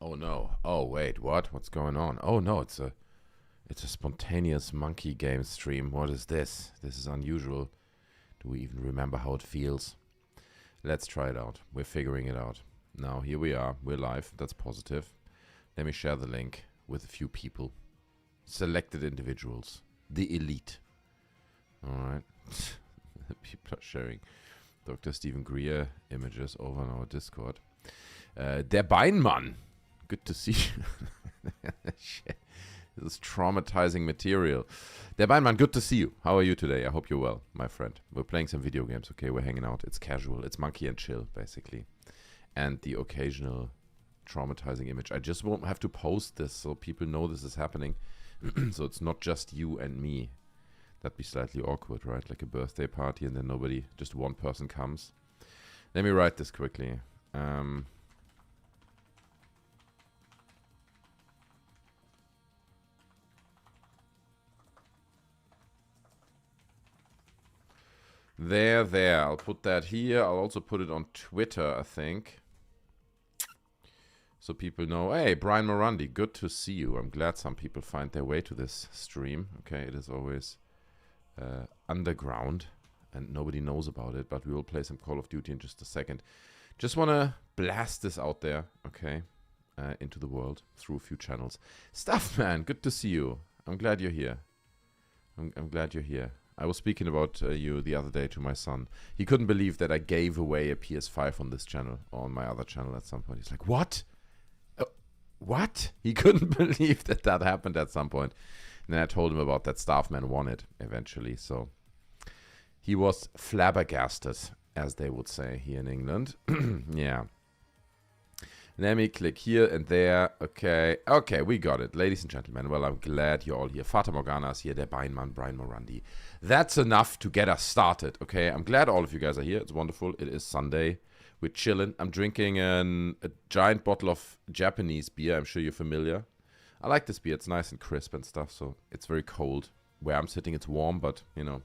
Oh no. Oh wait, what? What's going on? Oh no, it's a spontaneous monkey game stream. What is this? This is unusual. Do we even remember how it feels? Let's try it out. We're figuring it out. Now here we are. We're live. That's positive. Let me share the link with a few people. Selected individuals. The elite. Alright. People are sharing Dr. Stephen Greer images over on our Discord. Der Beinmann. Good to see you. Shit. This is traumatizing material. Der Beinmann, good to see you. How are you today? I hope you're well, my friend. We're playing some video games, okay? We're hanging out. It's casual. It's monkey and chill, basically. And the occasional traumatizing image. I just won't have to post this so people know this is happening. So it's not just you and me. That'd be slightly awkward, right? Like a birthday party and then nobody, just one person comes. Let me write this quickly. There. I'll put that here. I'll also put it on Twitter, I think. So people know, hey, Brian Morandi, good to see you. I'm glad some people find their way to this stream. Okay, it is always underground and nobody knows about it, but we will play some Call of Duty in just a second. Just want to blast this out there, okay, into the world through a few channels. Stuffman, good to see you. I'm glad you're here. I'm glad you're here. I was speaking about you the other day to my son. He couldn't believe that I gave away a PS5 on this channel, or on my other channel at some point. He's like, what? What? He couldn't believe that that happened at some point. And then I told him about that. Staffman won it eventually. So he was flabbergasted, as they would say here in England. Yeah. Let me click here and there. Okay, we got it. Ladies and gentlemen, well, I'm glad you're all here. Fata Morgana is here, der Beinmann, Brian Morandi. That's enough to get us started, okay? I'm glad all of you guys are here. It's wonderful. It is Sunday. We're chilling. I'm drinking a giant bottle of Japanese beer. I'm sure you're familiar. I like this beer. It's nice and crisp and stuff, so it's very cold. Where I'm sitting, it's warm, but, you know.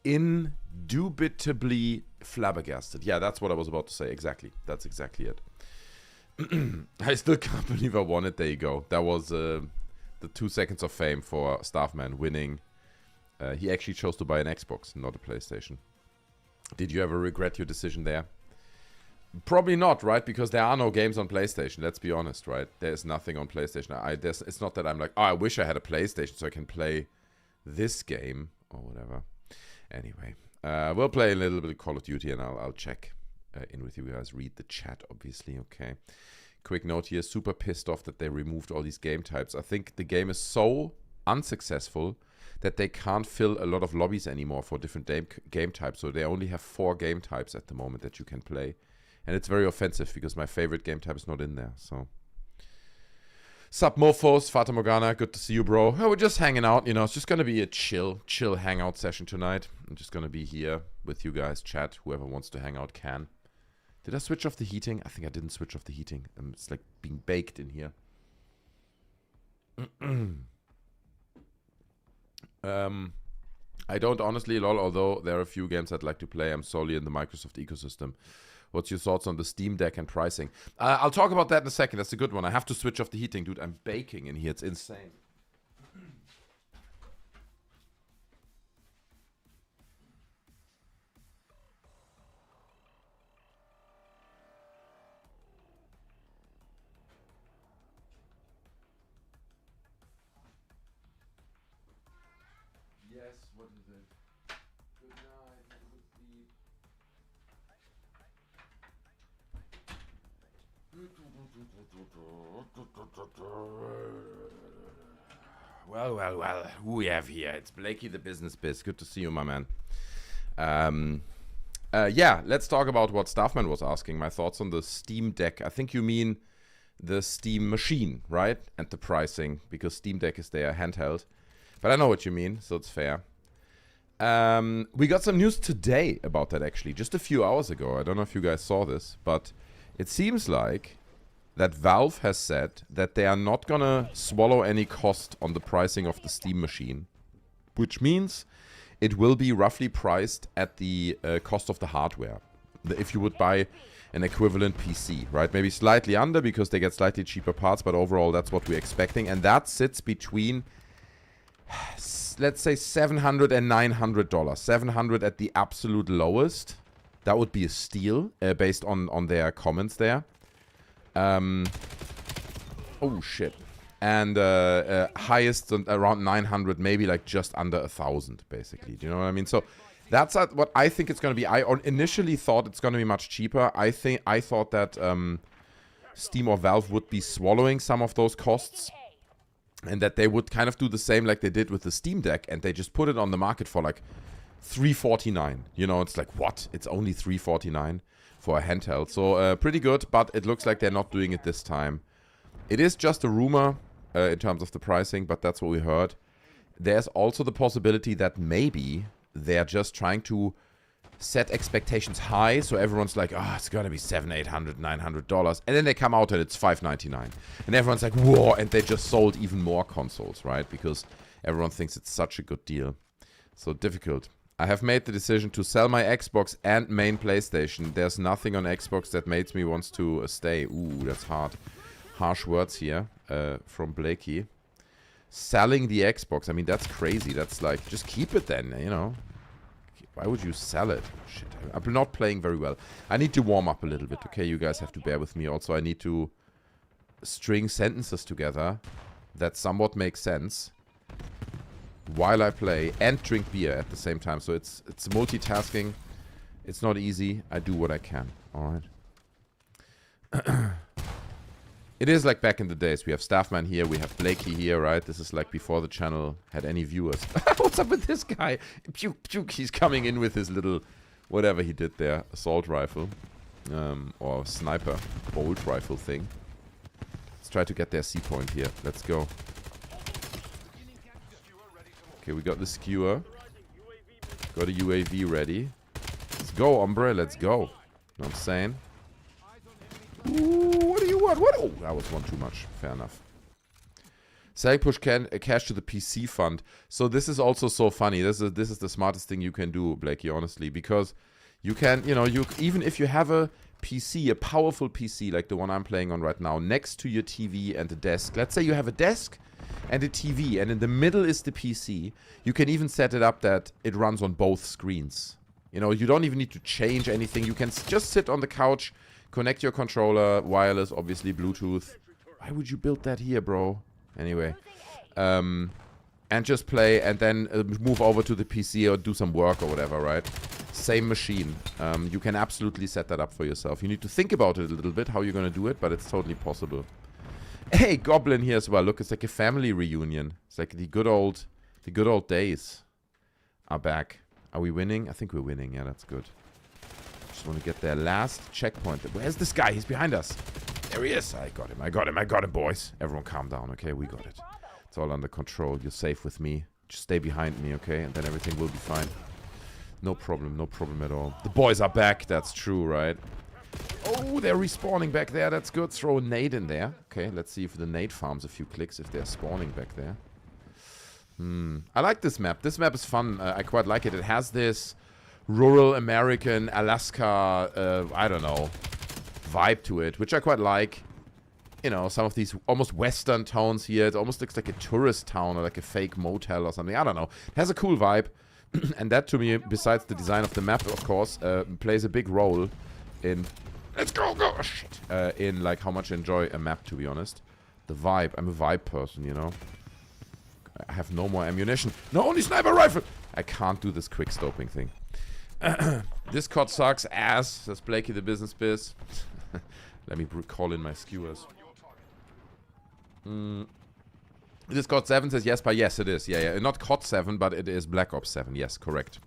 Indubitably flabbergasted. Yeah, that's what I was about to say. Exactly. That's exactly it. I still can't believe I won it. There you go. That was the 2 seconds of fame for Staffman winning. He actually chose to buy an Xbox, not a PlayStation. Did you ever regret your decision there? Probably not, right? Because there are no games on PlayStation. Let's be honest, right? There's nothing on PlayStation. It's not that I'm like, oh, I wish I had a PlayStation so I can play this game or whatever. Anyway, we'll play a little bit of Call of Duty and I'll check in with you guys. Read the chat, obviously, okay. Quick note here, super pissed off that they removed all these game types. I think the game is so unsuccessful that they can't fill a lot of lobbies anymore for different game types. So they only have 4 game types at the moment that you can play. And it's very offensive because my favorite game type is not in there, so... Sup, Mofos, Fata Morgana, good to see you, bro. Oh, we're just hanging out, you know, it's just going to be a chill hangout session tonight. I'm just going to be here with you guys, chat. Whoever wants to hang out can. Did I switch off the heating? I think I didn't switch off the heating. It's like being baked in here. I don't honestly, lol, although there are a few games I'd like to play. I'm solely in the Microsoft ecosystem. What's your thoughts on the Steam Deck and pricing? I'll talk about that in a second. That's a good one. I have to switch off the heating, dude. I'm baking in here. It's insane. Yes, what is it? Good night. Have a good sleep. Well, who we have here? It's Blakey the Business Biz. Good to see you, my man. Yeah, let's talk about what Staffman was asking. My thoughts on the Steam Deck. I think you mean the Steam machine, right? And the pricing, because Steam Deck is there, handheld. But I know what you mean, so it's fair. We got some news today about that, actually, just a few hours ago. I don't know if you guys saw this, but it seems like that Valve has said that they are not gonna swallow any cost on the pricing of the Steam machine, which means it will be roughly priced at the cost of the hardware. if you would buy an equivalent PC, right? Maybe slightly under because they get slightly cheaper parts, but overall that's what we're expecting. And that sits between, let's say, $700 and $900. $700 at the absolute lowest. That would be a steal based on their comments there. Oh, shit. And highest around 900, maybe like just under 1,000, basically. Do you know what I mean? So that's what I think it's going to be. I initially thought it's going to be much cheaper. I thought that Steam or Valve would be swallowing some of those costs, and that they would kind of do the same like they did with the Steam Deck, and they just put it on the market for like $349. You know, it's like, what? It's only $349 for a handheld. So pretty good, but it looks like they're not doing it this time. It is just a rumor in terms of the pricing, but that's what we heard. There's also the possibility that maybe they're just trying to set expectations high, so everyone's like, oh, it's gonna be $700, $800, $900, and then they come out and it's $599, and everyone's like, whoa, and they just sold even more consoles, right? Because everyone thinks it's such a good deal. So difficult. I have made the decision to sell my Xbox and main PlayStation. There's nothing on Xbox that makes me want to stay. Ooh, that's hard. Harsh words here from Blakey. Selling the Xbox, I mean, that's crazy. That's like, just keep it then, you know. Why would you sell it? Shit, I'm not playing very well. I need to warm up a little bit, okay? You guys have to bear with me. Also, I need to string sentences together that somewhat make sense while I play and drink beer at the same time. So it's multitasking. It's not easy. I do what I can, all right? It is like back in the days. We have Staffman here. We have Blakey here, right? This is like before the channel had any viewers. What's up with this guy? Puke, puke. He's coming in with his little, whatever he did there, assault rifle. Or sniper bolt rifle thing. Let's try to get their C point here. Let's go. Okay, we got the skewer. Got a UAV ready. Let's go, hombre. Let's go. You know what I'm saying? Ooh, what do you want? What? Oh, that was one too much. Fair enough. Selling push cash to the PC fund. So this is also so funny. This is the smartest thing you can do, Blakey, honestly, because you can, you know, even if you have a PC, a powerful PC like the one I'm playing on right now, next to your TV and a desk. Let's say you have a desk and a TV, and in the middle is the PC. You can even set it up that it runs on both screens. You know, you don't even need to change anything. You can just sit on the couch. Connect your controller, wireless, obviously, Bluetooth. Why would you build that here, bro? Anyway. And just play and then move over to the PC or do some work or whatever, right? Same machine. You can absolutely set that up for yourself. You need to think about it a little bit, how you're going to do it, but it's totally possible. Hey, Goblin here as well. Look, it's like a family reunion. It's like the good old days are back. Are we winning? I think we're winning. Yeah, that's good. Want to get their last checkpoint. Where's this guy? He's behind us. There he is. I got him. I got him. I got him, boys. Everyone calm down, okay? We got it. It's all under control. You're safe with me. Just stay behind me, okay? And then everything will be fine. No problem. No problem at all. The boys are back. That's true, right? Oh, they're respawning back there. That's good. Throw a nade in there. Okay, let's see if the nade farms a few clicks if they're spawning back there. I like this map. This map is fun. I quite like it. It has this rural American, Alaska, I don't know, vibe to it, which I quite like. You know, some of these almost western towns here. It almost looks like a tourist town or like a fake motel or something. I don't know. It has a cool vibe. And that, to me, besides the design of the map, of course, plays a big role in... Let's go, go! Oh, shit. In, like, how much I enjoy a map, to be honest. The vibe. I'm a vibe person, you know? I have no more ammunition. No, only sniper rifle! I can't do this quick stoping thing. This COD sucks ass, says Blakey the business biz. Let me call in my skewers. This COD 7 says yes, but yes it is. Yeah. Not COD 7, but it is Black Ops 7. Yes, correct.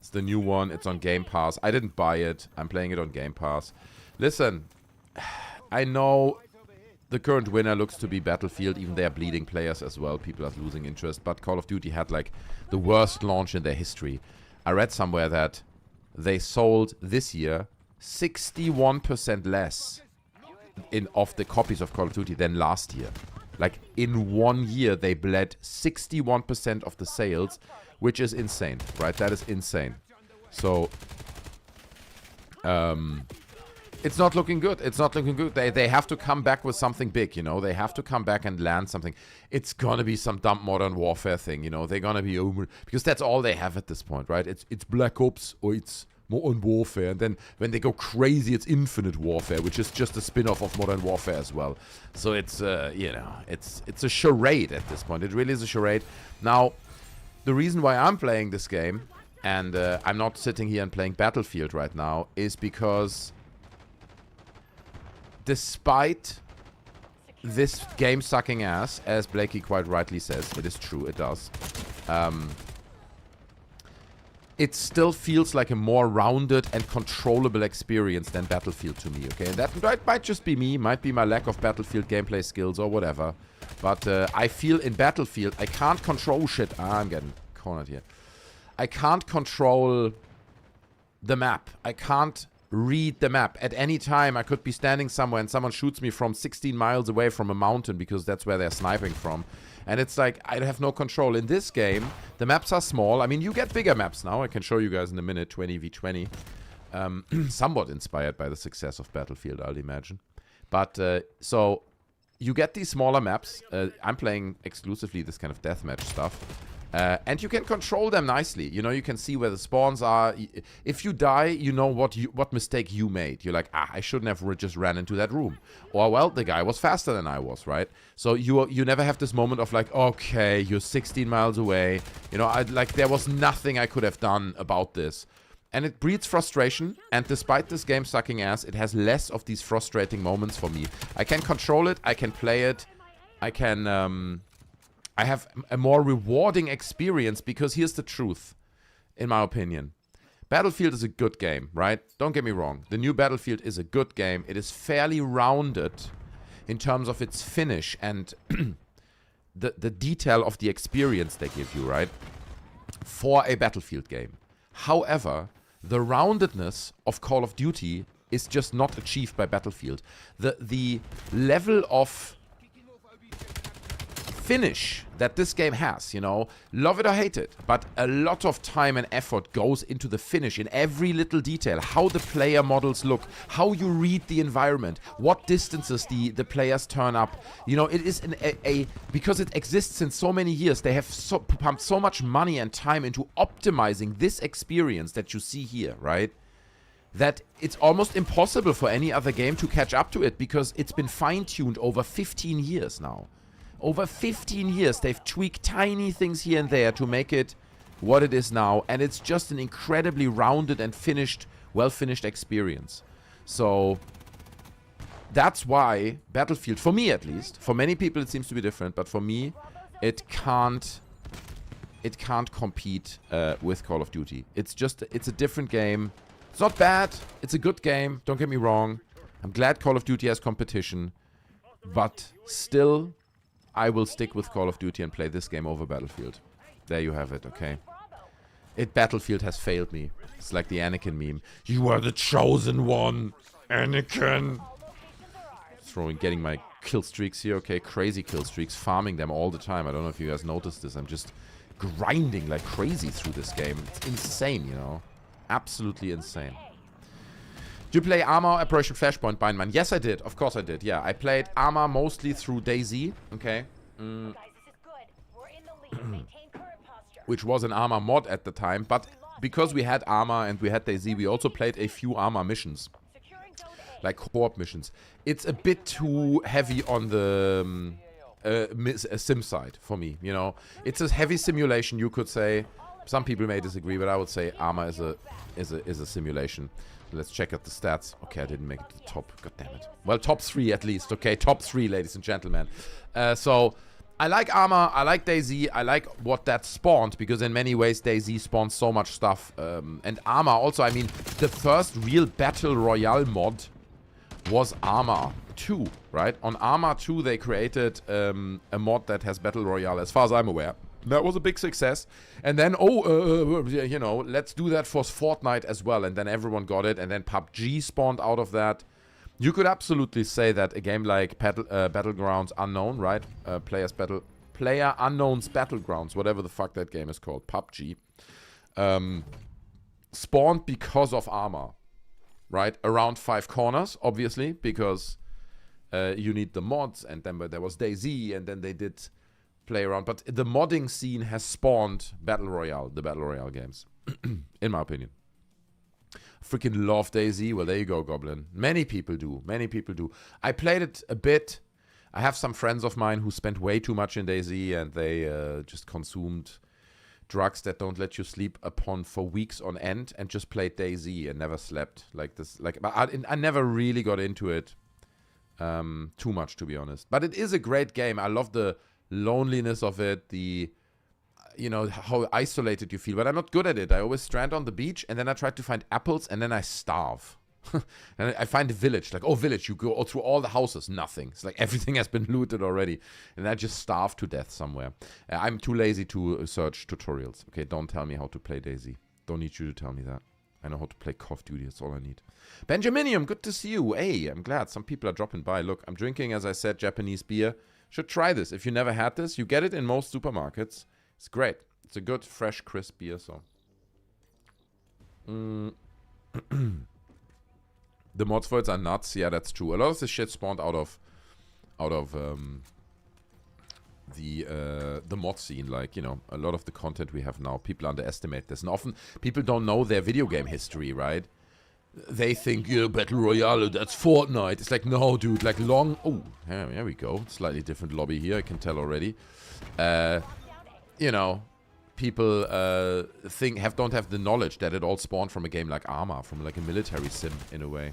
It's the new one. It's on Game Pass. I didn't buy it. I'm playing it on Game Pass. Listen, I know the current winner looks to be Battlefield. Even they are bleeding players as well. People are losing interest. But Call of Duty had like the worst launch in their history. I read somewhere that they sold this year 61% less of the copies of Call of Duty than last year. Like, in 1 year, they bled 61% of the sales, which is insane, right? That is insane. So, It's not looking good. It's not looking good. They have to come back with something big, you know. They have to come back and land something. It's gonna be some dumb Modern Warfare thing, you know. They're gonna be over, because that's all they have at this point, right? It's Black Ops or it's Modern Warfare, and then when they go crazy, it's Infinite Warfare, which is just a spin-off of Modern Warfare as well. So it's you know, it's a charade at this point. It really is a charade. Now, the reason why I'm playing this game, and I'm not sitting here and playing Battlefield right now, is because despite this game sucking ass, as Blakey quite rightly says, it is true, it does. It still feels like a more rounded and controllable experience than Battlefield to me, okay? And that might just be me, might be my lack of Battlefield gameplay skills or whatever. But I feel in Battlefield, I can't control shit. I'm getting cornered here. I can't control the map. I can't read the map. At any time, I could be standing somewhere and someone shoots me from 16 miles away from a mountain because that's where they're sniping from. And it's like, I have no control. In this game, the maps are small. I mean, you get bigger maps now. I can show you guys in a minute, 20v20. Somewhat inspired by the success of Battlefield, I'll imagine. But, so, you get these smaller maps. I'm playing exclusively this kind of deathmatch stuff. And you can control them nicely. You know, you can see where the spawns are. If you die, you know what mistake you made. You're like, I shouldn't have just ran into that room. Or, well, the guy was faster than I was, right? So you never have this moment of like, okay, you're 16 miles away. You know, there was nothing I could have done about this. And it breeds frustration. And despite this game sucking ass, it has less of these frustrating moments for me. I can control it. I can play it. I can... I have a more rewarding experience because here's the truth, in my opinion. Battlefield is a good game, right? Don't get me wrong. The new Battlefield is a good game. It is fairly rounded in terms of its finish and the detail of the experience they give you, right? For a Battlefield game. However, the roundedness of Call of Duty is just not achieved by Battlefield. The level of finish that this game has, you know, love it or hate it, but a lot of time and effort goes into the finish in every little detail. How the player models look, how you read the environment, what distances the players turn up. You know, it is because it exists in so many years, they have pumped so much money and time into optimizing this experience that you see here, right? That it's almost impossible for any other game to catch up to it because it's been fine-tuned over 15 years now. Over 15 years, they've tweaked tiny things here and there to make it what it is now. And it's just an incredibly rounded and finished, well-finished experience. So that's why Battlefield, for me at least, for many people it seems to be different, but for me, it can't compete with Call of Duty. It's a different game. It's not bad. It's a good game. Don't get me wrong. I'm glad Call of Duty has competition. But still, I will stick with Call of Duty and play this game over Battlefield. There you have it, okay? Battlefield has failed me. It's like the Anakin meme. You are the chosen one, Anakin. Getting my kill streaks here, okay? Crazy kill streaks, farming them all the time. I don't know if you guys noticed this. I'm just grinding like crazy through this game. It's insane, you know? Absolutely insane. Do you play Arma Operation Flashpoint, Bindman? Yes, I did. Of course I did. Yeah, I played Arma mostly through DayZ. Okay. Which was an Arma mod at the time. But because we had Arma and we had DayZ, we also played a few Arma missions. Like co-op missions. It's a bit too heavy on the sim side for me, you know. It's a heavy simulation, you could say. Some people may disagree, but I would say Arma is a simulation. Let's check out the stats. Okay, I didn't make it to the top. God damn it. Well, top 3 at least. Okay, top 3, ladies and gentlemen. So, I like Arma. I like DayZ. I like what that spawned, because in many ways, DayZ spawned so much stuff. And Arma also, I mean, the first real Battle Royale mod was Arma 2, right? On Arma 2, they created a mod that has Battle Royale, as far as I'm aware. That was a big success. And then, you know, let's do that for Fortnite as well. And then everyone got it. And then PUBG spawned out of that. You could absolutely say that a game like Battlegrounds Unknown, right? Player Unknown's Battlegrounds, whatever the fuck that game is called, PUBG, spawned because of Arma. right? Around 5 corners, obviously, because you need the mods, and then there was DayZ, and then they did play around. But the modding scene has spawned the Battle Royale games, in my opinion. Freaking love DayZ. Well, there you go, Goblin. Many people do. I played it a bit. I have some friends of mine who spent way too much in DayZ, and they just consumed drugs that don't let you sleep upon for weeks on end, and just played DayZ and never slept like this. I never really got into it too much, to be honest. But it is a great game. I love the loneliness of it, how isolated you feel. But I'm not good at it. I always strand on the beach, and then I try to find apples, and then I starve. And I find a village, like, oh, village, you go through all the houses, nothing. It's like everything has been looted already. And I just starve to death somewhere. I'm too lazy to search tutorials. Okay, don't tell me how to play DayZ. Don't need you to tell me that. I know how to play Call of Duty, that's all I need. Benjaminium, good to see you. Hey, I'm glad some people are dropping by. Look, I'm drinking, as I said, Japanese beer. Should try this. If you never had this, you get it in most supermarkets. It's great. It's a good, fresh, crisp beer, so. The mods for it are nuts. Yeah, that's true. A lot of this shit spawned out of the mod scene. Like, a lot of the content we have now, people underestimate this. And often, people don't know their video game history, right? They think, Battle Royale, that's Fortnite. It's like, no, dude, like long... Oh, yeah, there we go. Slightly different lobby here, I can tell already. People don't have the knowledge that it all spawned from a game like Arma, from like a military sim, in a way.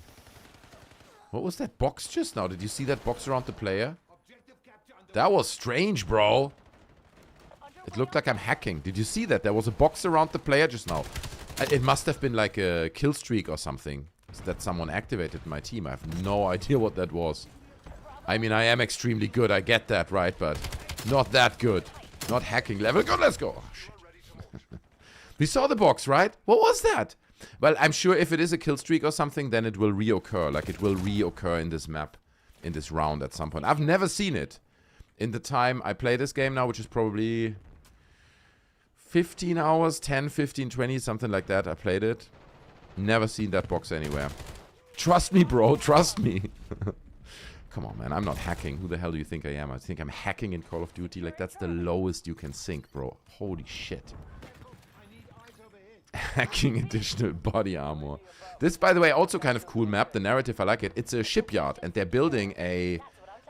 What was that box just now? Did you see that box around the player? That was strange, bro. It looked like I'm hacking. Did you see that? There was a box around the player just now. It must have been like a kill streak or something that someone activated in my team. I have no idea what that was. I mean, I am extremely good. I get that, right? But not that good. Not hacking level. Good, let's go. Oh, shit. We saw the box, right? What was that? Well, I'm sure if it is a kill streak or something, then it will reoccur. Like, it will reoccur in this map, in this round at some point. I've never seen it. In the time I play this game now, which is probably 15 hours, 10, 15, 20, something like that. I played it. Never seen that box anywhere. Trust me, bro. Trust me. Come on, man. I'm not hacking. Who the hell do you think I am? I think I'm hacking in Call of Duty. Like, that's the lowest you can sink, bro. Holy shit. Hacking additional body armor. This, by the way, also kind of cool map. The narrative, I like it. It's a shipyard, and they're building a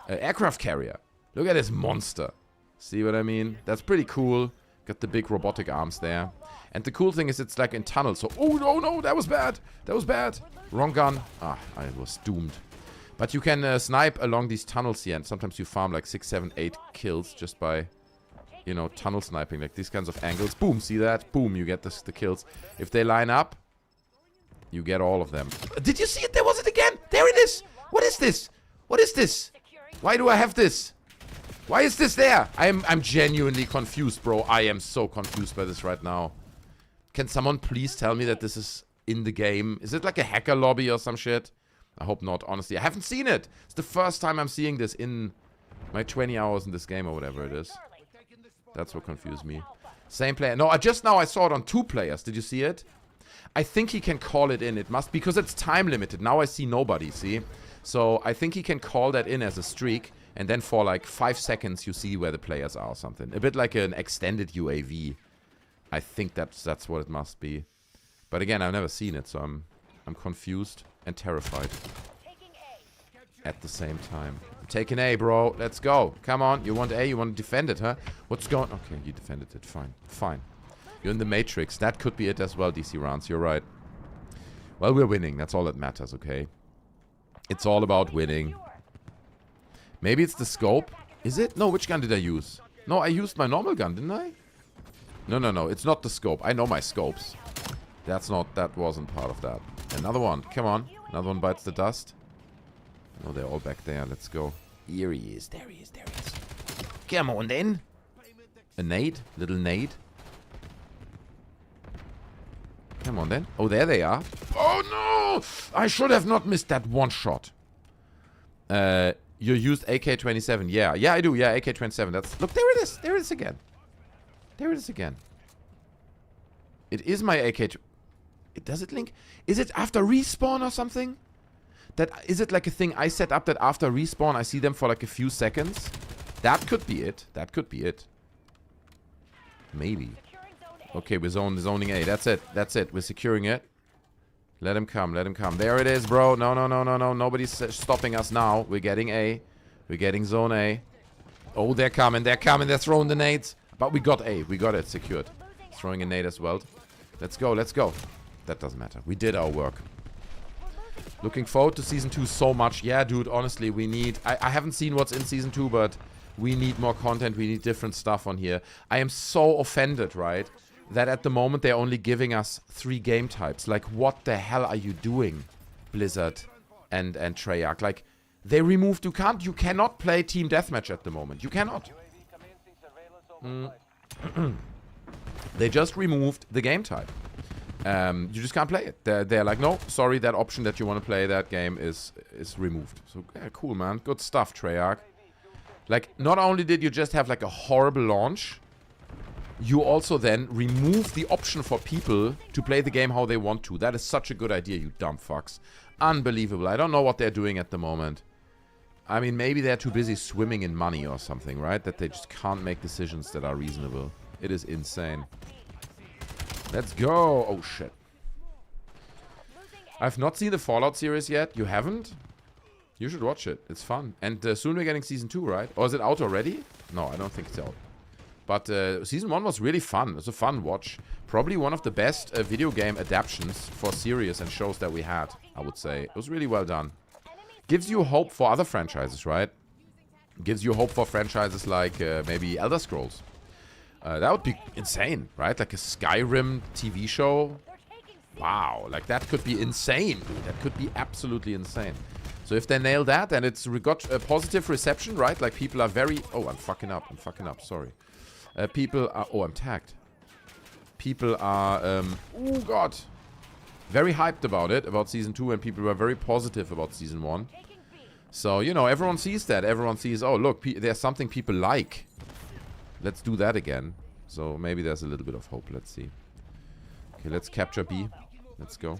aircraft carrier. Look at this monster. See what I mean? That's pretty cool. Got the big robotic arms there. And the cool thing is it's like in tunnels. So, oh, no, that was bad. That was bad. Wrong gun. Ah, I was doomed. But you can snipe along these tunnels here. And sometimes you farm like 6, 7, 8 kills just by, tunnel sniping. Like these kinds of angles. Boom, see that? Boom, you get the kills. If they line up, you get all of them. Did you see it? There was it again. There it is. What is this? What is this? Why do I have this? Why is this there? I'm genuinely confused, bro. I am so confused by this right now. Can someone please tell me that this is in the game? Is it like a hacker lobby or some shit? I hope not, honestly. I haven't seen it. It's the first time I'm seeing this in my 20 hours in this game or whatever it is. That's what confused me. Same player. No, just now I saw it on 2 players. Did you see it? I think he can call it in. It must, because it's time limited. Now I see nobody, see? So I think he can call that in as a streak. And then for like 5 seconds you see where the players are or something. A bit like an extended UAV. I think that's what it must be. But again, I've never seen it, so I'm confused and terrified at the same time. I'm taking A, bro. Let's go. Come on. You want A? You want to defend it, huh? What's going... Okay, you defended it. Fine. Fine. You're in the Matrix. That could be it as well, DC Rounds. You're right. Well, we're winning. That's all that matters, okay? It's all about winning. Maybe it's the scope. Is it? No, which gun did I use? No, I used my normal gun, didn't I? No. It's not the scope. I know my scopes. That wasn't part of that. Another one. Come on. Another one bites the dust. No, they're all back there. Let's go. Here he is. There he is. Come on, then. A nade. Little nade. Come on, then. Oh, there they are. Oh, no! I should have not missed that one shot. You used AK-27. Yeah, I do. Yeah, AK-27. Look, there it is. There it is again. There it is again. It is my AK... Does it link? Is it after respawn or something? Is it like a thing I set up that after respawn I see them for like a few seconds? That could be it. That could be it. Maybe. Okay, we're zoning A. That's it. That's it. We're securing it. Let him come. Let him come. There it is, bro. No, no, no, no, no. Nobody's stopping us now. We're getting A. We're getting zone A. Oh, they're coming. They're coming. They're throwing the nades. But we got A. We got it secured. Throwing a nade as well. Let's go. Let's go. That doesn't matter. We did our work. Looking forward to Season 2 so much. Yeah, dude, honestly, we need... I haven't seen what's in Season 2, but we need more content. We need different stuff on here. I am so offended, right, that at the moment they're only giving us 3 game types. Like, what the hell are you doing, Blizzard and Treyarch? Like, they removed... You cannot play Team Deathmatch at the moment. You cannot. They just removed the game type. You just can't play it. They're like, no, sorry, that option that you want to play that game is removed. So, yeah, cool, man. Good stuff, Treyarch. Like, not only did you just have, like, a horrible launch, you also then remove the option for people to play the game how they want to. That is such a good idea, you dumb fucks. Unbelievable. I don't know what they're doing at the moment. I mean, maybe they're too busy swimming in money or something, right? That they just can't make decisions that are reasonable. It is insane. Let's go. Oh, shit. I've not seen the Fallout series yet. You haven't? You should watch it. It's fun. And soon we're getting Season 2, right? Or is it out already? No, I don't think it's out. But Season 1 was really fun. It was a fun watch. Probably one of the best video game adaptions for series and shows that we had, I would say. It was really well done. Gives you hope for other franchises, right? Gives you hope for franchises like maybe Elder Scrolls. That would be insane, right? Like a Skyrim TV show. Wow, like that could be insane, dude. That could be absolutely insane. So if they nail that and it's got a positive reception, right? Like people are very... Oh, I'm fucking up. I'm fucking up. Sorry. People are... Oh, I'm tagged. People are... oh, God. Very hyped about it, about Season 2, and people were very positive about Season 1. So, you know, everyone sees that. Everyone sees, oh, look, there's something people like. Let's do that again. So maybe there's a little bit of hope. Let's see. Okay, let's capture B. Let's go.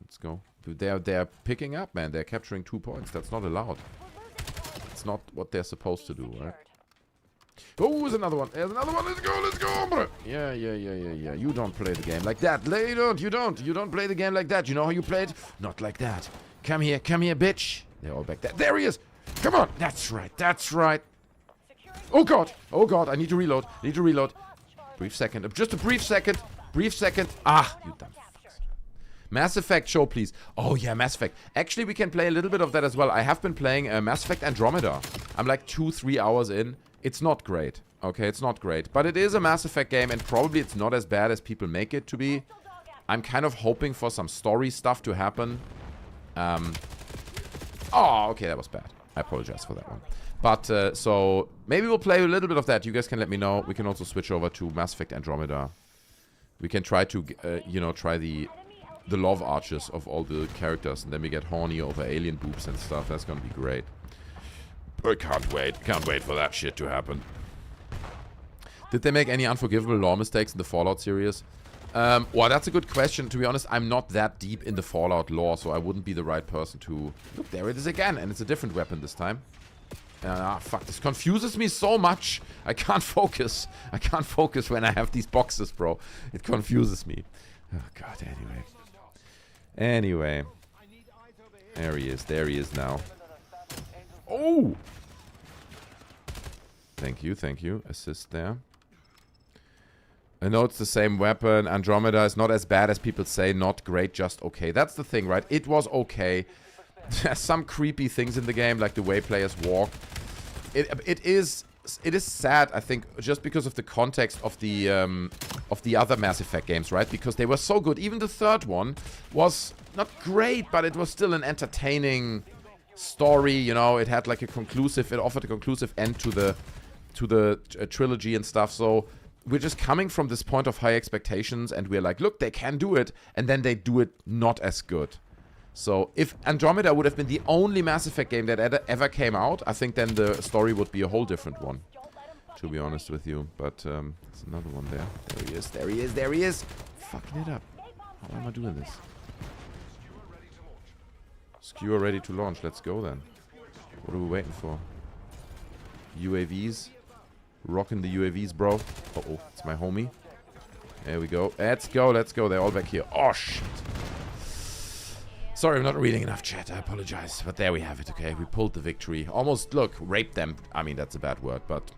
Let's go. They're picking up, man. They're capturing 2 points. That's not allowed. It's not what they're supposed to do, right? Oh, there's another one. There's another one. Let's go. Let's go, hombre. Yeah. You don't play the game like that. You don't play the game like that. You know how you play it? Not like that. Come here, bitch. They're all back there. There he is. Come on. That's right. That's right. Oh, God. Oh, God. I need to reload. Brief second. Just a brief second. Ah, you dumb fucks. Mass Effect show, please. Oh, yeah, Mass Effect. Actually, we can play a little bit of that as well. I have been playing Mass Effect Andromeda. I'm like 2-3 hours in. It's not great. Okay, it's not great. But it is a Mass Effect game, and probably it's not as bad as people make it to be. I'm kind of hoping for some story stuff to happen. Oh, okay, that was bad. I apologize for that one. But, so, maybe we'll play a little bit of that. You guys can let me know. We can also switch over to Mass Effect Andromeda. We can try to, you know, try the love arches of all the characters. And then we get horny over alien boobs and stuff. That's gonna be great. I can't wait. Can't wait for that shit to happen. Did they make any unforgivable lore mistakes in the Fallout series? Well, that's a good question. To be honest, I'm not that deep in the Fallout lore, so I wouldn't be the right person to... Look, there it is again. And it's a different weapon this time. Fuck, this confuses me so much. I can't focus. I can't focus when I have these boxes, bro. It confuses me. Oh, God, anyway. There he is. There he is now. Oh! Thank you. Assist there. I know it's the same weapon. Andromeda is not as bad as people say. Not great, just okay. That's the thing, right? It was okay. There's some creepy things in the game, like the way players walk. It is sad, I think, just because of the context of the other Mass Effect games, right? Because they were so good. Even the third one was not great, but it was still an entertaining story. You know, it had like a conclusive. It offered a conclusive end to the trilogy and stuff. So we're just coming from this point of high expectations, and we're like, look, they can do it, and then they do it not as good. So if Andromeda would have been the only Mass Effect game that ever came out, I think then the story would be a whole different one, to be honest with you. But there's another one there. There he is. Fucking it up. Why am I doing this? Skewer ready to launch. Let's go then. What are we waiting for? UAVs. Rocking the UAVs, bro. Uh-oh, it's my homie. There we go. Let's go, let's go. They're all back here. Oh, shit. Sorry, I'm not reading enough chat. I apologize. But there we have it, okay? We pulled the victory. Almost, look, raped them. I mean, that's a bad word, but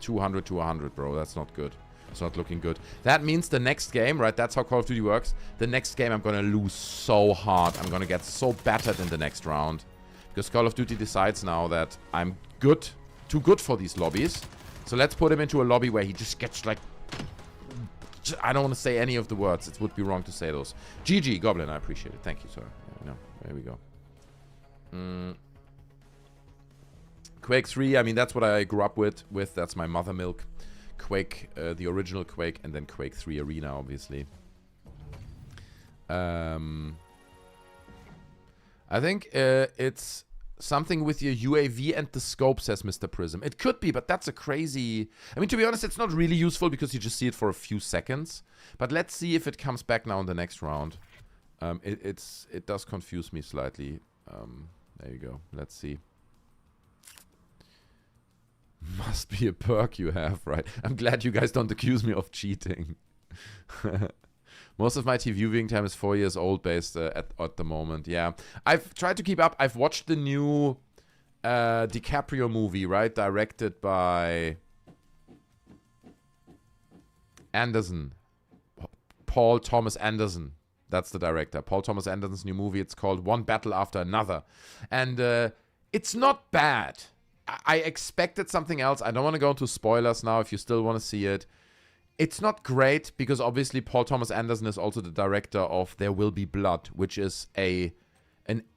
200 to 100, bro. That's not good. It's not looking good. That means the next game, right? That's how Call of Duty works. The next game I'm going to lose so hard. I'm going to get so battered in the next round. Because Call of Duty decides now that I'm good. Too good for these lobbies. So let's put him into a lobby where he just gets like... I don't want to say any of the words. It would be wrong to say those. GG, Goblin. I appreciate it. Thank you, sir. Yeah, no, there we go. Quake 3. I mean, that's what I grew up with. That's my mother milk. Quake, the original Quake, and then Quake 3 Arena, obviously. I think it's... something with your UAV and the scope, says Mr. Prism. It could be, but that's a crazy... I mean, to be honest, it's not really useful because you just see it for a few seconds. But let's see if it comes back now in the next round. It does confuse me slightly. There you go. Let's see. Must be a perk you have, right? I'm glad you guys don't accuse me of cheating. Most of my TV viewing time is 4 years old based at the moment. Yeah. I've tried to keep up. I've watched the new DiCaprio movie, right? Directed by Anderson. Paul Thomas Anderson. That's the director. Paul Thomas Anderson's new movie. It's called One Battle After Another. And it's not bad. I expected something else. I don't want to go into spoilers now if you still want to see it. It's not great because obviously Paul Thomas Anderson is also the director of There Will Be Blood, which is an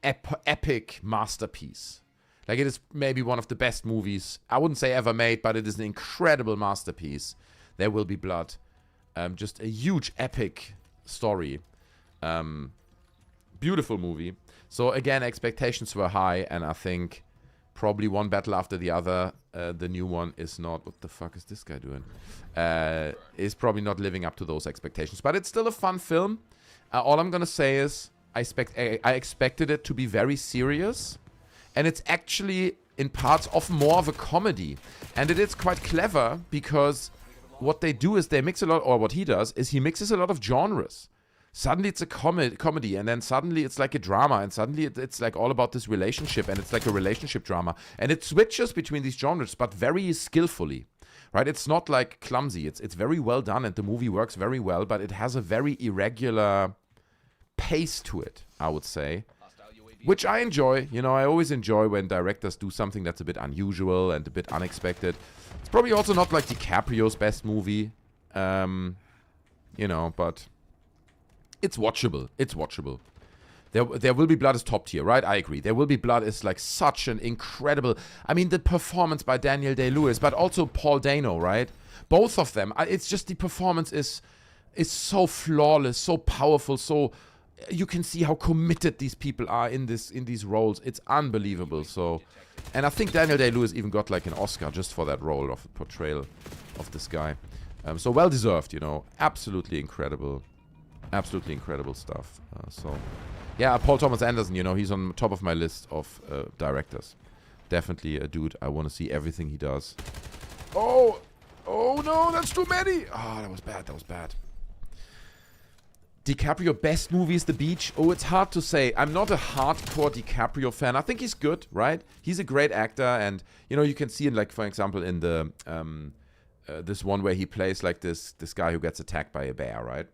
epic masterpiece. Like, it is maybe one of the best movies, I wouldn't say ever made, but it is an incredible masterpiece. There Will Be Blood. Just a huge epic story. Beautiful movie. So again, expectations were high, and I think probably one battle after the other. The new one is not... What the fuck is this guy doing? Is probably not living up to those expectations. But it's still a fun film. All I'm going to say is I expected it to be very serious. And it's actually, in parts, of more of a comedy. And it is quite clever because what they do is they mix a lot... Or what he does is he mixes a lot of genres. Suddenly it's a comedy, and then suddenly it's like a drama, and suddenly it's like all about this relationship, and it's like a relationship drama. And it switches between these genres, but very skillfully, right? It's not like clumsy. It's very well done, and the movie works very well, but it has a very irregular pace to it, I would say, which I enjoy. You know, I always enjoy when directors do something that's a bit unusual and a bit unexpected. It's probably also not like DiCaprio's best movie, you know, but... It's watchable. It's watchable. There Will Be Blood is top tier, right? I agree. There Will Be Blood is like such an incredible... I mean, the performance by Daniel Day-Lewis, but also Paul Dano, right? Both of them. It's just the performance is so flawless, so powerful, so... You can see how committed these people are in these roles. It's unbelievable. So, and I think Daniel Day-Lewis even got like an Oscar just for that role of portrayal of this guy. So well deserved, you know. Absolutely incredible. Absolutely incredible stuff. So, yeah, Paul Thomas Anderson, you know, he's on top of my list of directors. Definitely a dude. I want to see everything he does. Oh no, that's too many. Oh, that was bad. That was bad. DiCaprio, best movies, The Beach. Oh, it's hard to say. I'm not a hardcore DiCaprio fan. I think he's good, right? He's a great actor, and you know, you can see it, like, for example, in the this one where he plays like this guy who gets attacked by a bear, right?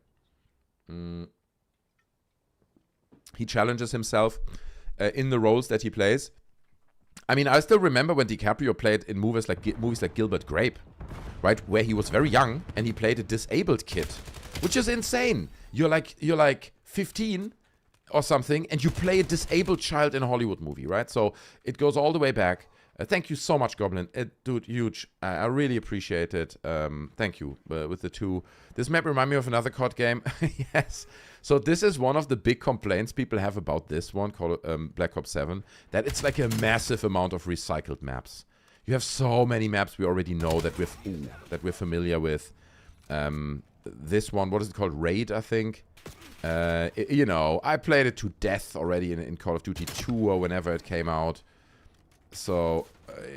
He challenges himself in the roles that he plays. I mean, I still remember when DiCaprio played in movies like Gilbert Grape, right, where he was very young and he played a disabled kid, which is insane. You're like 15 or something, and you play a disabled child in a Hollywood movie, right? So it goes all the way back. Thank you so much, Goblin. Dude, huge. I really appreciate it. Thank you with the two. This map reminds me of another COD game. Yes. So this is one of the big complaints people have about this one, called Black Ops 7, that it's like a massive amount of recycled maps. You have so many maps we already know that we're familiar with. This one, what is it called? Raid, I think. You know, I played it to death already in Call of Duty 2 or whenever it came out. So,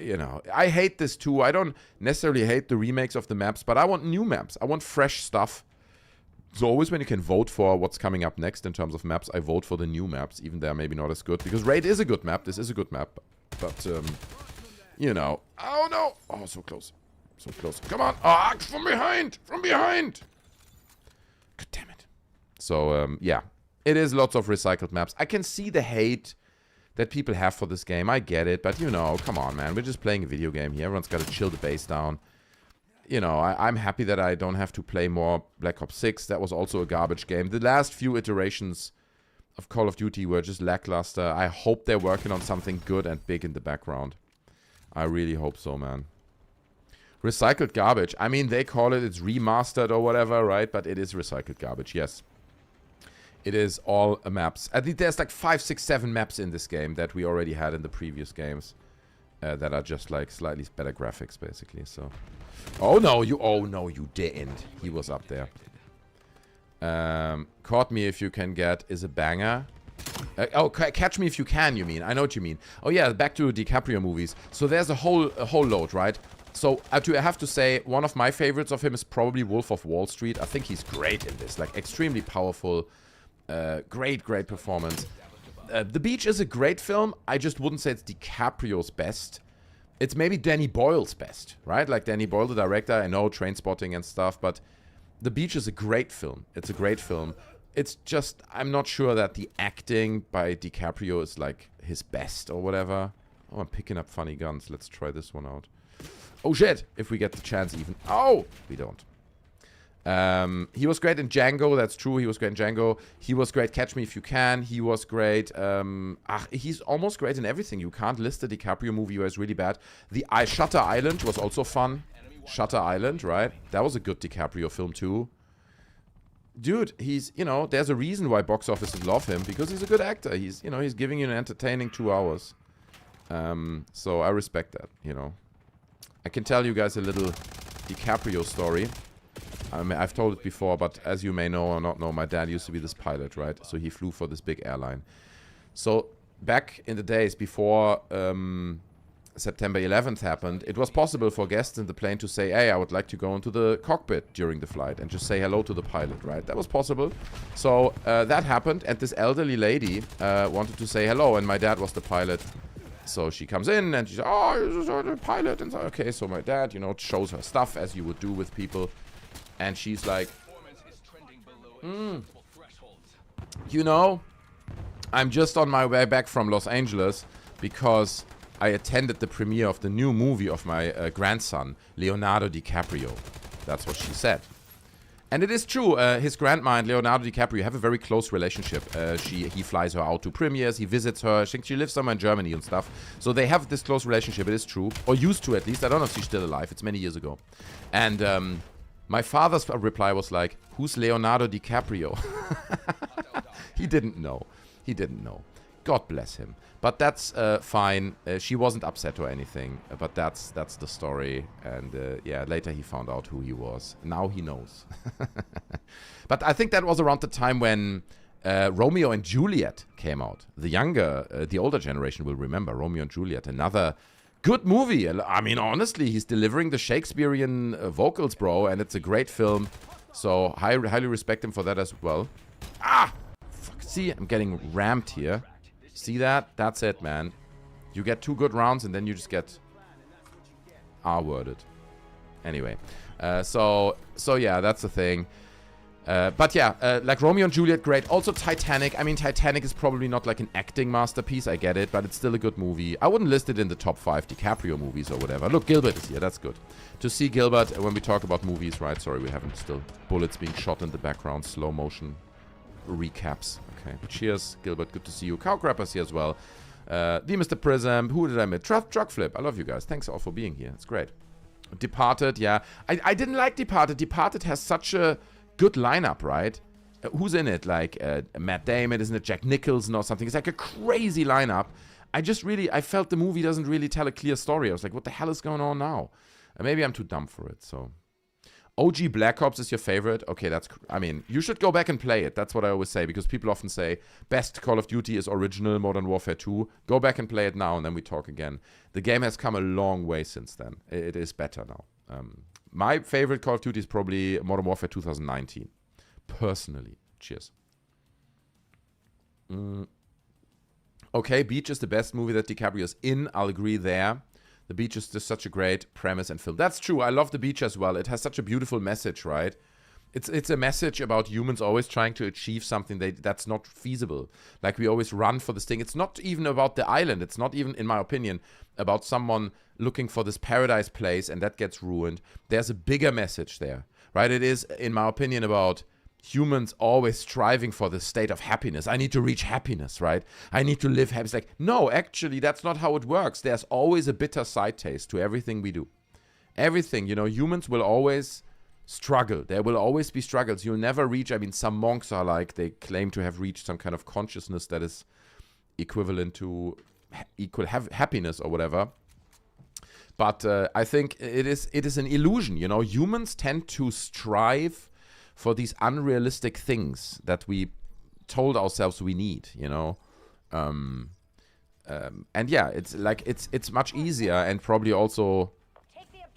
you know, I hate this too. I don't necessarily hate the remakes of the maps, but I want new maps. I want fresh stuff. So always when you can vote for what's coming up next in terms of maps, I vote for the new maps, even they're maybe not as good. Because Raid is a good map. This is a good map. But, you know. Oh, no. Oh, so close. So close. Come on. Ah, from behind. From behind. God damn it. So, yeah. It is lots of recycled maps. I can see the hate that people have for this game. I get it. But, you know, come on, man. We're just playing a video game here. Everyone's got to chill the bass down. You know, I'm happy that I don't have to play more Black Ops 6. That was also a garbage game. The last few iterations of Call of Duty were just lackluster. I hope they're working on something good and big in the background. I really hope so, man. Recycled garbage. I mean, they call it's remastered or whatever, right? But it is recycled garbage, yes. It is all maps. I think there's like 5, 6, 7 maps in this game that we already had in the previous games. That are just like slightly better graphics, basically, so... Oh no, you didn't. He was up there. Caught Me If You Can Get is a banger. Catch Me If You Can, you mean. I know what you mean. Oh yeah, back to DiCaprio movies. So there's a whole load, right? So I have to say, one of my favorites of him is probably Wolf of Wall Street. I think he's great in this. Like, extremely powerful. Great performance. The Beach is a great film. I just wouldn't say it's DiCaprio's best. It's maybe Danny Boyle's best, right? Like Danny Boyle, the director, I know, Trainspotting and stuff, but The Beach is a great film. It's a great film. It's just, I'm not sure that the acting by DiCaprio is like his best or whatever. Oh, I'm picking up funny guns. Let's try this one out. Oh shit, if we get the chance even. Oh, we don't. He was great in Django, that's true, he was great in Django. He was great Catch Me If You Can, he was great. He's almost great in everything. You can't list a DiCaprio movie where it's really bad. Shutter Island was also fun. Shutter Island, right? That was a good DiCaprio film too. Dude, he's, you know, there's a reason why box offices love him, because he's a good actor. He's, you know, he's giving you an entertaining 2 hours. So I respect that, you know. I can tell you guys a little DiCaprio story. I mean, I've told it before, but as you may know or not know, my dad used to be this pilot, right? So he flew for this big airline. So back in the days before September 11th happened, it was possible for guests in the plane to say, hey, I would like to go into the cockpit during the flight and just say hello to the pilot, right? That was possible. So that happened, and this elderly lady wanted to say hello, and my dad was the pilot. So she comes in and she says, oh, you're the pilot. And so, okay, so my dad, you know, shows her stuff as you would do with people. And she's like, you know, I'm just on my way back from Los Angeles because I attended the premiere of the new movie of my grandson, Leonardo DiCaprio. That's what she said. And it is true, his grandma and Leonardo DiCaprio have a very close relationship. He flies her out to premieres, he visits her, I think she lives somewhere in Germany and stuff. So they have this close relationship, it is true. Or used to, at least. I don't know if she's still alive, it's many years ago. And my father's reply was like, who's Leonardo DiCaprio? He didn't know. He didn't know. God bless him. But that's fine. She wasn't upset or anything. But that's the story. And yeah, later he found out who he was. Now he knows. But I think that was around the time when Romeo and Juliet came out. The older generation will remember Romeo and Juliet. Another good movie. I mean, honestly, he's delivering the Shakespearean vocals, bro. And it's a great film. So highly respect him for that as well. Ah! Fuck. See, I'm getting rammed here. See that? That's it, man. You get 2 good rounds and then you just get R-worded. Anyway. So yeah, that's the thing. But yeah, like Romeo and Juliet, great. Also Titanic. I mean, Titanic is probably not like an acting masterpiece. I get it, but it's still a good movie. I wouldn't list it in the top 5 DiCaprio movies or whatever. Look, Gilbert is here. That's good. To see Gilbert when we talk about movies, right? Sorry, we haven't still. Bullets being shot in the background. Slow motion recaps. Okay. Cheers, Gilbert. Good to see you. Cowcrapper's here as well. The Mr. Prism. Who did I meet? Truck Flip. I love you guys. Thanks all for being here. It's great. Departed. Yeah. I didn't like Departed. Departed has such a good lineup, right? Who's in it? Like Matt Damon, isn't it? Jack Nicholson or something. It's like a crazy lineup. I felt the movie doesn't really tell a clear story. I was like, what the hell is going on now? Maybe I'm too dumb for it, so. OG Black Ops is your favorite? Okay, I mean, you should go back and play it. That's what I always say, because people often say, best Call of Duty is original Modern Warfare 2. Go back and play it now, and then we talk again. The game has come a long way since then. It is better now. My favorite Call of Duty is probably Modern Warfare 2019. Personally. Cheers. Okay, Beach is the best movie that DiCaprio is in. I'll agree there. The Beach is just such a great premise and film. That's true. I love The Beach as well. It has such a beautiful message, right? It's a message about humans always trying to achieve something that's not feasible. Like, we always run for this thing. It's not even about the island. It's not even, in my opinion, about someone looking for this paradise place and that gets ruined. There's a bigger message there, right? It is, in my opinion, about humans always striving for this state of happiness. I need to reach happiness, right? I need to live happy. It's like, no, actually, that's not how it works. There's always a bitter side taste to everything we do. Everything, humans will always struggle. There will always be struggles. You'll never reach, I mean, some monks are like, they claim to have reached some kind of consciousness that is equivalent to happiness or whatever. But I think it is an illusion, Humans tend to strive for these unrealistic things that we told ourselves we need, and yeah, it's like it's much easier and probably also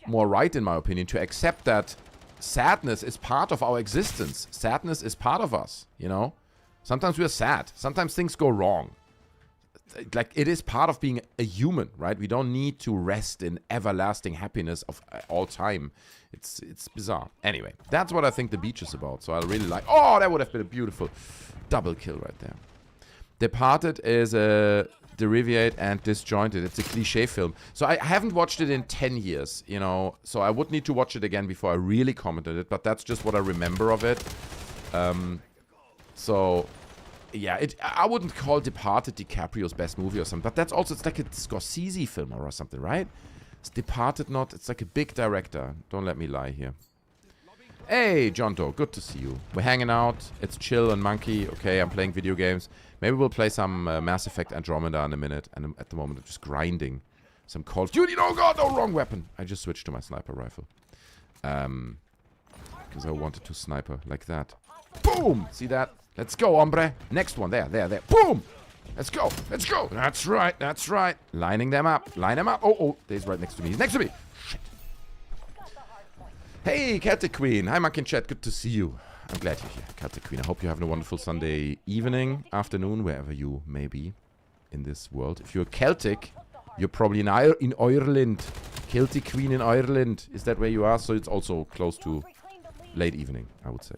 more right, in my opinion, to accept that sadness is part of our existence. Sadness is part of us, Sometimes we're sad. Sometimes things go wrong. Like, it is part of being a human, right? We don't need to rest in everlasting happiness of all time. It's bizarre. Anyway, that's what I think The Beach is about. So I really like... Oh, that would have been a beautiful double kill right there. Departed is a derivate and disjointed. It's a cliche film. So I haven't watched it in 10 years, So I would need to watch it again before I really commented it. But that's just what I remember of it. So... Yeah, I wouldn't call Departed DiCaprio's best movie or something, but that's also, it's like a Scorsese film or something, right? It's Departed not, it's like a big director. Don't let me lie here. Hey, John Doe, good to see you. We're hanging out, it's chill and monkey. Okay, I'm playing video games. Maybe we'll play some Mass Effect Andromeda in a minute, and at the moment I'm just grinding some Call of Duty. Oh god, no, wrong weapon. I just switched to my sniper rifle. Because I wanted to sniper like that. Boom! See that? Let's go, hombre. Next one. There. Boom! Let's go. That's right. Lining them up. Line them up. Oh. He's right next to me. He's next to me. Shit. Hey, Celtic Queen. Hi, Mark in chat. Good to see you. I'm glad you're here, Celtic Queen. I hope you're having a wonderful Sunday evening, afternoon, wherever you may be in this world. If you're Celtic, you're probably in Ireland. Celtic Queen in Ireland. Is that where you are? So it's also close to late evening, I would say.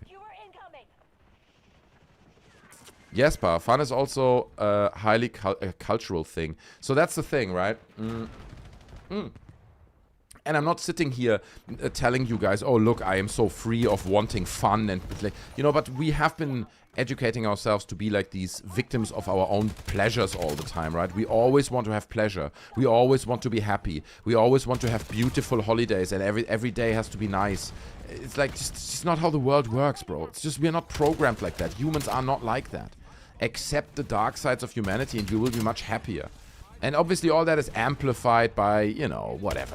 Yes, Pa. Fun is also a highly cultural thing. So that's the thing, right? And I'm not sitting here telling you guys, oh, look, I am so free of wanting fun. And but we have been educating ourselves to be like these victims of our own pleasures all the time, right? We always want to have pleasure. We always want to be happy. We always want to have beautiful holidays, and every day has to be nice. It's like, just not how the world works, bro. It's just, we're not programmed like that. Humans are not like that. Accept the dark sides of humanity and you will be much happier. And obviously all that is amplified by, whatever,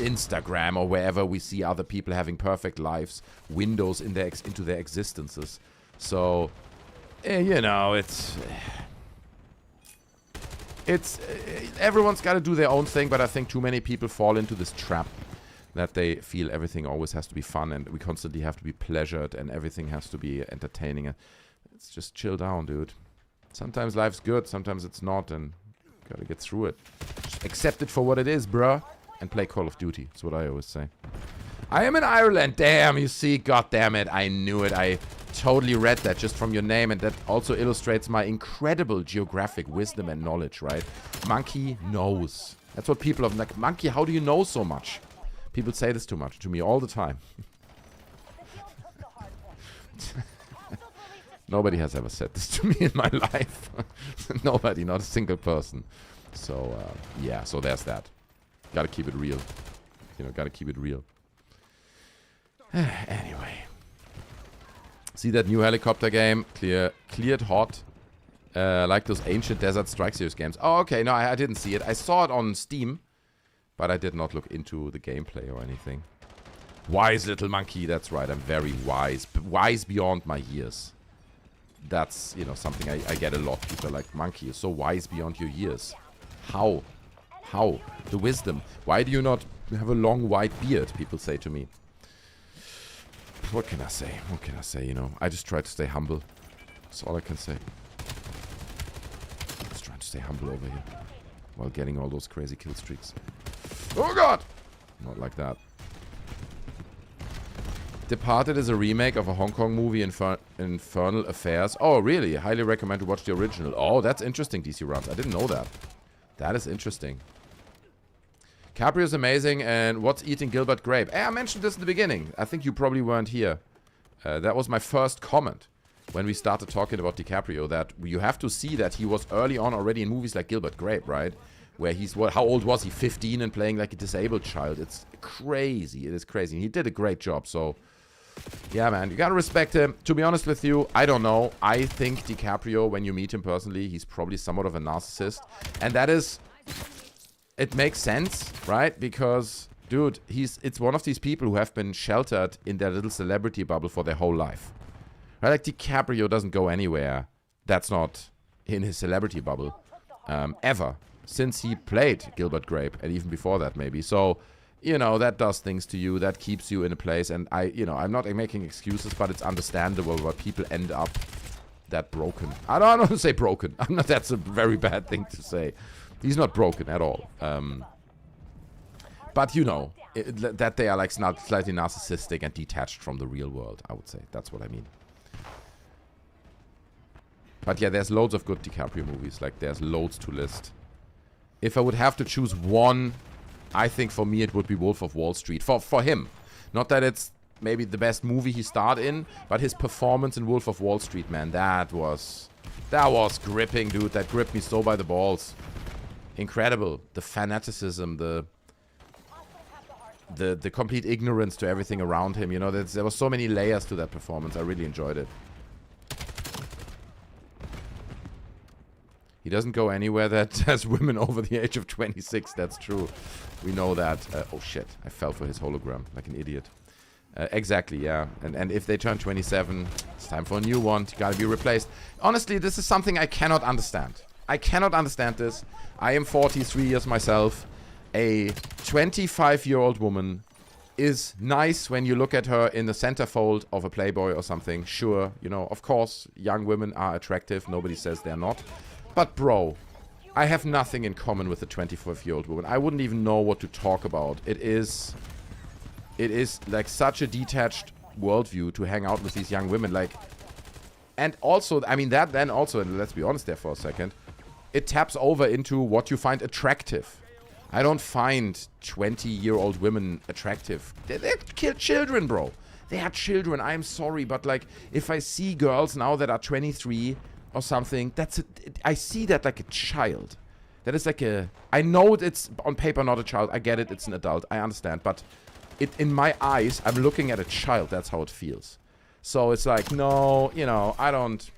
Instagram or wherever we see other people having perfect lives, windows into their existences. So, it's everyone's got to do their own thing, but I think too many people fall into this trap that they feel everything always has to be fun and we constantly have to be pleasured and everything has to be entertaining. It's just chill down, dude. Sometimes life's good, sometimes it's not, and gotta get through it. Just accept it for what it is, bruh, and play Call of Duty. That's what I always say. I am in Ireland. Damn, you see, god damn it. I knew it. I totally read that just from your name, and that also illustrates my incredible geographic wisdom and knowledge, right? Monkey knows. That's what people are like. Monkey, how do you know so much? People say this too much to me all the time. Nobody has ever said this to me in my life. Nobody, not a single person. So, yeah, so there's that. Gotta keep it real. Gotta keep it real. Anyway. See that new helicopter game? Cleared hot. Like those ancient Desert Strike Series games. Oh, okay. No, I didn't see it. I saw it on Steam. But I did not look into the gameplay or anything. Wise little monkey. That's right. I'm very wise. Wise beyond my years. That's, you know, something I get a lot. People are like, monkey, you're so wise beyond your years. How? How? The wisdom. Why do you not have a long white beard? People say to me. What can I say? What can I say, you know? I just try to stay humble. That's all I can say. Just trying to stay humble over here. While getting all those crazy kill streaks. Oh god! Not like that. Departed is a remake of a Hong Kong movie, Infernal Affairs. Oh, really? I highly recommend to watch the original. Oh, that's interesting, DC Runs. I didn't know that. That is interesting. Caprio is amazing, and what's eating Gilbert Grape? Hey, I mentioned this in the beginning. I think you probably weren't here. That was my first comment when we started talking about DiCaprio, that you have to see that he was early on already in movies like Gilbert Grape, right? Where he's, what? How old was he? 15 and playing like a disabled child. It's crazy. It is crazy. And he did a great job, so... Yeah, man, you gotta respect him. To be honest with you, I don't know. I think DiCaprio, when you meet him personally, he's probably somewhat of a narcissist. And that is... It makes sense, right? Because, dude, it's one of these people who have been sheltered in their little celebrity bubble for their whole life. Right? Like, DiCaprio doesn't go anywhere that's not in his celebrity bubble. Ever. Since he played Gilbert Grape, and even before that, maybe. So... You know, that does things to you. That keeps you in a place. And I'm not making excuses, but it's understandable why people end up that broken. I don't want to say broken. I'm not. That's a very bad thing to say. He's not broken at all. But, you know, that they are like slightly narcissistic and detached from the real world, I would say. That's what I mean. But yeah, there's loads of good DiCaprio movies. Like, there's loads to list. If I would have to choose one... I think for me it would be Wolf of Wall Street. For him. Not that it's maybe the best movie he starred in, but his performance in Wolf of Wall Street, man, that was gripping, dude. That gripped me so by the balls. Incredible. The fanaticism, the complete ignorance to everything around him. You know, there were so many layers to that performance. I really enjoyed it. He doesn't go anywhere that has women over the age of 26. That's true. We know that. Oh, shit. I fell for his hologram like an idiot. Exactly, yeah. And if they turn 27, it's time for a new one. You gotta be replaced. Honestly, this is something I cannot understand. I cannot understand this. I am 43 years myself. A 25-year-old woman is nice when you look at her in the centerfold of a Playboy or something. Sure, you know, of course, young women are attractive. Nobody says they're not. But, bro, I have nothing in common with a 25-year-old woman. I wouldn't even know what to talk about. It is like such a detached worldview to hang out with these young women. Like, and also, I mean, that then also, and let's be honest there for a second, it taps over into what you find attractive. I don't find 20-year-old women attractive. They're children, bro. They are children. I'm sorry, but like, if I see girls now that are 23... or something, I see that like a child. That is like a... I know it's on paper not a child. I get it, it's an adult. I understand. But in my eyes, I'm looking at a child. That's how it feels. So it's like, no, you know, I don't...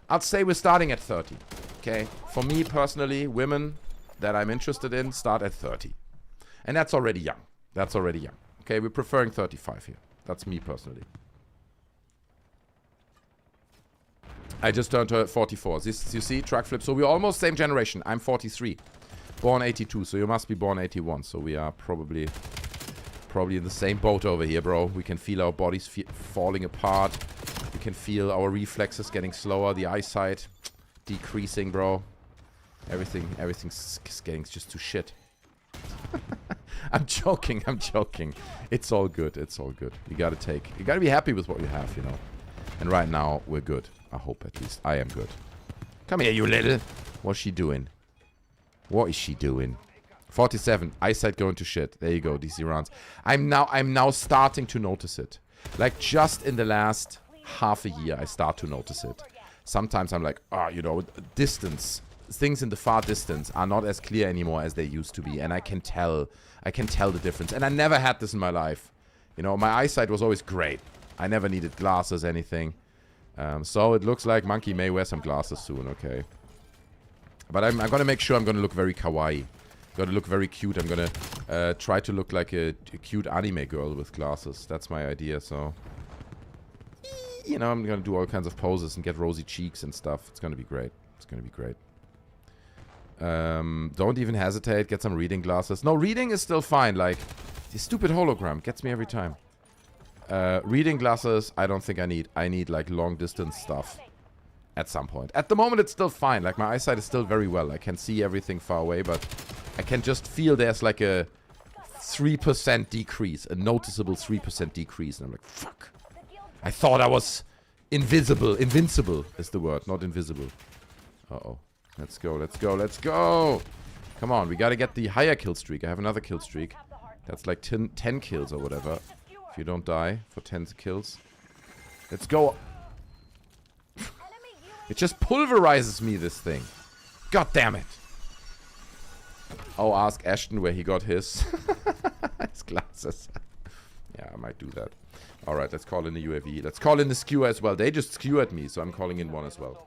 I'd say we're starting at 30. Okay? For me personally, women that I'm interested in start at 30. And that's already young. That's already young. Okay? We're preferring 35 here. That's me personally. I just turned 44. This, you see, truck flip. So we're almost same generation. I'm 43. Born 82, so you must be born 81. So we are probably in the same boat over here, bro. We can feel our bodies falling apart. We can feel our reflexes getting slower. The eyesight decreasing, bro. Everything's getting just to shit. I'm joking. It's all good. It's all good. You gotta be happy with what you have, you know. And right now, we're good. I hope at least. I am good. Come here, you little. What's she doing? What is she doing? 47. Eyesight going to shit. There you go, DC rounds. I'm now starting to notice it. Like, just in the last half a year, I start to notice it. Sometimes I'm like, you know, distance. Things in the far distance are not as clear anymore as they used to be. And I can tell the difference. And I never had this in my life. You know, my eyesight was always great. I never needed glasses, anything. So it looks like Monkey may wear some glasses soon, okay. But I'm gonna make sure I'm gonna look very kawaii. Gotta look very cute. I'm gonna try to look like a cute anime girl with glasses. That's my idea, so... You know, I'm gonna do all kinds of poses and get rosy cheeks and stuff. It's gonna be great. It's gonna be great. Don't even hesitate. Get some reading glasses. No, reading is still fine. Like, this stupid hologram gets me every time. Reading glasses, I don't think I need. I need, like, long-distance stuff. At some point. At the moment, it's still fine. Like, my eyesight is still very well. I can see everything far away, but I can just feel there's, like, a 3% decrease. A noticeable 3% decrease. And I'm like, fuck. I thought I was invisible. Invincible is the word, not invisible. Uh-oh. Let's go, let's go, let's go! Come on, we gotta get the higher kill streak. I have another kill streak. That's like 10 kills or whatever. If you don't die for 10 kills. Let's go! It just pulverizes me, this thing. God damn it! Oh, ask Ashton where he got his, his glasses. Yeah, I might do that. Alright, let's call in the UAV. Let's call in the skewer as well. They just skewered me, so I'm calling in one as well.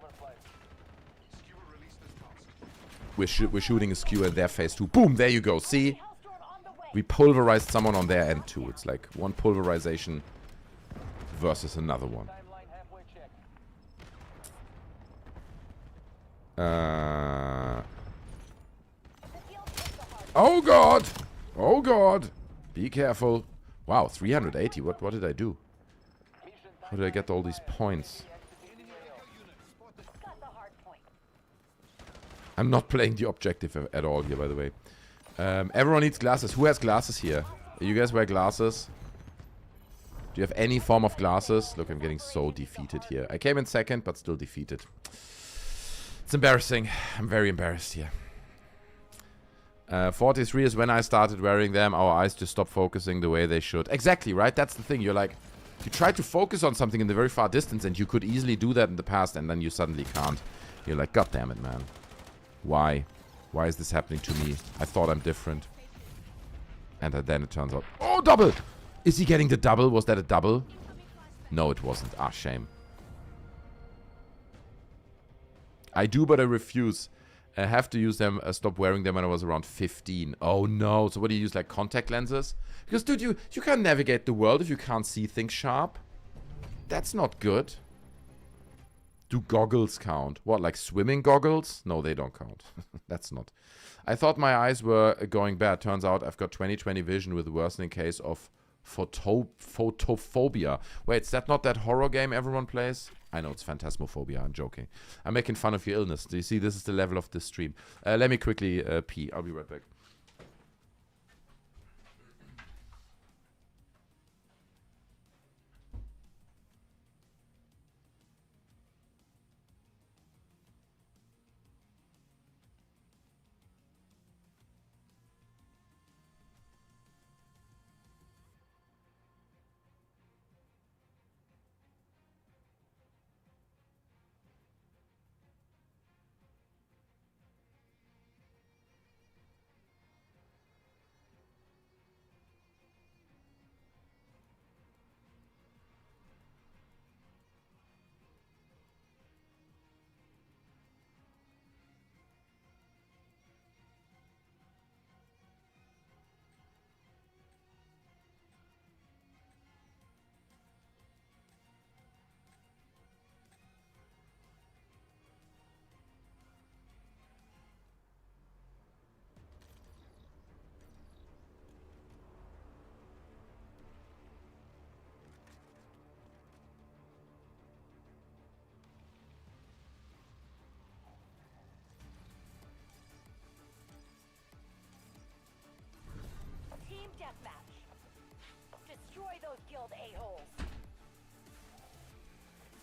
We're shooting a skewer in their face too. Boom, there you go. See? We pulverized someone on their end too. It's like one pulverization versus another one. Oh god! Oh god! Be careful. Wow, 380. What did I do? How did I get all these points? I'm not playing the objective at all here, by the way. Everyone needs glasses. Who has glasses here? You guys wear glasses? Do you have any form of glasses? Look, I'm getting so defeated here. I came in second, but still defeated. It's embarrassing. I'm very embarrassed here. 43 is when I started wearing them. Our eyes just stop focusing the way they should. Exactly, right? That's the thing. You're like... You try to focus on something in the very far distance, and you could easily do that in the past, and then you suddenly can't. You're like, God damn it, man. Why? Why is this happening to me? I thought I'm different. And then it turns out... Oh, double! Is he getting the double? Was that a double? No, it wasn't. Ah, shame. I do, but I refuse. I have to use them. I stopped wearing them when I was around 15. Oh, no. So what do you use, like contact lenses? Because, dude, you can't navigate the world if you can't see things sharp. That's not good. Do goggles count? What, like swimming goggles? No, they don't count. That's not. I thought my eyes were going bad. Turns out I've got 20/20 vision with a worsening case of photophobia. Wait, is that not that horror game everyone plays? I know, it's Phantasmophobia. I'm joking. I'm making fun of your illness. Do you see? This is the level of this stream. Let me quickly pee. I'll be right back.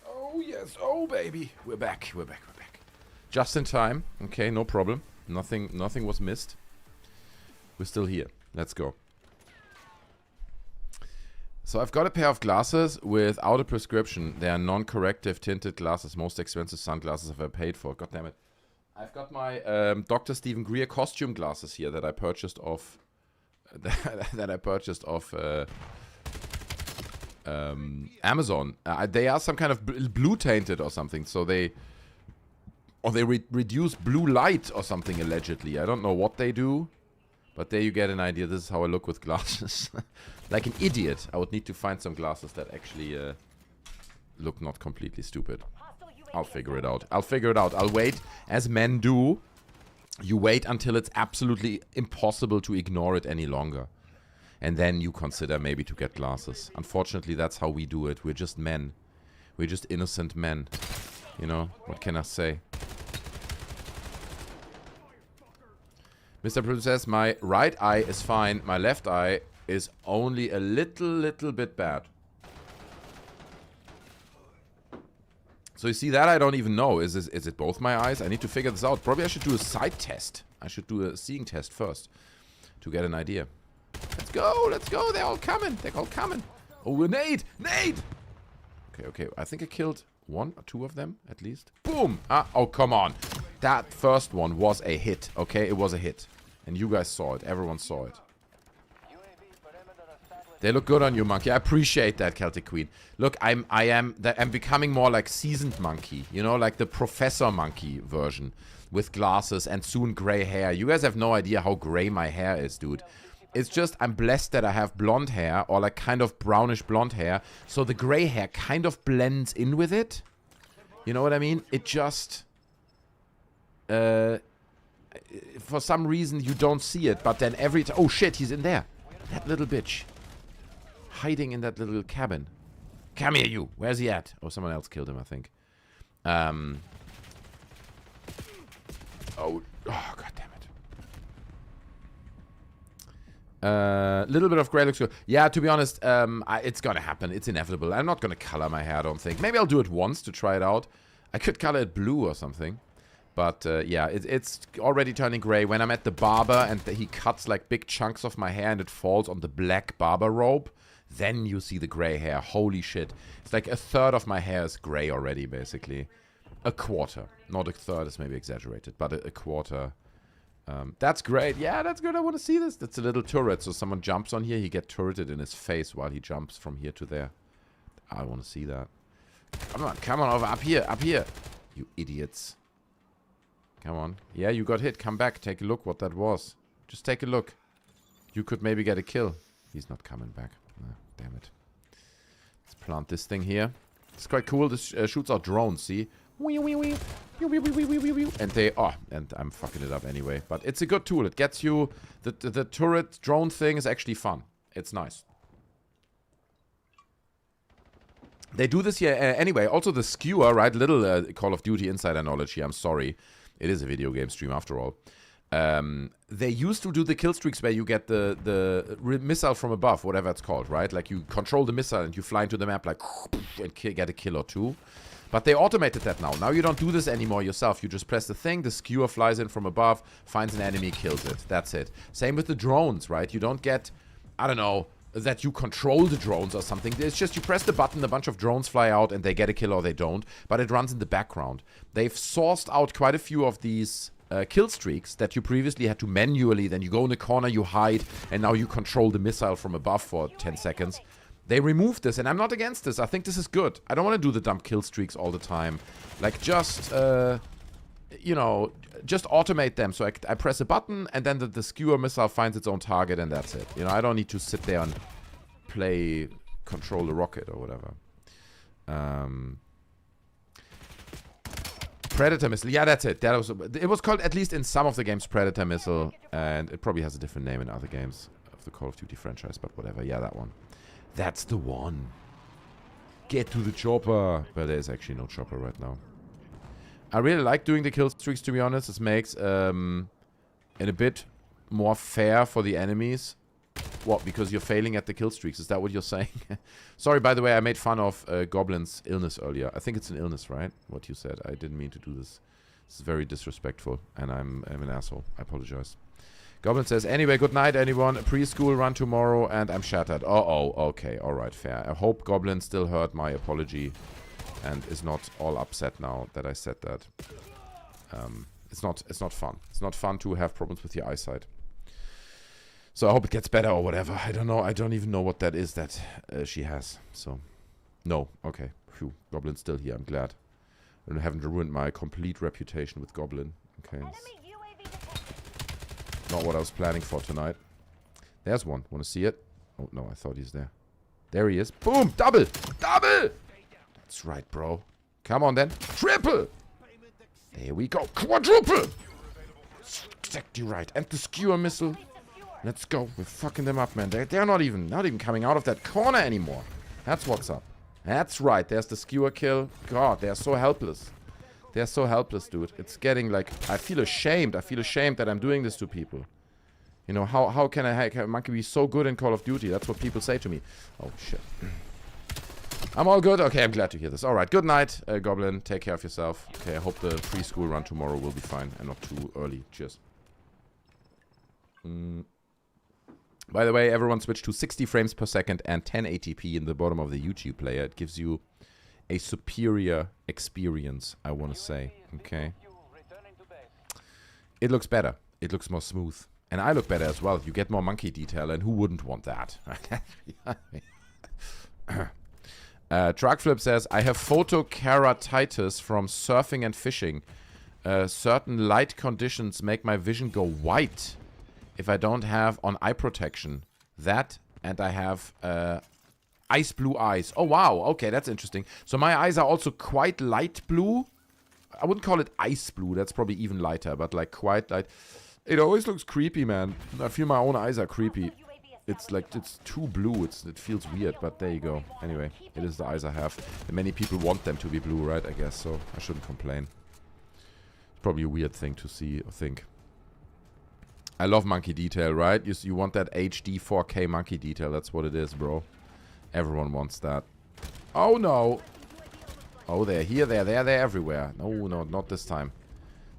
Oh, yes. Oh, baby. We're back. We're back. We're back. Just in time. Okay, no problem. Nothing was missed. We're still here. Let's go. So I've got a pair of glasses without a prescription. They are non-corrective tinted glasses. Most expensive sunglasses I've ever paid for. God damn it. I've got my Dr. Stephen Greer costume glasses here that I purchased off... that I purchased off... Amazon. They are some kind of blue tainted or something, so they reduce blue light or something allegedly. I don't know what they do. But there you get an idea. This is how I look with glasses. Like an idiot. I would need to find some glasses that actually look not completely stupid. I'll figure it out. I'll figure it out. I'll wait, as men do. You wait until it's absolutely impossible to ignore it any longer. And then you consider maybe to get glasses. Unfortunately, that's how we do it. We're just men. We're just innocent men. You know, what can I say? Mr. Producer says, my right eye is fine. My left eye is only a little bit bad. So you see that I don't even know. Is it both my eyes? I need to figure this out. Probably I should do a sight test. I should do a seeing test first to get an idea. Let's go, let's go. They're all coming. They're all coming. Oh, a nade! Nade! Okay. I think I killed 1 or 2 of them at least. Boom! Ah, oh, come on. That first one was a hit, okay? It was a hit. And you guys saw it. Everyone saw it. They look good on you, Monkey. I appreciate that, Celtic Queen. Look, I'm becoming more like seasoned Monkey. You know, like the Professor Monkey version. With glasses and soon gray hair. You guys have no idea how gray my hair is, dude. It's just, I'm blessed that I have blonde hair, or like kind of brownish blonde hair. So the gray hair kind of blends in with it. You know what I mean? It just... for some reason you don't see it, but then every time... Oh shit, he's in there. That little bitch. Hiding in that little cabin. Come here, you. Where's he at? Oh, someone else killed him, I think. Oh, god damn it. Little bit of gray looks good. Yeah, to be honest, it's gonna happen. It's inevitable. I'm not gonna color my hair, I don't think. Maybe I'll do it once to try it out. I could color it blue or something. But, yeah, it's already turning gray. When I'm at the barber and he cuts, like, big chunks of my hair and it falls on the black barber robe, then you see the gray hair. Holy shit. It's like a third of my hair is gray already, basically. A quarter. Not a third, is maybe exaggerated, but a quarter. That's great. Yeah, that's good. I want to see this. That's a little turret. So someone jumps on here, he gets turreted in his face while he jumps from here to there. I want to see that. Come on, over. Up here. You idiots. Come on. Yeah, you got hit. Come back. Take a look what that was. Just take a look. You could maybe get a kill. He's not coming back. Oh, damn it. Let's plant this thing here. It's quite cool. This shoots out drones, see? And they... Oh, and I'm fucking it up anyway. But it's a good tool. It gets you... The turret drone thing is actually fun. It's nice. They do this here anyway. Also the skewer, right? Little Call of Duty insider knowledge here. I'm sorry. It is a video game stream after all. They used to do the kill streaks where you get the missile from above, whatever it's called, right? Like you control the missile and you fly into the map like and get a kill or two. But they automated that now. Now you don't do this anymore yourself. You just press the thing, the skewer flies in from above, finds an enemy, kills it. That's it. Same with the drones, right? You don't get, I don't know, that you control the drones or something. It's just you press the button, a bunch of drones fly out and they get a kill or they don't. But it runs in the background. They've sourced out quite a few of these kill streaks that you previously had to manually. Then you go in the corner, you hide, and now you control the missile from above for 10 seconds. They removed this, and I'm not against this. I think this is good. I don't want to do the dumb kill streaks all the time. Like, just, you know, just automate them. So I press a button, and then the skewer missile finds its own target, and that's it. You know, I don't need to sit there and control the rocket or whatever. Predator missile. Yeah, that's it. It was called, at least in some of the games, Predator missile, and it probably has a different name in other games of the Call of Duty franchise, but whatever. Yeah, that one. That's the one. Get to the chopper. But there's actually no chopper right now. I really like doing the kill streaks, to be honest. This makes it a bit more fair for the enemies. What? Because you're failing at the kill streaks. Is that what you're saying? Sorry, by the way, I made fun of Goblin's illness earlier. I think it's an illness, right? What you said. I didn't mean to do this. This is very disrespectful. And I'm an asshole. I apologize. Goblin says, anyway, good night, anyone. Preschool run tomorrow, and I'm shattered. Oh, okay. All right, fair. I hope Goblin still heard my apology and is not all upset now that I said that. It's not fun. It's not fun to have problems with your eyesight. So I hope it gets better or whatever. I don't know. I don't even know what that is that she has. So, no. Okay. Phew. Goblin's still here. I'm glad. I haven't ruined my complete reputation with Goblin. Okay. Not what I was planning for tonight. There's one. Want to see it? Oh, no, I thought he's there. There he is. Boom! Double! Double! That's right, bro. Come on, then. Triple! There we go. Quadruple! Exactly right. And the skewer missile. Let's go. We're fucking them up, man. They're not even coming out of that corner anymore. That's what's up. That's right. There's the skewer kill. God, they're so helpless. They're so helpless, dude. It's getting like... I feel ashamed. I feel ashamed that I'm doing this to people. You know, how can a monkey be so good in Call of Duty? That's what people say to me. Oh, shit. I'm all good? Okay, I'm glad to hear this. Alright, good night, Goblin. Take care of yourself. Okay, I hope the preschool run tomorrow will be fine and not too early. Cheers. By the way, everyone switch to 60 frames per second and 1080p in the bottom of the YouTube player. It gives you a superior experience, I want to say. Okay. It looks better. It looks more smooth. And I look better as well. You get more monkey detail, and who wouldn't want that? Truckflip says, I have photokeratitis from surfing and fishing. Certain light conditions make my vision go white if I don't have on eye protection. That, and I have ice blue eyes. Oh, wow. Okay, that's interesting. So my eyes are also quite light blue. I wouldn't call it ice blue. That's probably even lighter, but like quite light. It always looks creepy, man. I feel my own eyes are creepy. It's like, it's too blue. It feels weird, but there you go. Anyway, it is the eyes I have. And many people want them to be blue, right? I guess, so I shouldn't complain. It's probably a weird thing to see or think. I love monkey detail, right? You want that HD 4K monkey detail. That's what it is, bro. Everyone wants that. Oh, no. Oh, they're here, they're everywhere. No, not this time.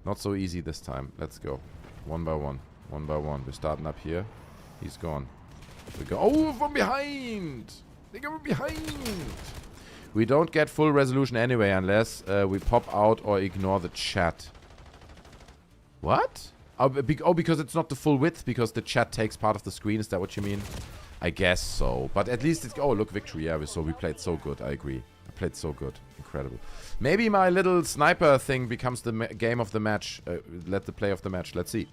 Not so easy this time. Let's go. One by one. One by one. We're starting up here. He's gone. We go. Oh, from behind! They go from behind! We don't get full resolution anyway unless we pop out or ignore the chat. What? Oh, because it's not the full width, because the chat takes part of the screen. Is that what you mean? I guess so. But at least it's... Oh, look, victory. Yeah, we played so good. I agree. I played so good. Incredible. Maybe my little sniper thing becomes the game of the match. Let the play of the match. Let's see.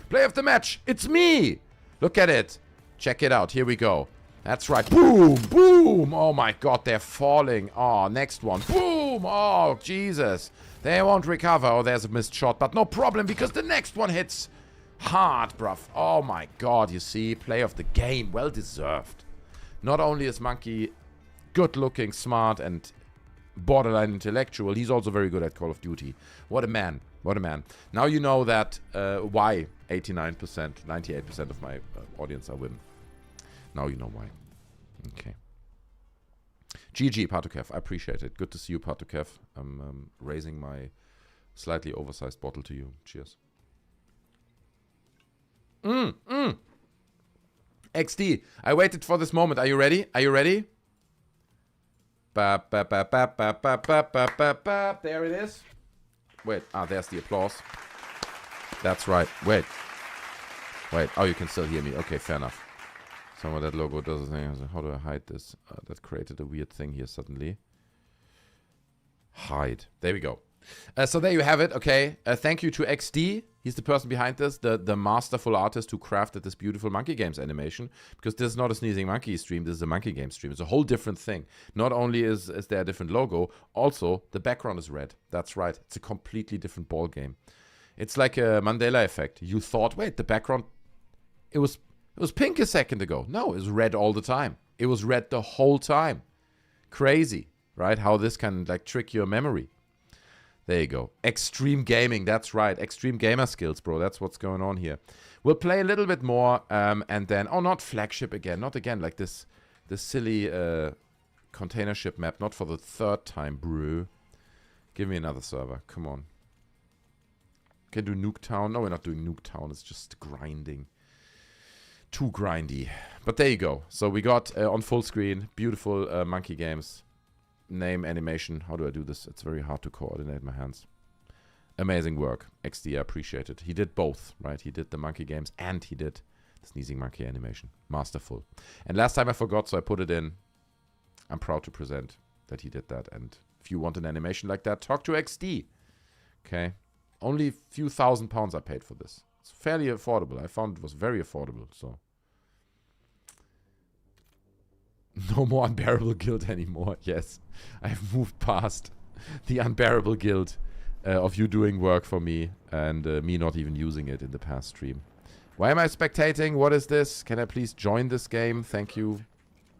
Play of the match! It's me! Look at it. Check it out. Here we go. That's right. Boom! Boom! Oh my god, they're falling. Oh, next one. Boom! Oh, Jesus. They won't recover. Oh, there's a missed shot. But no problem, because the next one hits hard, bruv. Oh my god, you see? Play of the game. Well deserved. Not only is Monkey good looking, smart, and borderline intellectual, he's also very good at Call of Duty. What a man. What a man. Now you know that why 89%, 98% of my audience are women. Now you know why. Okay. GG, Patukev. I appreciate it. Good to see you, Patukev. I'm raising my slightly oversized bottle to you. Cheers. XD. I waited for this moment. Are you ready? Are you ready? Ba, ba, ba, ba, ba, ba, ba, ba, ba, ba. There it is. Wait. Ah, there's the applause. That's right. Wait. Wait. Oh, you can still hear me. Okay, fair enough. Some of that logo does a thing. How do I hide this? That created a weird thing here suddenly. Hide. There we go. So there you have it. Okay. Thank you to XD. He's the person behind this, the masterful artist who crafted this beautiful Monkey Games animation. Because this is not a Sneezing Monkey stream. This is a Monkey Games stream. It's a whole different thing. Not only is there a different logo, also the background is red. That's right. It's a completely different ball game. It's like a Mandela effect. You thought, wait, the background, it was pink a second ago. No, it was red all the time. It was red the whole time. Crazy, right? How this can like trick your memory. There you go. Extreme gaming. That's right. Extreme gamer skills, bro. That's what's going on here. We'll play a little bit more, and then... Oh, not flagship again. Not again. Like this silly container ship map. Not for the third time, bro. Give me another server. Come on. Can do Nuketown. No, we're not doing Nuketown. It's just grinding. Too grindy. But there you go. So we got on full screen. Beautiful Monkey Games. Name, animation. How do I do this? It's very hard to coordinate my hands. Amazing work. XD, I appreciate it. He did both, right? He did the Monkey Games and he did the Sneezing Monkey animation. Masterful. And last time I forgot, so I put it in. I'm proud to present that he did that. And if you want an animation like that, talk to XD. Okay? Only a few £1,000 I paid for this. It's fairly affordable. I found it was very affordable, so. No more unbearable guilt anymore. Yes, I have moved past the unbearable guilt of you doing work for me and me not even using it in the past stream. Why am I spectating? What is this? Can I please join this game? Thank you.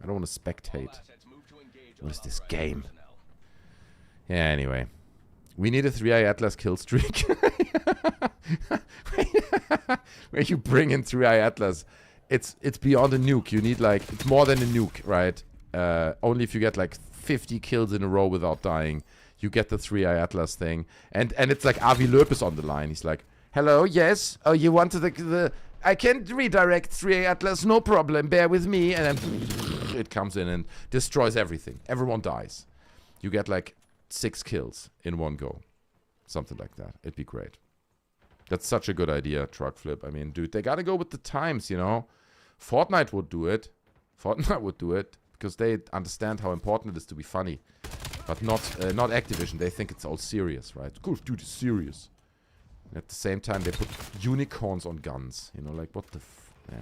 I don't want to spectate. What is this game? Yeah, anyway. We need a 3i Atlas kill streak. Where you bring in 3i Atlas. It's beyond a nuke. You need like, it's more than a nuke, right? Only if you get like 50 kills in a row without dying, you get the 3i Atlas thing. And it's like Avi Loeb is on the line. He's like, hello, yes? Oh, you wanted the I can redirect 3i Atlas, no problem, bear with me. And then it comes in and destroys everything. Everyone dies. You get like 6 kills in one go. Something like that. It'd be great. That's such a good idea, Truck Flip. I mean, dude, they gotta go with the times, you know? Fortnite would do it. Fortnite would do it because they understand how important it is to be funny. But not Activision. They think it's all serious, right? Call of Duty is serious. And at the same time, they put unicorns on guns. You know, like, what the yeah.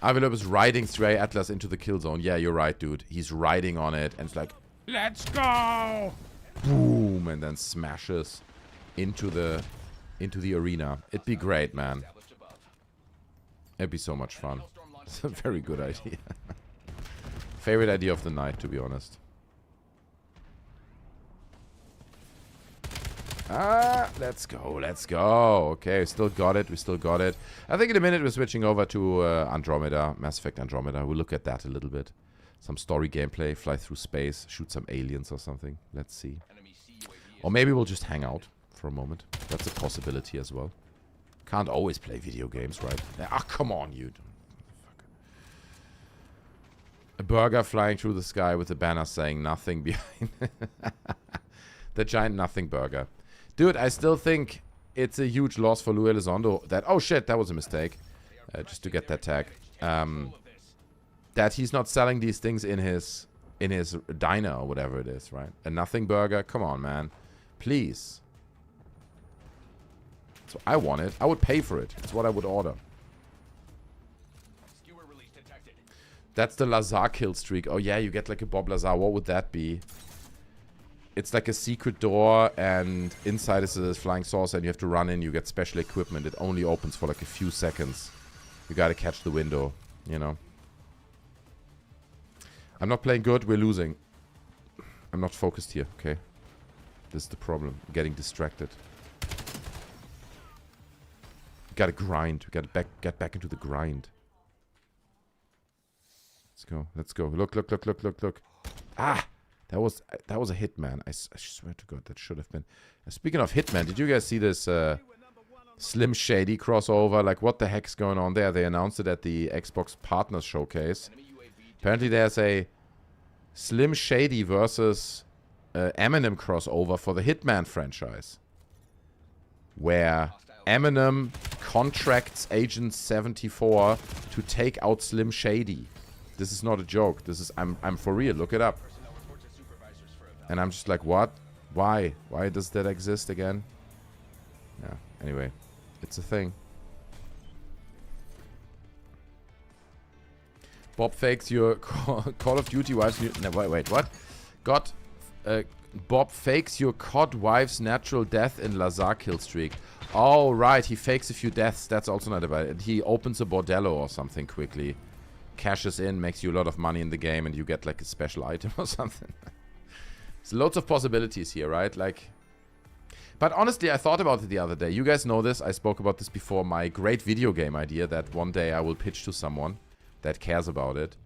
Avilop is riding 3i Atlas into the kill zone. Yeah, you're right, dude. He's riding on it, and it's like, let's go! Boom! And then smashes into the arena. It'd be great, man. It'd be so much fun. It's a very good idea. Favorite idea of the night, to be honest. Ah, let's go, let's go. Okay, we still got it, we still got it. I think in a minute we're switching over to Andromeda, Mass Effect Andromeda. We'll look at that a little bit. Some story gameplay, fly through space, shoot some aliens or something. Let's see. Or maybe we'll just hang out for a moment. That's a possibility as well. Can't always play video games, right? Ah, come on, you. A burger flying through the sky with a banner saying nothing behind. The giant nothing burger. Dude, I still think it's a huge loss for Lou Elizondo that... Oh, shit, that was a mistake. Just to get that tag. That he's not selling these things in his diner or whatever it is, right? A nothing burger? Come on, man. Please. So I want it. I would pay for it. It's what I would order. That's the Lazar kill streak. Oh, yeah, you get like a Bob Lazar. What would that be? It's like a secret door, and inside is a flying saucer, and you have to run in. You get special equipment. It only opens for like a few seconds. You gotta catch the window, you know. I'm not playing good. We're losing. I'm not focused here, okay? This is the problem. I'm getting distracted. We gotta grind. We gotta get back into the grind. Let's go. Let's go. Look, look, look, look, look, look. Ah! That was a Hitman. I swear to God, that should have been. Speaking of Hitman, did you guys see this Slim Shady crossover? Like, what the heck's going on there? They announced it at the Xbox Partners Showcase. Apparently, there's a Slim Shady versus Eminem crossover for the Hitman franchise, where Eminem contracts Agent 74 to take out Slim Shady. This is not a joke. This is I'm for real. Look it up. And I'm just like, what? Why? Why does that exist again? Yeah, anyway. It's a thing. Bob fakes your Call of Duty wife's... No, wait, what? Bob fakes your COD wife's natural death in Lazar kill streak. Oh, right. He fakes a few deaths. That's also not about it. He opens a bordello or something quickly. Cashes in, makes you a lot of money in the game, and you get like a special item or something. There's loads of possibilities here, right? Like, but honestly, I thought about it the other day. You guys know this. I spoke about this before. My great video game idea that one day I will pitch to someone that cares about it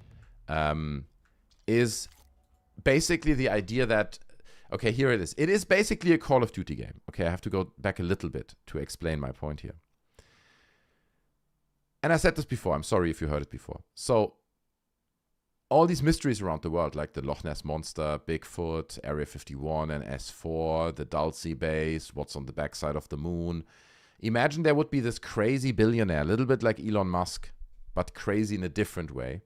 is basically the idea that, okay, here it is. It is basically a Call of Duty game. Okay, I have to go back a little bit to explain my point here. And I said this before. I'm sorry if you heard it before. So, all these mysteries around the world, like the Loch Ness Monster, Bigfoot, Area 51 and S4, the Dulce base, what's on the backside of the moon. Imagine there would be this crazy billionaire, a little bit like Elon Musk, but crazy in a different way.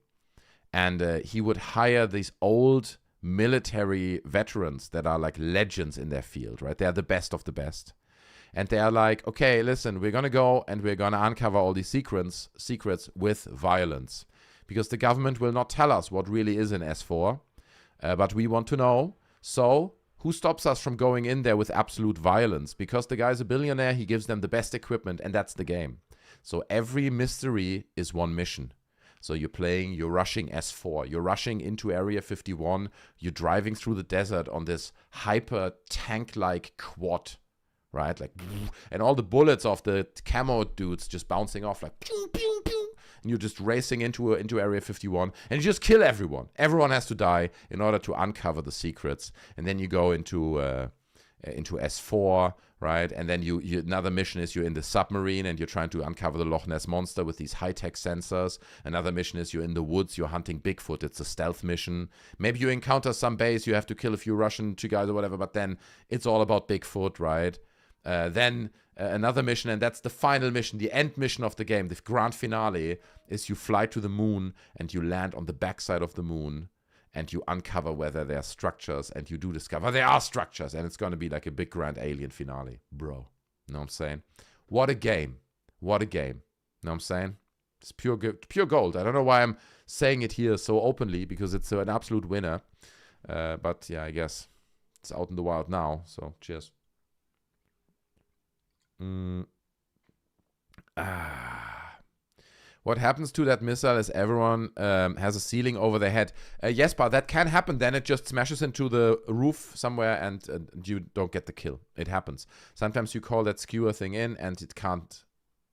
And he would hire these old military veterans that are like legends in their field, right? They are the best of the best. And they are like, okay, listen, we're going to go and we're going to uncover all these secrets with violence. Because the government will not tell us what really is in S4, but we want to know. So who stops us from going in there with absolute violence? Because the guy's a billionaire, he gives them the best equipment, and that's the game. So every mystery is one mission. So you're rushing S4, you're rushing into Area 51, you're driving through the desert on this hyper tank-like quad, right? Like, and all the bullets of the camo dudes just bouncing off like, pew, pew, pew. And you're just racing into Area 51, and you just kill everyone. Everyone has to die in order to uncover the secrets. And then you go into S4, right? And then you another mission is you're in the submarine and you're trying to uncover the Loch Ness Monster with these high-tech sensors. Another mission is you're in the woods, you're hunting Bigfoot. It's a stealth mission. Maybe you encounter some base, you have to kill a few Russian guys or whatever, but then it's all about Bigfoot, right? Then another mission, and that's the final mission, the end mission of the game, the grand finale, is you fly to the moon and you land on the backside of the moon and you uncover whether there are structures, and you do discover there are structures, and it's going to be like a big grand alien finale. Bro, you know what I'm saying? What a game. What a game. You know what I'm saying? It's pure gold. I don't know why I'm saying it here so openly, because it's an absolute winner. But yeah, I guess it's out in the wild now, so cheers. What happens to that missile is everyone has a ceiling over their head. Yes, but that can happen. Then it just smashes into the roof somewhere and you don't get the kill. It happens. Sometimes you call that skewer thing in and it can't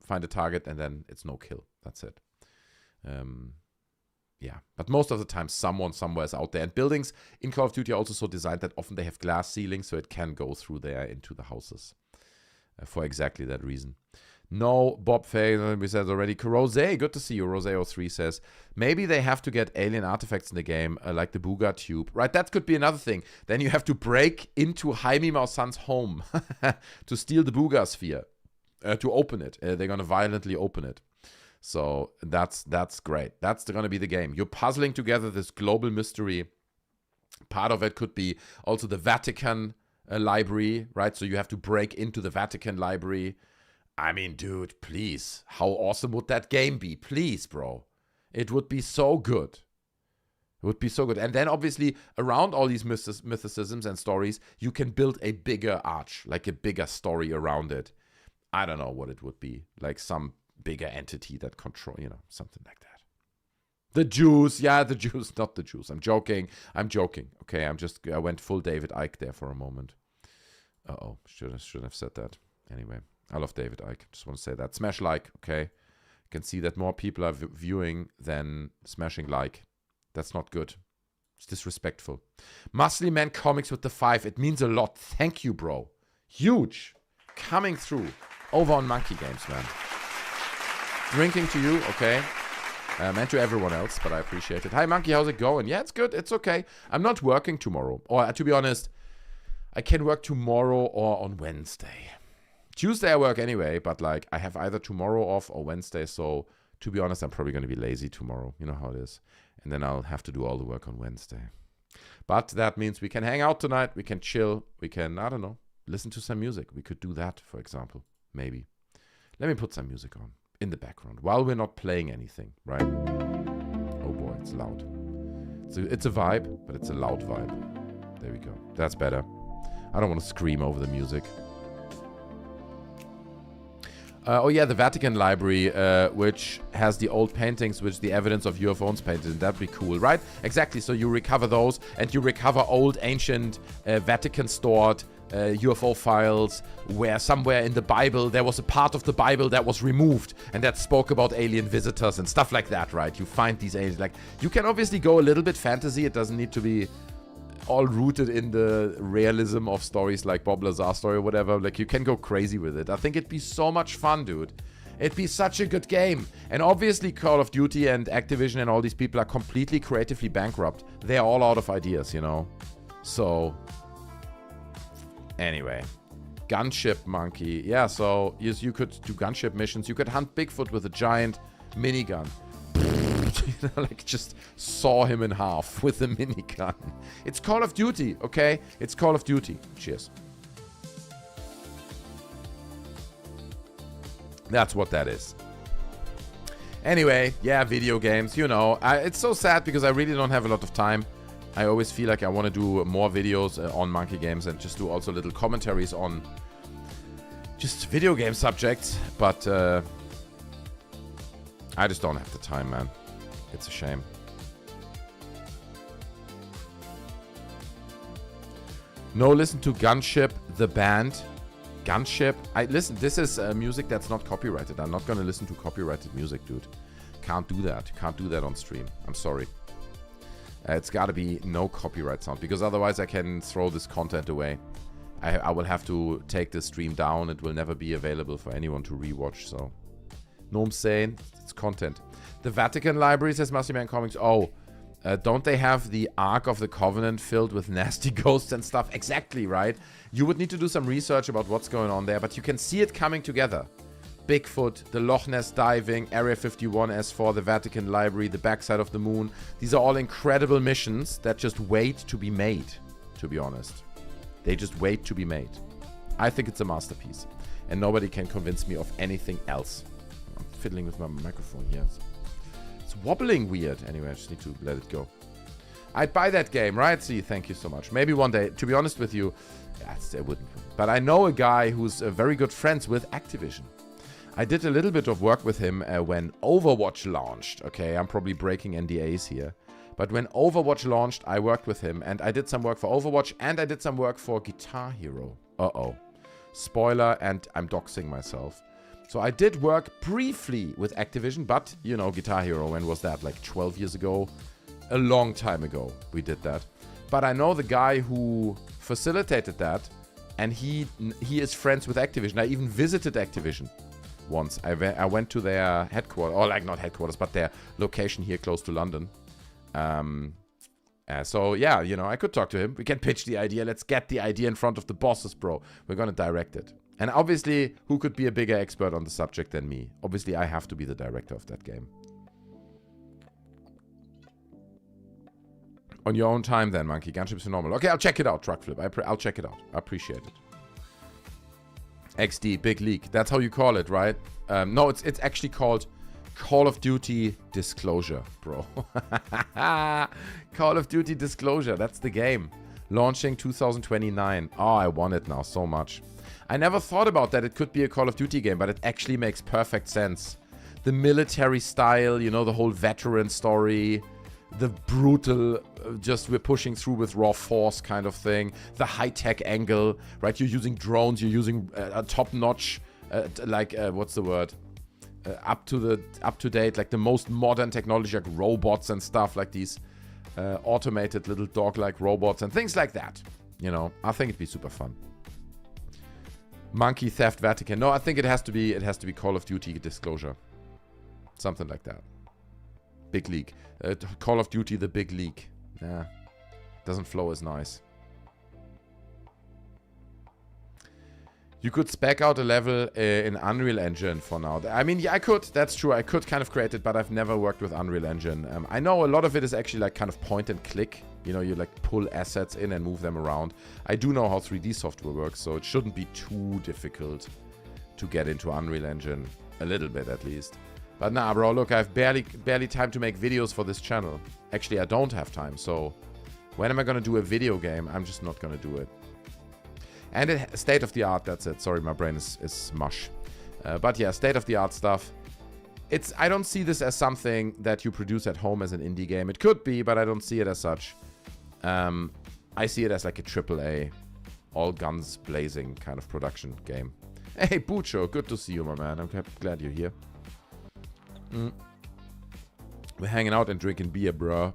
find a target, and then it's no kill. That's it. Yeah, but most of the time someone somewhere is out there. And buildings in Call of Duty are also so designed that often they have glass ceilings, so it can go through there into the houses for exactly that reason. No, Bob Fay, we said already. Rose, good to see you. Rose03 says, maybe they have to get alien artifacts in the game, like the Booga Tube. Right, that could be another thing. Then you have to break into Jaime Maussan's home to steal the Booga Sphere, to open it. They're going to violently open it. So that's great. That's going to be the game. You're puzzling together this global mystery. Part of it could be also the Vatican library, right? So you have to break into the Vatican library. I mean, dude, please. How awesome would that game be? Please, bro. It would be so good. It would be so good. And then, obviously, around all these mythicisms and stories, you can build a bigger arch, like a bigger story around it. I don't know what it would be. Like some bigger entity that control, something like that. The Jews. Yeah, the Jews. Not the Jews. I'm joking. Okay, I went full David Icke there for a moment. Uh-oh. Shouldn't have said that. Anyway. I love David Icke. Just want to say that. Smash like, okay? You can see that more people are viewing than smashing like. That's not good. It's disrespectful. Muscly Man Comics with the 5. It means a lot. Thank you, bro. Huge. Coming through. Over on Monkey Games, man. Drinking to you, okay? And to everyone else, but I appreciate it. Hi, Monkey. How's it going? Yeah, it's good. It's okay. I'm not working tomorrow. Or, to be honest, I can work tomorrow or on Wednesday. Tuesday I work anyway, but like I have either tomorrow off or Wednesday, so to be honest, I'm probably going to be lazy tomorrow. You know how it is. And then I'll have to do all the work on Wednesday. But that means we can hang out tonight, we can chill, we can, I don't know, listen to some music. We could do that, for example, maybe. Let me put some music on in the background while we're not playing anything, right? Oh boy, it's loud. It's a vibe, but it's a loud vibe. There we go. That's better. I don't want to scream over the music. Oh yeah, the Vatican Library, which has the old paintings, which the evidence of UFOs painted. That'd be cool, right? Exactly. So you recover those, and you recover old, ancient, Vatican-stored UFO files, where somewhere in the Bible there was a part of the Bible that was removed, and that spoke about alien visitors and stuff like that, right? You find these aliens. Like, you can obviously go a little bit fantasy. It doesn't need to be all rooted in the realism of stories like Bob Lazar's story or whatever. Like, you can go crazy with it. I think it'd be so much fun, dude. It'd be such a good game. And obviously Call of Duty and Activision and all these people are completely creatively bankrupt. They're all out of ideas, So, anyway. Gunship Monkey. Yeah, so you could do gunship missions. You could hunt Bigfoot with a giant minigun. Like just saw him in half with a minigun. It's Call of Duty, okay? It's Call of Duty. Cheers. That's what that is. Anyway, yeah, video games, you know. It's so sad because I really don't have a lot of time. I always feel like I want to do more videos on Monkey Games and just do also little commentaries on just video game subjects. But I just don't have the time, man. It's a shame. No, listen to Gunship, the band. Gunship. Listen, this is music that's not copyrighted. I'm not going to listen to copyrighted music, dude. Can't do that. Can't do that on stream. I'm sorry. It's got to be no copyright sound, because otherwise I can throw this content away. I will have to take the stream down. It will never be available for anyone to rewatch, so. Know what I'm saying? It's content. The Vatican Library, says Massiman Comics. Oh, don't they have the Ark of the Covenant filled with nasty ghosts and stuff? Exactly, right? You would need to do some research about what's going on there, but you can see it coming together. Bigfoot, the Loch Ness diving, Area 51 S4, the Vatican Library, the backside of the moon. These are all incredible missions that just wait to be made, to be honest. They just wait to be made. I think it's a masterpiece, and nobody can convince me of anything else. I'm fiddling with my microphone here. It's wobbling weird. Anyway, I just need to let it go. I'd buy that game, right? See, thank you so much. Maybe one day. To be honest with you, I wouldn't. But I know a guy who's very good friends with Activision. I did a little bit of work with him when Overwatch launched. Okay, I'm probably breaking NDAs here. But when Overwatch launched, I worked with him. And I did some work for Overwatch. And I did some work for Guitar Hero. Uh-oh. Spoiler, and I'm doxing myself. So I did work briefly with Activision. But, you know, Guitar Hero, when was that? Like 12 years ago? A long time ago we did that. But I know the guy who facilitated that. And he is friends with Activision. I even visited Activision once. I went to their headquarters, or like not headquarters, but their location here close to London. So yeah, you know, I could talk to him. We can pitch the idea. Let's get the idea in front of the bosses, bro. We're gonna direct it. And obviously, who could be a bigger expert on the subject than me? Obviously, I have to be the director of that game. On your own time then, Monkey. Gunship's normal. Okay, I'll check it out, Truckflip. I'll check it out. I appreciate it. XD, big leak. That's how you call it, right? No, it's actually called Call of Duty Disclosure, bro. Call of Duty Disclosure. That's the game. Launching 2029. Oh, I want it now so much. I never thought about that. It could be a Call of Duty game, but it actually makes perfect sense. The military style, you know, the whole veteran story. The brutal, just we're pushing through with raw force kind of thing. The high-tech angle, right? You're using drones. You're using a top-notch, what's the word? Up to date, like the most modern technology, like robots and stuff, like these automated little dog-like robots and things like that. You know, I think it'd be super fun. Monkey Theft Vatican. No, I think it has to be Call of Duty Disclosure. Something like that. Big league. Call of Duty, the big league. Yeah. Doesn't flow as nice. You could spec out a level in Unreal Engine for now. I mean, yeah, I could. That's true. I could kind of create it, but I've never worked with Unreal Engine. I know a lot of it is actually like kind of point and click. You know, you like pull assets in and move them around. I do know how 3D software works, so it shouldn't be too difficult to get into Unreal Engine. A little bit, at least. But nah, bro, look, I have barely time to make videos for this channel. Actually, I don't have time, so when am I going to do a video game? I'm just not going to do it. And state of the art, that's it. Sorry, my brain is mush. But yeah, state of the art stuff. I don't see this as something that you produce at home as an indie game. It could be, but I don't see it as such. I see it as like a AAA, all guns blazing kind of production game. Hey, Bucho, good to see you, my man. I'm glad you're here. We're hanging out and drinking beer, bro.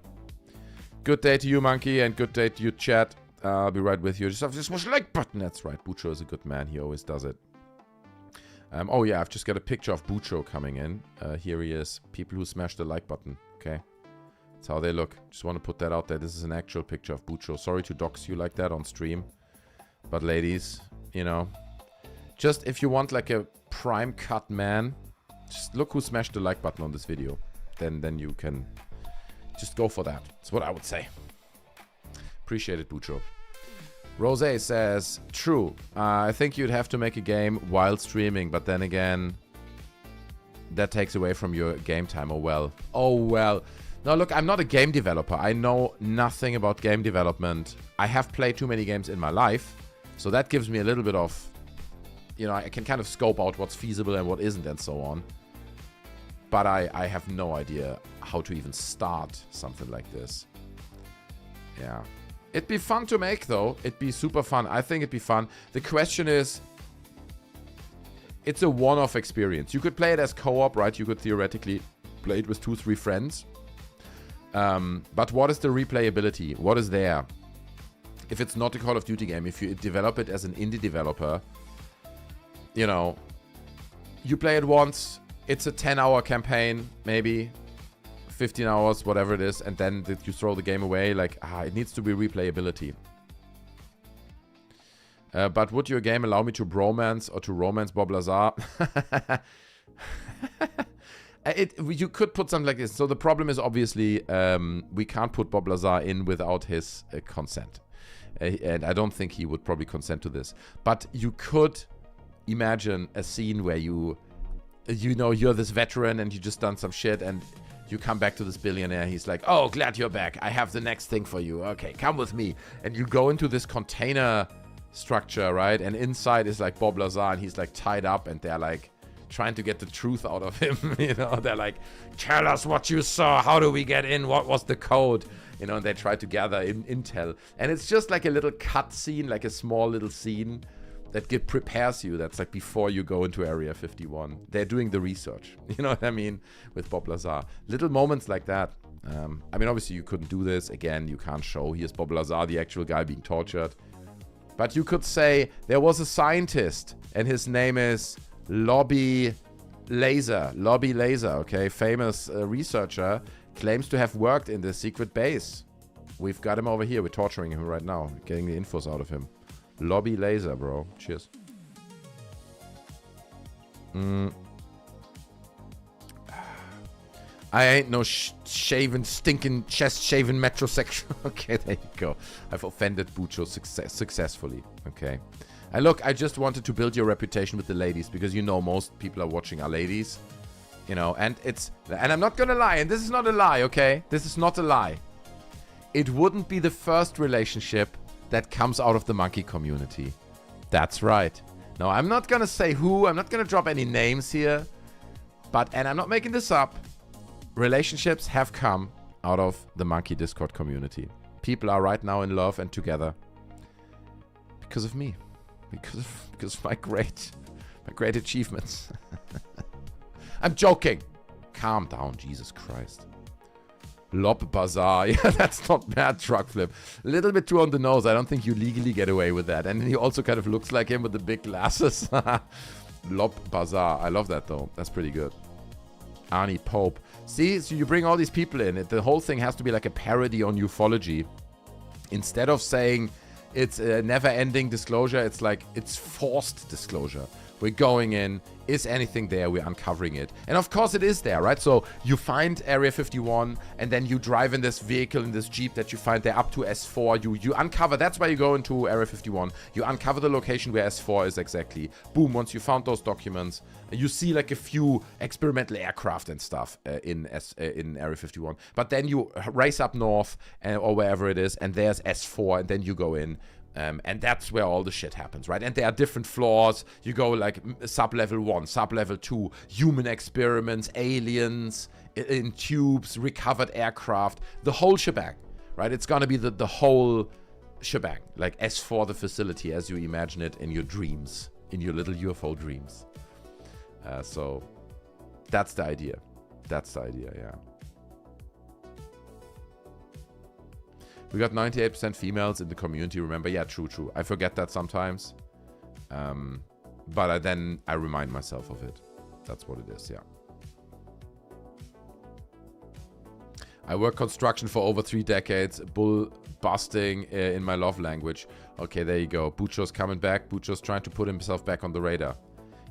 Good day to you, Monkey, and good day to you, chat. I'll be right with you. Just smash the like button. That's right. Bucho is a good man. He always does it. Oh, yeah. I've just got a picture of Bucho coming in. Here he is. People who smash the like button. Okay. That's how they look. Just want to put that out there. This is an actual picture of Bucho. Sorry to dox you like that on stream. But ladies, you know, just if you want like a prime cut man, just look who smashed the like button on this video. Then you can just go for that. That's what I would say. Appreciate it, Bucho. Rose says, true. I think you'd have to make a game while streaming, but then again, that takes away from your game time. Oh well. No, look, I'm not a game developer. I know nothing about game development. I have played too many games in my life, so that gives me a little bit of, you know, I can kind of scope out what's feasible and what isn't and so on. But I have no idea how to even start something like this. Yeah. It'd be fun to make, though. It'd be super fun. I think it'd be fun. The question is, it's a one-off experience. You could play it as co-op, right? You could theoretically play it with 2-3 friends. But what is the replayability? What is there? If it's not a Call of Duty game, if you develop it as an indie developer, you know, you play it once, it's a 10-hour campaign, maybe 15 hours, whatever it is, and then you throw the game away. Like, it needs to be replayability. But would your game allow me to bromance or to romance Bob Lazar? You could put something like this. So the problem is obviously we can't put Bob Lazar in without his consent. And I don't think he would probably consent to this. But you could imagine a scene where you know, you're this veteran and you just done some shit and you come back to this billionaire. He's like, oh, glad you're back. I have the next thing for you. Okay, come with me. And you go into this container structure, right? And inside is like Bob Lazar and he's like tied up and they're like trying to get the truth out of him. You know, they're like, tell us what you saw. How do we get in? What was the code? You know, and they try to gather intel. And it's just like a little cut scene, like a small little scene that prepares you. That's like before you go into Area 51. They're doing the research. You know what I mean? With Bob Lazar. Little moments like that. I mean, obviously you couldn't do this. Again, you can't show here's Bob Lazar, the actual guy being tortured. But you could say there was a scientist and his name is Lobby Laser, okay? Famous researcher, claims to have worked in this secret base. We've got him over here. We're torturing him right now, getting the infos out of him. Lobby Laser, bro. Cheers. I ain't no shaven, stinking, chest-shaven metrosexual. Okay, there you go. I've offended Bucho successfully. Okay. And look, I just wanted to build your reputation with the ladies because you know most people are watching are ladies. You know, and I'm not gonna lie, and this is not a lie, okay? This is not a lie. It wouldn't be the first relationship that comes out of the monkey community. That's right. No, I'm not gonna say who, I'm not gonna drop any names here. And I'm not making this up. Relationships have come out of the monkey Discord community. People are right now in love and together. Because of me. Because of my great achievements. I'm joking. Calm down, Jesus Christ. Lob Bazaar. Yeah, that's not bad, truck flip. A little bit too on the nose. I don't think you legally get away with that. And he also kind of looks like him with the big glasses. Lob Bazaar. I love that, though. That's pretty good. Arnie Pope. See, so you bring all these people in. The whole thing has to be like a parody on ufology. Instead of saying it's a never-ending disclosure, it's like it's forced disclosure. We're going in. Is anything there? We're uncovering it. And of course it is there, right? So you find Area 51 and then you drive in this vehicle, in this Jeep that you find there up to S4. You uncover. That's why you go into Area 51. You uncover the location where S4 is exactly. Boom. Once you found those documents, you see like a few experimental aircraft and stuff in Area 51. But then you race up north or wherever it is and there's S4 and then you go in. And that's where all the shit happens, right? And there are different floors. You go like sub-level 1, sub-level 2, human experiments, aliens in tubes, recovered aircraft, the whole shebang, right? It's gonna be the whole shebang, like S4 the facility as you imagine it in your dreams, in your little UFO dreams. So that's the idea. That's the idea, yeah. We got 98% females in the community, remember? Yeah, true. I forget that sometimes. But then I remind myself of it. That's what it is, yeah. I work construction for over 3 decades. Bull busting in my love language. Okay, there you go. Bucho's coming back. Bucho's trying to put himself back on the radar.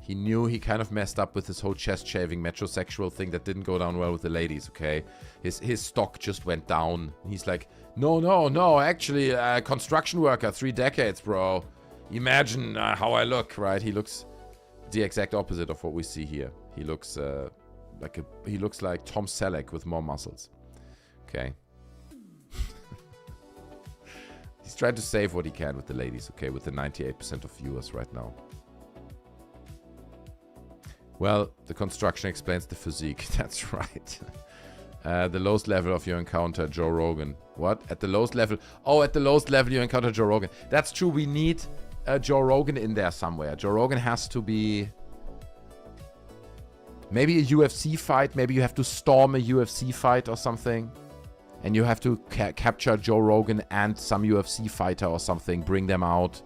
He knew he kind of messed up with this whole chest-shaving metrosexual thing that didn't go down well with the ladies, okay? His stock just went down. He's like, no, actually, construction worker, 3 decades, bro. Imagine how I look, right? He looks the exact opposite of what we see here. He looks he looks like Tom Selleck with more muscles. Okay. He's trying to save what he can with the ladies, okay, with the 98% of viewers right now. Well, the construction explains the physique. That's right. The lowest level of your encounter, Joe Rogan. What? At the lowest level? Oh, at the lowest level you encounter Joe Rogan. That's true. We need Joe Rogan in there somewhere. Joe Rogan has to be... Maybe a UFC fight. Maybe you have to storm a UFC fight or something. And you have to capture Joe Rogan and some UFC fighter or something. Bring them out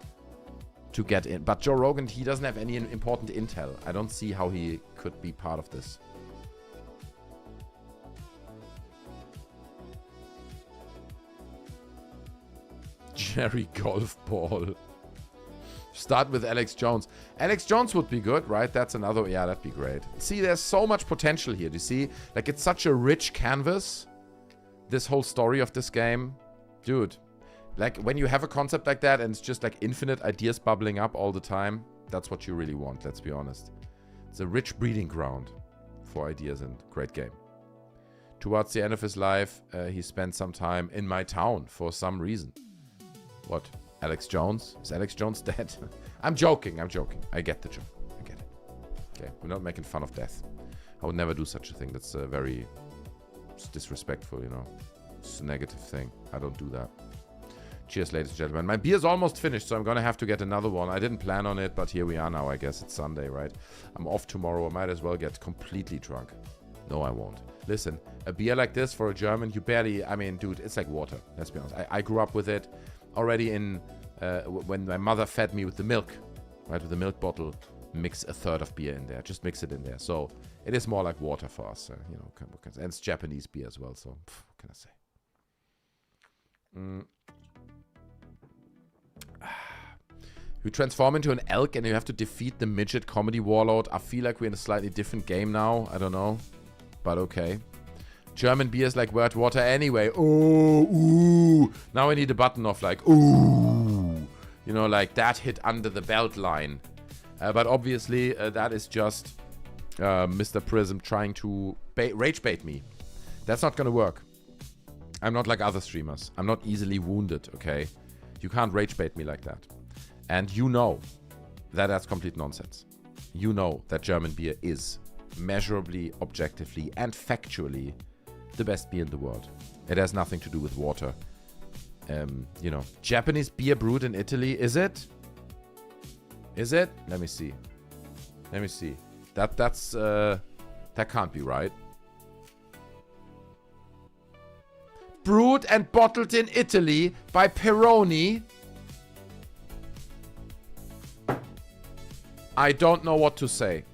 to get in. But Joe Rogan, he doesn't have any important intel. I don't see how he could be part of this. Jerry Golf Ball. Start with Alex Jones. Alex Jones would be good, right? That's another... Yeah, that'd be great. See, there's so much potential here. Do you see? Like, it's such a rich canvas. This whole story of this game. Dude. Like, when you have a concept like that and it's just like infinite ideas bubbling up all the time, that's what you really want, let's be honest. It's a rich breeding ground for ideas and great game. Towards the end of his life, he spent some time in my town for some reason. What? Alex Jones? Is Alex Jones dead? I'm joking. I get the joke. I get it. Okay, we're not making fun of death. I would never do such a thing. That's very disrespectful, you know. It's a negative thing. I don't do that. Cheers, ladies and gentlemen. My beer's almost finished, so I'm going to have to get another one. I didn't plan on it, but here we are now. I guess it's Sunday, right? I'm off tomorrow. I might as well get completely drunk. No, I won't. Listen, a beer like this for a German, you barely... I mean, dude, it's like water. Let's be honest. I grew up with it already in... when my mother fed me with the milk, right? With the milk bottle, mix a third of beer in there. Just mix it in there. So it is more like water for us, you know. And it's Japanese beer as well, so what can I say? You transform into an elk and you have to defeat the midget comedy warlord. I feel like we're in a slightly different game now. I don't know. But okay. German beers like word water anyway. Oh, ooh. Now I need a button of like, ooh. You know, like that hit under the belt line. But obviously, that is just Mr. Prism trying to rage bait me. That's not going to work. I'm not like other streamers. I'm not easily wounded, okay? You can't rage bait me like that. And you know that that's complete nonsense. You know that German beer is measurably, objectively, and factually the best beer in the world. It has nothing to do with water. You know, Japanese beer brewed in Italy, is it? Is it? Let me see. Let me see. That can't be right. Brewed and bottled in Italy by Peroni. I don't know what to say.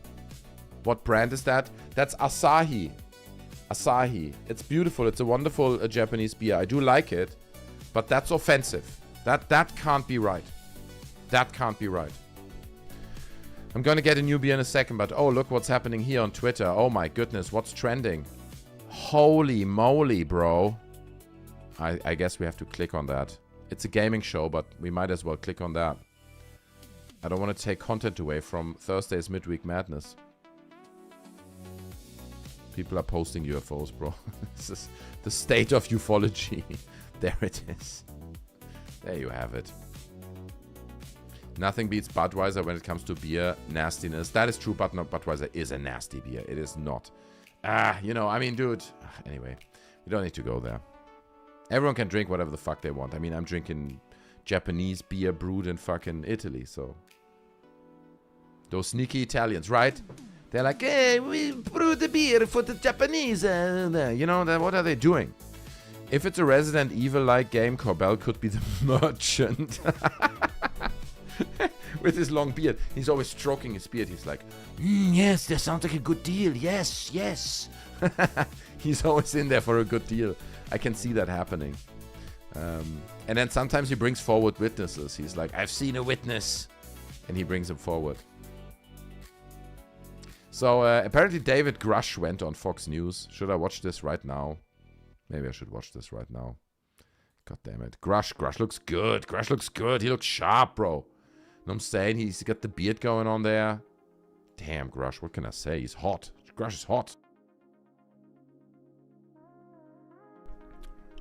What brand is that? That's Asahi. Asahi. It's beautiful. It's a wonderful Japanese beer. I do like it. But that's offensive. That can't be right. That can't be right. I'm gonna get a new beer in a second, but oh, look what's happening here on Twitter. Oh my goodness, what's trending? Holy moly, bro. I guess we have to click on that. It's a gaming show, but we might as well click on that. I don't want to take content away from Thursday's Midweek Madness. People are posting UFOs, bro. This is the state of ufology. There it is. There you have it. Nothing beats Budweiser when it comes to beer nastiness. That is true, but no, Budweiser is a nasty beer. It is not. You know, I mean, dude. Anyway, we don't need to go there. Everyone can drink whatever the fuck they want. I mean, I'm drinking Japanese beer brewed in fucking Italy, so. Those sneaky Italians, right? They're like, hey, we brew the beer for the Japanese. You know, what are they doing? If it's a Resident Evil-like game, Corbell could be the merchant. With his long beard. He's always stroking his beard. He's like, yes, that sounds like a good deal. Yes, yes. He's always in there for a good deal. I can see that happening. And then sometimes he brings forward witnesses. He's like, I've seen a witness. And he brings him forward. So apparently David Grush went on Fox News. Should I watch this right now? Maybe I should watch this right now. God damn it. Grush looks good. Grush looks good. He looks sharp, bro. You know what I'm saying? He's got the beard going on there. Damn, Grush. What can I say? He's hot. Grush is hot.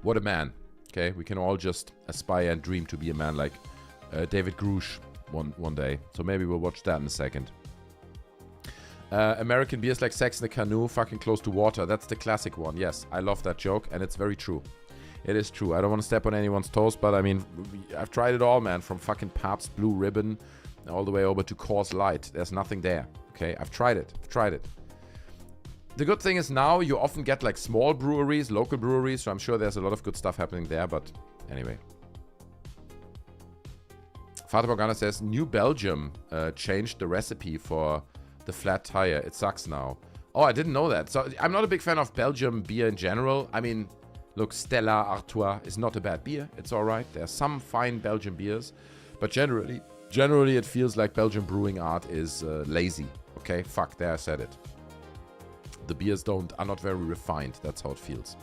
What a man. Okay, we can all just aspire and dream to be a man like David Grush one day. So maybe we'll watch that in a second. American beers like Sex in the Canoe, fucking close to water. That's the classic one. Yes, I love that joke, and it's very true. It is true. I don't want to step on anyone's toes, but I mean, I've tried it all, man. From fucking Pabst Blue Ribbon all the way over to Coors Light. There's nothing there. Okay, I've tried it. The good thing is now you often get like small breweries, local breweries, so I'm sure there's a lot of good stuff happening there, but anyway. Fata Morgana says, New Belgium changed the recipe for the flat tire. It sucks now. Oh, I didn't know that. So I'm not a big fan of Belgium beer in general. I mean, look, Stella Artois is not a bad beer. It's all right. There are some fine Belgian beers, but generally it feels like Belgian brewing art is lazy. Okay, fuck, there I said it. The beers are not very refined. That's how it feels.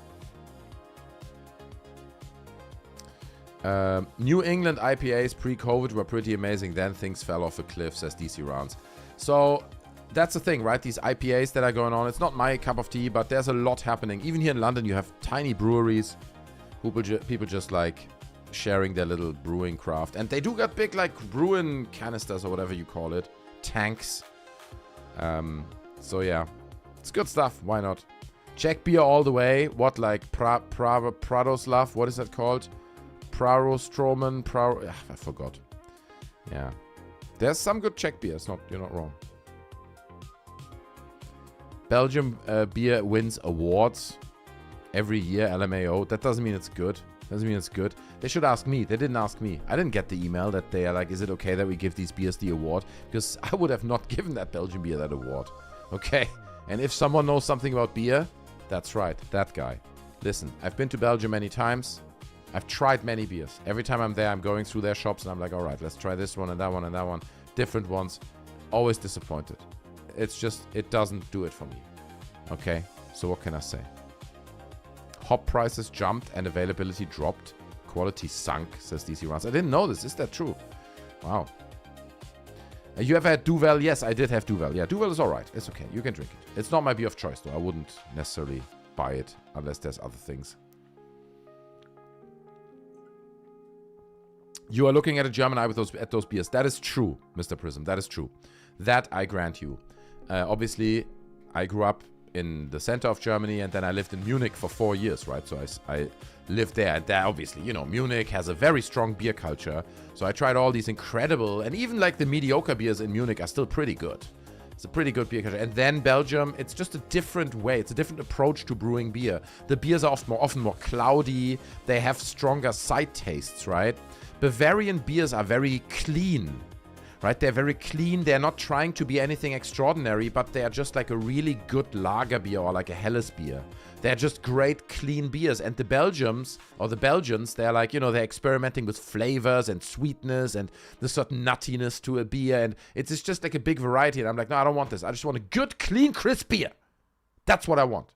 New England IPAs pre-COVID were pretty amazing. Then things fell off a cliff, says DC Rounds. So that's the thing, right? These IPAs that are going on, it's not my cup of tea, but there's a lot happening. Even here in London, you have tiny breweries. People just like sharing their little brewing craft. And they do got big like brewing canisters or whatever you call it. Tanks. So yeah. It's good stuff. Why not? Czech beer all the way. What, like Pradoslav? What is that called? Prarostromen? I forgot. Yeah. There's some good Czech beer. You're not wrong. Belgium beer wins awards every year. LMAO. That doesn't mean it's good. They should ask me. They didn't ask me. I didn't get the email that they are like, is it okay that we give these beers the award? Because I would have not given that Belgian beer that award. Okay? And if someone knows something about beer, that's right, that guy. Listen, I've been to Belgium many times. I've tried many beers. Every time I'm there, I'm going through their shops and I'm like, all right, let's try this one and that one and that one. Different ones. Always disappointed. It's just, it doesn't do it for me. Okay, so what can I say? Hop prices jumped and availability dropped. Quality sunk, says DC Runs. I didn't know this. Is that true? Wow. You ever had Duvel? Yes, I did have Duvel. Yeah, Duvel is alright. It's okay. You can drink it. It's not my beer of choice, though. I wouldn't necessarily buy it unless there's other things. You are looking at a German eye with those beers. That is true, Mr. Prism. That is true. That I grant you. Obviously, I grew up in the center of Germany, and then I lived in Munich for 4 years, right? So I lived there, and there, obviously, you know, Munich has a very strong beer culture. So I tried all these incredible, and even like the mediocre beers in Munich are still pretty good. It's a pretty good beer culture. And then Belgium, it's just a different way. It's a different approach to brewing beer. The beers are often more cloudy. They have stronger side tastes, right? Bavarian beers are very clean. Right? They're very clean. They're not trying to be anything extraordinary, but they are just like a really good lager beer or like a Helles beer. They're just great, clean beers. And the Belgians, they're like, you know, they're experimenting with flavors and sweetness and the certain nuttiness to a beer. And it's just like a big variety. And I'm like, no, I don't want this. I just want a good, clean, crisp beer. That's what I want.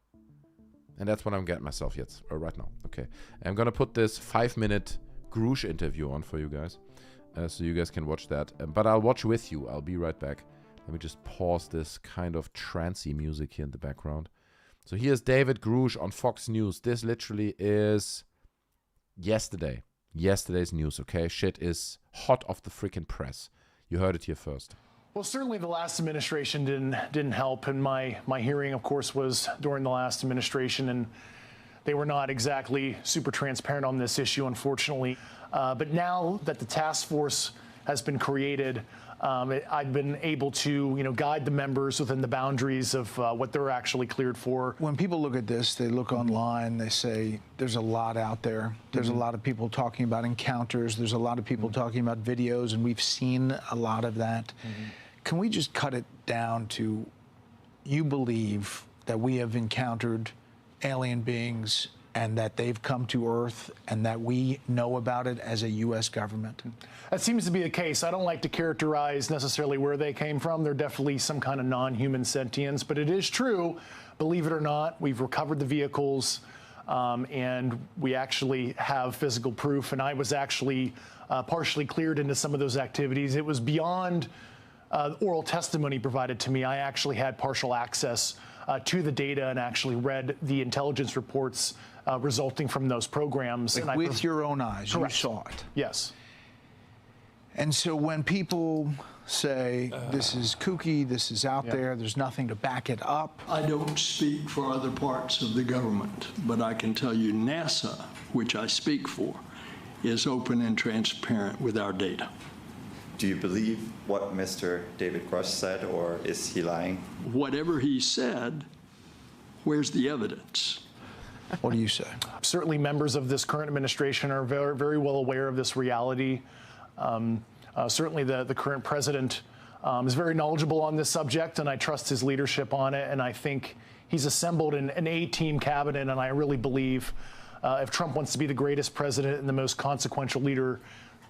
And that's what I'm getting myself right now. Okay. I'm going to put this 5-minute Grush interview on for you guys. So you guys can watch that. But I'll watch with you. I'll be right back. Let me just pause this kind of trancey music here in the background. So here's David Grush on Fox News. This literally is yesterday's news, okay? Shit is hot off the freaking press. You heard it here first. Well, certainly the last administration didn't help. And my hearing, of course, was during the last administration. And they were not exactly super transparent on this issue, unfortunately. But now that the task force has been created, I've been able to, guide the members within the boundaries of what they're actually cleared for. When people look at this, they look online, they say, there's a lot out there. There's a lot of people talking about encounters. There's a lot of people talking about videos, and we've seen a lot of that. Can we just cut it down to, you believe that we have encountered alien beings and that they've come to Earth and that we know about it as a U.S. government? That seems to be the case. I don't like to characterize necessarily where they came from. They're definitely some kind of non-human sentience, but it is true, believe it or not, we've recovered the vehicles and we actually have physical proof, and I was actually partially cleared into some of those activities. It was beyond oral testimony provided to me. I actually had partial access to the data and actually read the intelligence reports resulting from those programs. Like with your own eyes, Correct. you saw it. Yes. And so when people say this is kooky, this is out there, there's nothing to back it up. I don't speak for other parts of the government, but I can tell you NASA, which I speak for, is open and transparent with our data. Do you believe what Mr. David Grush said, or is he lying? Whatever he said, where's the evidence? What do you say? Certainly members of this current administration are very, very well aware of this reality. Certainly the current president is very knowledgeable on this subject, and I trust his leadership on it. And I think he's assembled an A-team cabinet, and I really believe if Trump wants to be the greatest president and the most consequential leader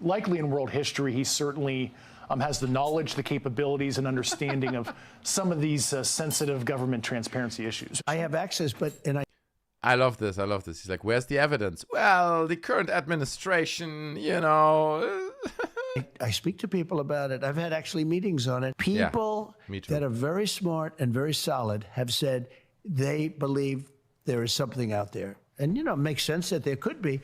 likely in world history, he certainly has the knowledge, the capabilities, and understanding of some of these sensitive government transparency issues. I have access, I love this. I love this. He's like, where's the evidence? Well, the current administration, you know. I speak to people about it. I've had actually meetings on it. People me too. that are very smart and very solid have said they believe there is something out there. And, you know, it makes sense that there could be.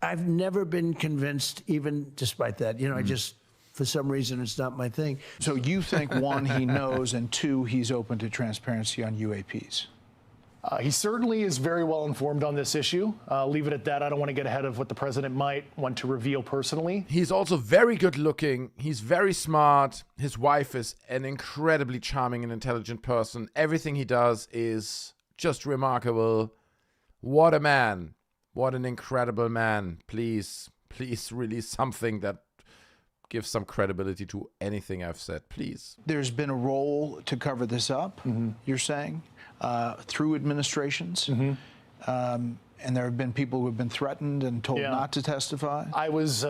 I've never been convinced, even despite that. You know, I just, for some reason, it's not my thing. So you think, one, he knows, and two, he's open to transparency on UAPs? He certainly is very well informed on this issue. Leave it at that. I don't want to get ahead of what the president might want to reveal personally. He's also very good looking. He's very smart. His wife is an incredibly charming and intelligent person. Everything he does is just remarkable. What a man. What an incredible man. Please release something that gives some credibility to anything I've said, please. There's been a role to cover this up, you're saying, through administrations. And there have been people who have been threatened and told not to testify. I was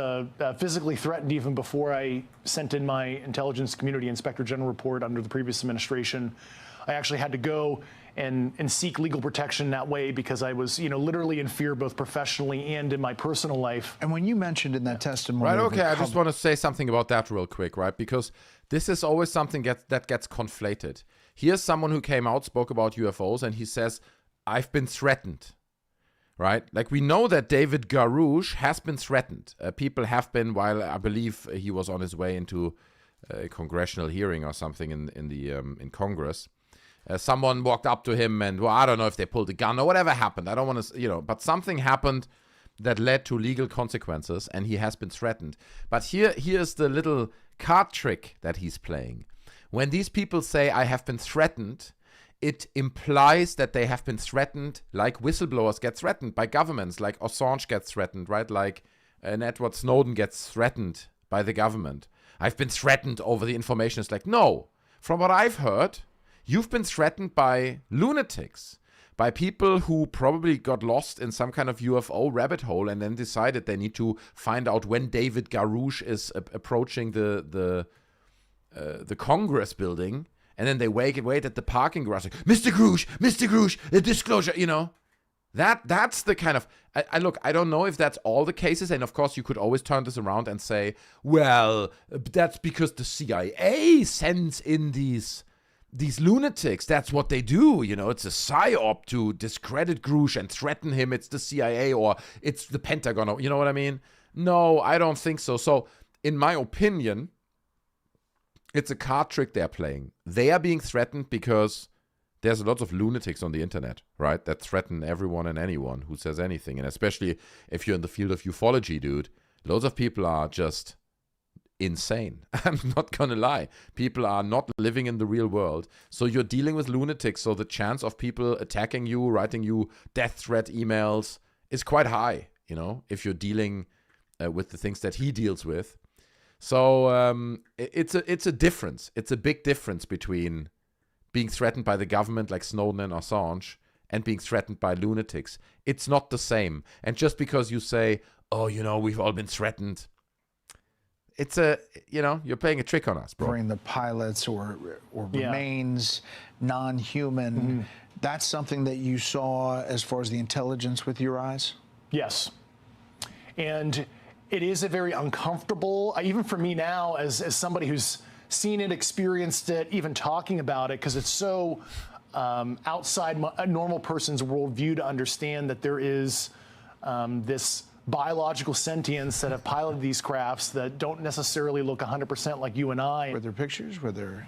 physically threatened even before I sent in my Intelligence Community Inspector General report under the previous administration. I actually had to go and seek legal protection that way because I was, you know, literally in fear both professionally and in my personal life. And when you mentioned in that testimony... Right, okay, I just want to say something about that real quick, right? Because this is always something that gets conflated. Here's someone who came out, spoke about UFOs, and he says, I've been threatened, right? Like, we know that David Garouche has been threatened. People have been, while I believe he was on his way into a congressional hearing or something in Congress. Someone walked up to him and, well, I don't know if they pulled a gun or whatever happened. I don't want to, you know, but something happened that led to legal consequences, and he has been threatened. But here's the little card trick that he's playing. When these people say, I have been threatened, it implies that they have been threatened like whistleblowers get threatened by governments, like Assange gets threatened, right? Like Edward Snowden gets threatened by the government. I've been threatened over the information. It's like, no. From what I've heard, you've been threatened by lunatics, by people who probably got lost in some kind of UFO rabbit hole and then decided they need to find out when David Garouche is approaching the Congress building, and then they wait at the parking garage, like, Mr. Garouche, the disclosure, you know. That's the kind of... Look, I don't know if that's all the cases, and of course you could always turn this around and say, well, that's because the CIA sends in these lunatics. That's what they do, you know. It's a psyop to discredit Garouche and threaten him. It's the CIA or it's the Pentagon, or, you know what I mean? No, I don't think so. So, in my opinion, it's a card trick they're playing. They are being threatened because there's lots of lunatics on the internet, right, that threaten everyone and anyone who says anything. And especially if you're in the field of ufology, dude, loads of people are just insane. I'm not gonna lie. People are not living in the real world. So you're dealing with lunatics, so the chance of people attacking you, writing you death threat emails is quite high, you know, if you're dealing with the things that he deals with. So it's a difference. It's a big difference between being threatened by the government like Snowden and Assange and being threatened by lunatics. It's not the same. And just because you say, oh, you know, we've all been threatened, it's you're playing a trick on us, bro. Bring the pilots or remains non-human. That's something that you saw as far as the intelligence with your eyes? Yes. And it is a very uncomfortable, even for me now, as somebody who's seen it, experienced it, even talking about it, because it's so outside a normal person's worldview to understand that there is this biological sentience that have piloted these crafts that don't necessarily look 100% like you and I. Were there pictures? Were there?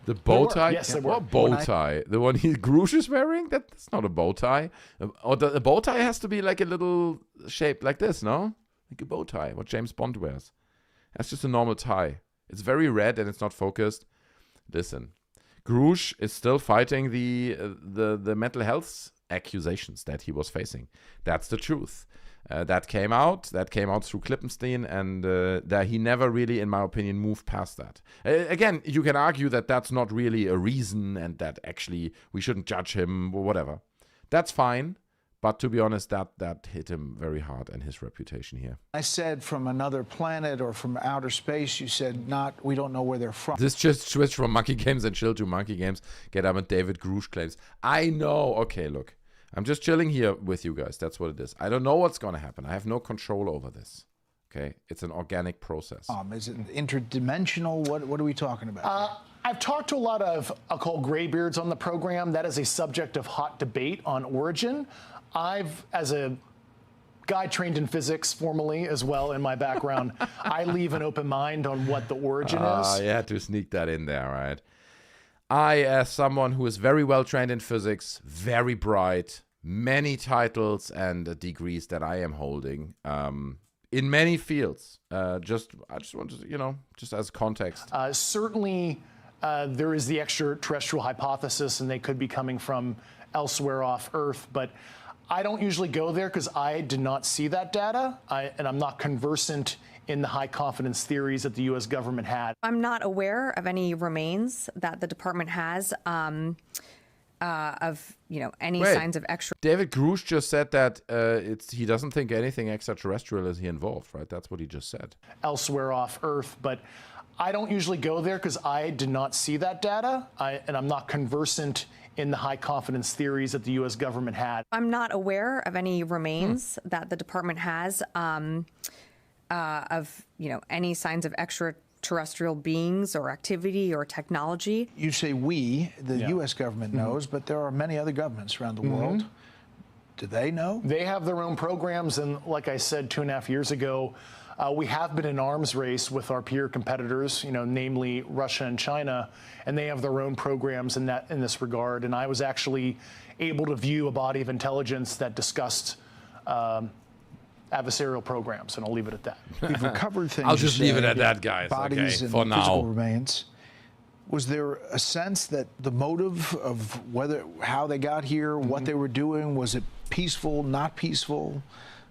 The bow tie? Yes, they were. What bow tie? The one Grush is wearing? That's not a bow tie. Or the bow tie has to be like a little shape like this, no? Like a bow tie, what James Bond wears. That's just a normal tie. It's very red and it's not focused. Listen, Grush is still fighting the mental health accusations that he was facing. That's the truth. That came out through Klippenstein, and that he never really, in my opinion, moved past that. Again, you can argue that that's not really a reason and that actually we shouldn't judge him or whatever. That's fine, but to be honest, that hit him very hard and his reputation here. I said from another planet or from outer space. You said we don't know where they're from. This just switched from Monkey Games and Chill to Monkey Games. Get up and David Grush claims. I know. Okay, look. I'm just chilling here with you guys. That's what it is. I don't know what's going to happen. I have no control over this. Okay? It's an organic process. Is it interdimensional? What are we talking about? I've talked to a lot of, I'll call graybeards on the program. That is a subject of hot debate on origin. As a guy trained in physics formally as well in my background, I leave an open mind on what the origin is. You had to sneak that in there, right? I, as someone who is very well trained in physics, very bright, many titles and degrees that I am holding in many fields. I just want to, just as context. Certainly, there is the extraterrestrial hypothesis, and they could be coming from elsewhere off Earth, but I don't usually go there because I did not see that data, and I'm not conversant in the high confidence theories that the U.S. government had. I'm not aware of any remains that the department has of any signs of extra. David Grush just said that he doesn't think anything extraterrestrial is involved, right? That's what he just said. Elsewhere off Earth, but I don't usually go there because I did not see that data, and I'm not conversant in the high confidence theories that the U.S. government had. I'm not aware of any remains that the department has of any signs of extraterrestrial beings or activity or technology. You say the U.S. government knows, but there are many other governments around the world. Do they know? They have their own programs, and like I said 2.5 years ago, we have been in arms race with our peer competitors, namely Russia and China, and they have their own programs in this regard. And I was actually able to view a body of intelligence that discussed adversarial programs, and I'll leave it at that. We've recovered things. I'll just leave it at that, guys. Bodies and for physical now. remains. Was there a sense that the motive of how they got here, what they were doing, was it peaceful, not peaceful?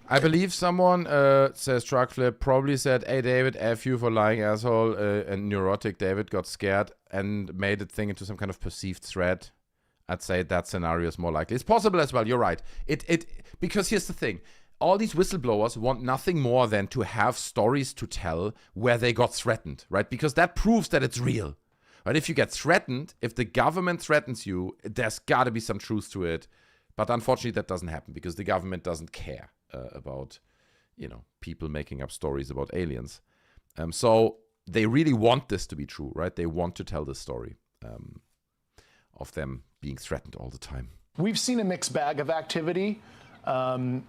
I believe someone, says Truckflip, probably said, hey, David, F you for lying, asshole, and neurotic David got scared and made it thing into some kind of perceived threat. I'd say that scenario is more likely. It's possible as well, you're right. Because here's the thing. All these whistleblowers want nothing more than to have stories to tell where they got threatened, right? Because that proves that it's real. Right? If you get threatened, if the government threatens you, there's got to be some truth to it. But unfortunately, that doesn't happen because the government doesn't care about, people making up stories about aliens. So they really want this to be true, right? They want to tell this story of them being threatened all the time. We've seen a mixed bag of activity and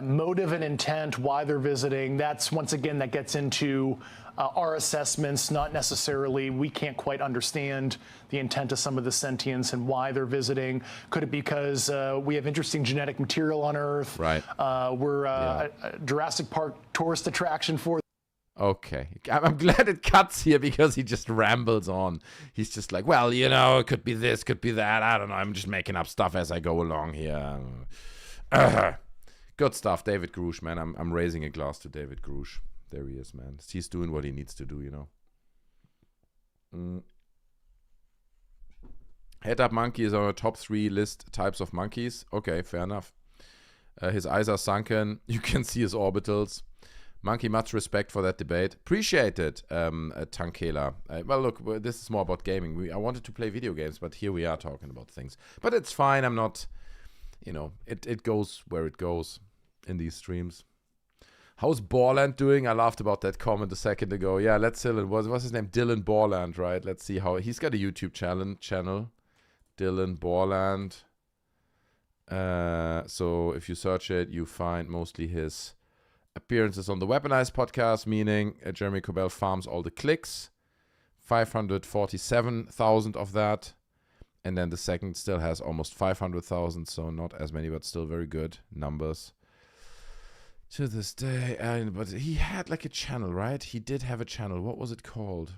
motive and intent, why they're visiting. That's, once again, that gets into our assessments, not necessarily, we can't quite understand the intent of some of the sentience and why they're visiting. Could it be because we have interesting genetic material on Earth? Right. We're a Jurassic Park tourist attraction for. Okay. I'm glad it cuts here because he just rambles on. He's just like, well, it could be this, could be that. I don't know. I'm just making up stuff as I go along here. Good stuff, David Grush, man. I'm raising a glass to David Grush. There he is, man. He's doing what he needs to do, Head-up monkey is on a top 3 list types of monkeys. Okay, fair enough. His eyes are sunken. You can see his orbitals. Monkey, much respect for that debate. Appreciate it, Tankela. Well, look, this is more about gaming. I wanted to play video games, but here we are talking about things. But it's fine. I'm not, it goes where it goes in these streams. How's Borland doing? I laughed about that comment a second ago. Yeah, let's see. What's his name? Dylan Borland, right? Let's see how he's got a YouTube channel. Dylan Borland. So if you search it, you find mostly his appearances on the Weaponized podcast, meaning Jeremy Corbell farms all the clicks. 547,000 of that. And then the second still has almost 500,000, so not as many, but still very good numbers. To this day, but he had like a channel, right? He did have a channel. What was it called?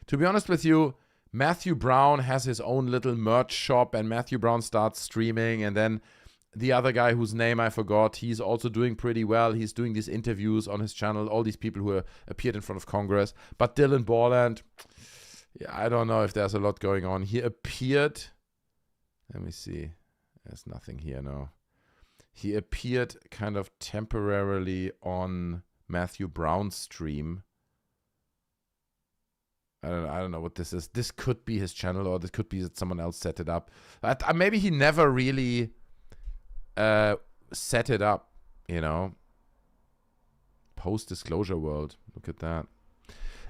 To be honest with you, Matthew Brown has his own little merch shop, and Matthew Brown starts streaming, and then the other guy whose name I forgot, he's also doing pretty well. He's doing these interviews on his channel, all these people who appeared in front of Congress. But Dylan Borland, yeah, I don't know if there's a lot going on. He appeared, let me see, there's nothing here now. He appeared kind of temporarily on Matthew Brown's stream. I don't know what this is. This could be his channel, or this could be that someone else set it up. Maybe he never really set it up, you know. Post-disclosure world. Look at that.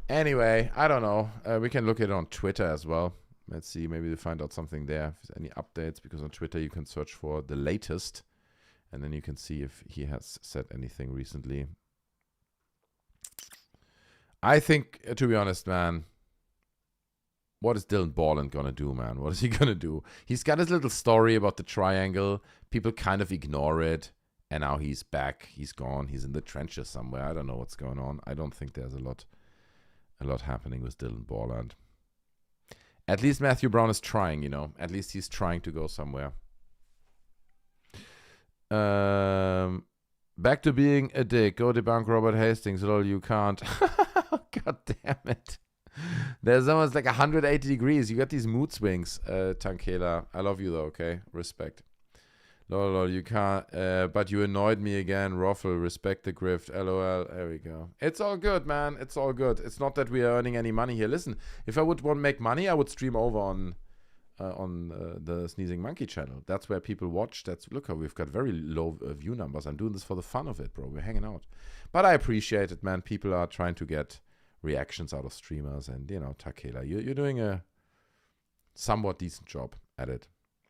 Anyway, I don't know. We can look at it on Twitter as well. Let's see. Maybe we find out something there. If there's any updates, because on Twitter you can search for the latest. And then you can see if he has said anything recently. I think, to be honest, man, what is Dylan Borland going to do, man? What is he going to do? He's got his little story about the triangle. People kind of ignore it. And now he's back. He's gone. He's in the trenches somewhere. I don't know what's going on. I don't think there's a lot happening with Dylan Borland. At least Matthew Brown is trying, you know. At least he's trying to go somewhere. Back to being a dick. Go debunk Robert Hastings. Lol, you can't. God damn it. There's almost like 180 degrees. You got these mood swings, Tankela. I love you though, okay? Respect. Lol, you can't. But you annoyed me again. Ruffle, respect the grift. LOL. There we go. It's all good, man. It's all good. It's not that we are earning any money here. Listen, if I would want to make money, I would stream over on the Sneezing Monkey channel. That's where people watch. Look how we've got very low view numbers. I'm doing this for the fun of it, bro. We're hanging out. But I appreciate it, man. People are trying to get reactions out of streamers, and you know, Takela, you're doing a somewhat decent job at it.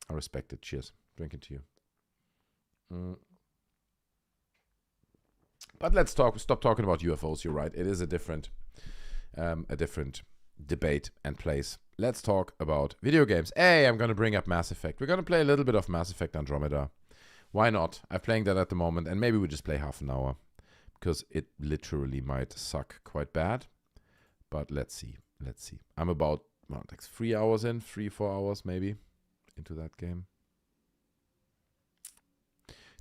I respect it. Cheers. Drinking to you. But let's stop talking about UFOs. You're right. It is a different debate and place. Let's talk about video games. Hey, I'm going to bring up Mass Effect. We're going to play a little bit of Mass Effect Andromeda. Why not? I'm playing that at the moment, and maybe we just play half an hour, because it literally might suck quite bad. But let's see. I'm about like 3 hours in, 3-4 hours maybe into that game.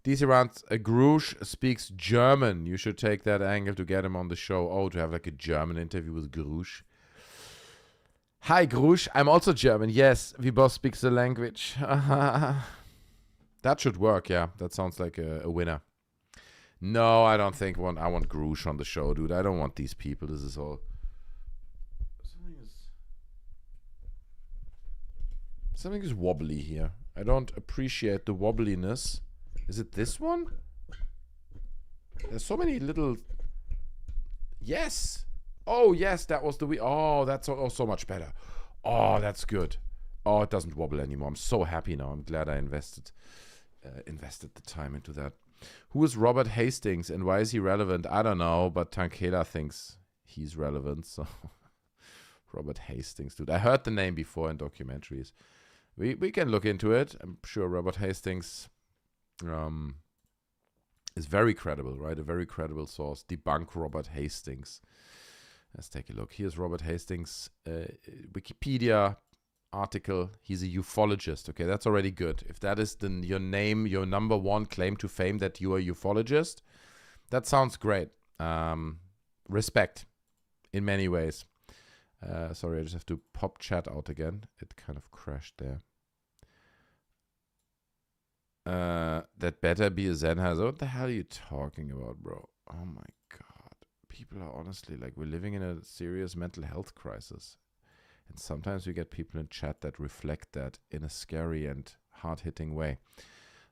DC Rants, Grush speaks German. You should take that angle to get him on the show. Oh, to have like a German interview with Grush. Hi, Grush. I'm also German. Yes, we both speak the language. That should work, yeah. That sounds like a winner. No, I don't think I want Grush on the show, dude. I don't want these people. This is all... Something is wobbly here. I don't appreciate the wobbliness. Is it this one? There's so many little... Yes! Oh, yes, that was the... Oh, that's so much better. Oh, that's good. Oh, it doesn't wobble anymore. I'm so happy now. I'm glad I invested the time into that. Who is Robert Hastings and why is he relevant? I don't know, but Tankela thinks he's relevant, so... Robert Hastings, dude. I heard the name before in documentaries. We can look into it. I'm sure Robert Hastings is very credible, right? A very credible source. Debunk Robert Hastings. Let's take a look. Here's Robert Hastings' Wikipedia article. He's a ufologist. Okay, that's already good. If that is your name, your number one claim to fame, that you are a ufologist, that sounds great. Respect in many ways. Sorry, I just have to pop chat out again. It kind of crashed there. That better be a Sennheiser. What the hell are you talking about, bro? Oh my god. People are honestly like, we're living in a serious mental health crisis. And sometimes we get people in chat that reflect that in a scary and hard-hitting way.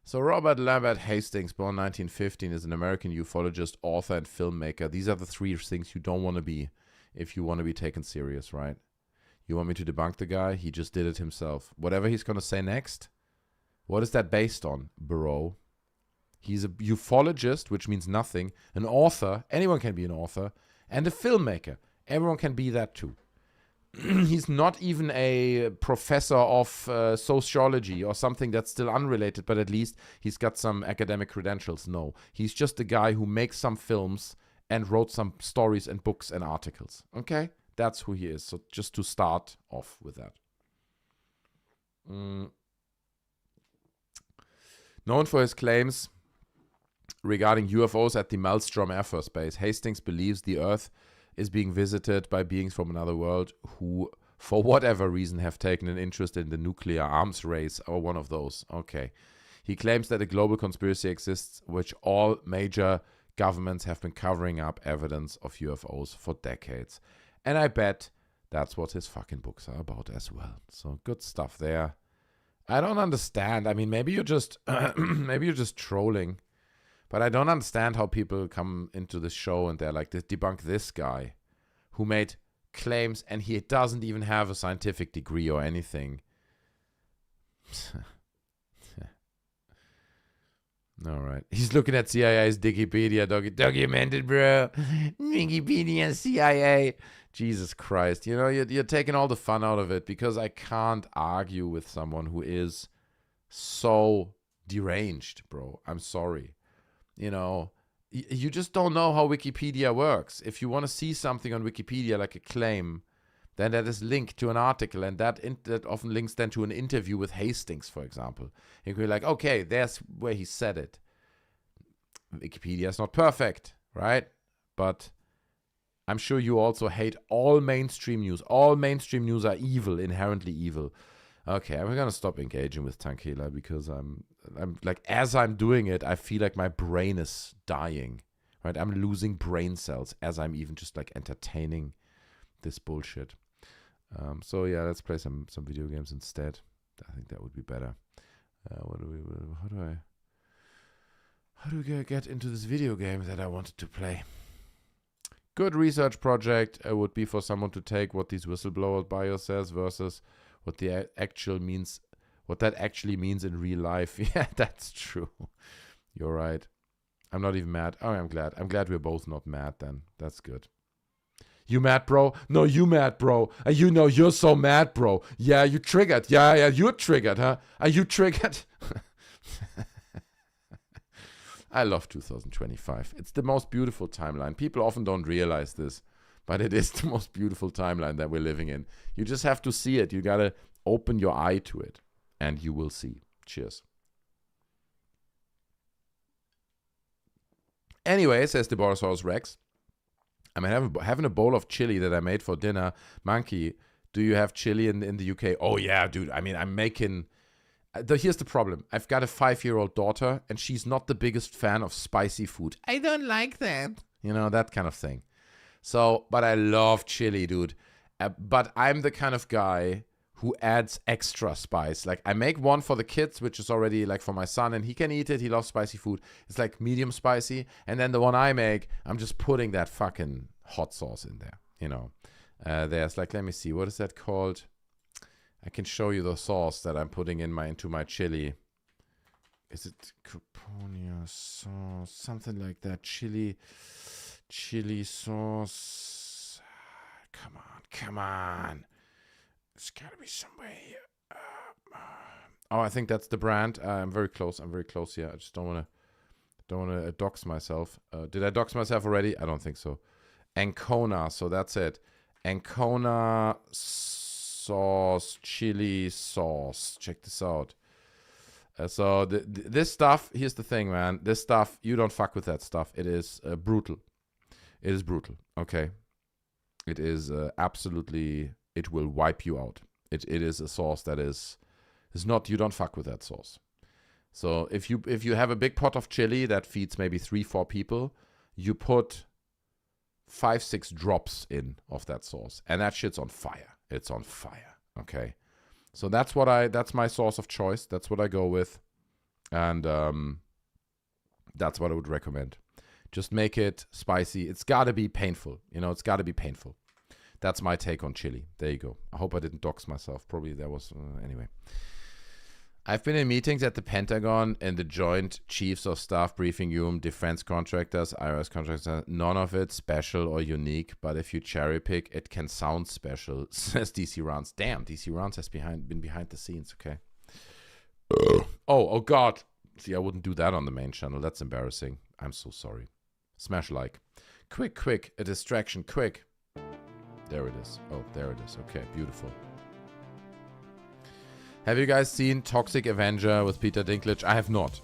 So Robert Lambert Hastings, born 1915, is an American ufologist, author, and filmmaker. These are the three things you don't want to be if you want to be taken serious, right? You want me to debunk the guy? He just did it himself. Whatever he's going to say next, what is that based on, bro? He's a ufologist, which means nothing, an author, anyone can be an author, and a filmmaker. Everyone can be that too. He's not even a professor of sociology or something that's still unrelated, but at least he's got some academic credentials. No, he's just a guy who makes some films and wrote some stories and books and articles. Okay? That's who he is. So just to start off with that. Known for his claims regarding UFOs at the Maelstrom Air Force Base, Hastings believes the Earth is being visited by beings from another world who, for whatever reason, have taken an interest in the nuclear arms race or one of those. Okay. He claims that a global conspiracy exists, which all major governments have been covering up evidence of UFOs for decades. And I bet that's what his fucking books are about as well. So good stuff there. I don't understand. I mean, maybe you're just trolling. But I don't understand how people come into this show and they're like, debunk this guy who made claims and he doesn't even have a scientific degree or anything. All right. He's looking at CIA's Wikipedia. Documented, bro. Wikipedia, CIA. Jesus Christ. You know, you're taking all the fun out of it because I can't argue with someone who is so deranged, bro. I'm sorry. You know, you just don't know how Wikipedia works. If you want to see something on Wikipedia, like a claim, then that is linked to an article, and that often links then to an interview with Hastings, for example. You can be like, okay, there's where he said it. Wikipedia is not perfect, right? But I'm sure you also hate all mainstream news. All mainstream news are evil, inherently evil. Okay, we're gonna stop engaging with Tankela because I'm like, as I'm doing it, I feel like my brain is dying, right? I'm losing brain cells as I'm even just like entertaining this bullshit. So yeah, let's play some video games instead. I think that would be better. How do we get into this video game that I wanted to play? Good research project would be for someone to take what these whistleblower bio says versus what that actually means in real life. Yeah, that's true. You're right. I'm not even mad. Oh, I'm glad. I'm glad we're both not mad then. That's good. You mad, bro? No, you mad, bro. You know, you're so mad, bro. Yeah, you triggered. Yeah, you're triggered, huh? Are you triggered? I love 2025. It's the most beautiful timeline. People often don't realize this, but it is the most beautiful timeline that we're living in. You just have to see it. You got to open your eye to it, and you will see. Cheers. Anyway, says the Borosaurus Rex, I'm having a bowl of chili that I made for dinner. Monkey, do you have chili in the UK? Oh, yeah, dude. I mean, I'm making... Here's the problem. I've got a 5-year-old daughter, and she's not the biggest fan of spicy food. I don't like that. You know, that kind of thing. So, but I love chili, dude. But I'm the kind of guy who adds extra spice. Like, I make one for the kids, which is already, like, for my son, and he can eat it. He loves spicy food. It's, like, medium spicy. And then the one I make, I'm just putting that fucking hot sauce in there, you know. There's, like, let me see. What is that called? I can show you the sauce that I'm putting into my chili. Is it Caponia sauce? Something like that. Chili sauce. Come on. It's gotta be somewhere here. Oh, I think that's the brand. I'm very close here. I just don't wanna dox myself. Did I dox myself already? I don't think so. Ancona, so that's it. Ancona sauce, chili sauce. Check this out. So this stuff, here's the thing, man. This stuff, you don't fuck with that stuff. It is brutal. It is brutal, okay? It is absolutely, it will wipe you out. It is a sauce that is not, you don't fuck with that sauce. So if you have a big pot of chili that feeds maybe 3-4 people, you put 5-6 drops in of that sauce. And that shit's on fire. It's on fire, okay? So that's my sauce of choice. That's what I go with. And that's what I would recommend. Just make it spicy. It's got to be painful. It's got to be painful. That's my take on chili. There you go. I hope I didn't dox myself. Probably there was... anyway. I've been in meetings at the Pentagon and the Joint Chiefs of Staff Briefing Room, defense contractors, IRS contractors. None of it special or unique, but if you cherry pick, it can sound special, says DC Rounds. Damn, DC Rounds has been behind the scenes, okay. Oh God. See, I wouldn't do that on the main channel. That's embarrassing. I'm so sorry. Smash like. Quick. A distraction, quick. There it is. Oh, there it is. Okay, beautiful. Have you guys seen Toxic Avenger with Peter Dinklage? I have not.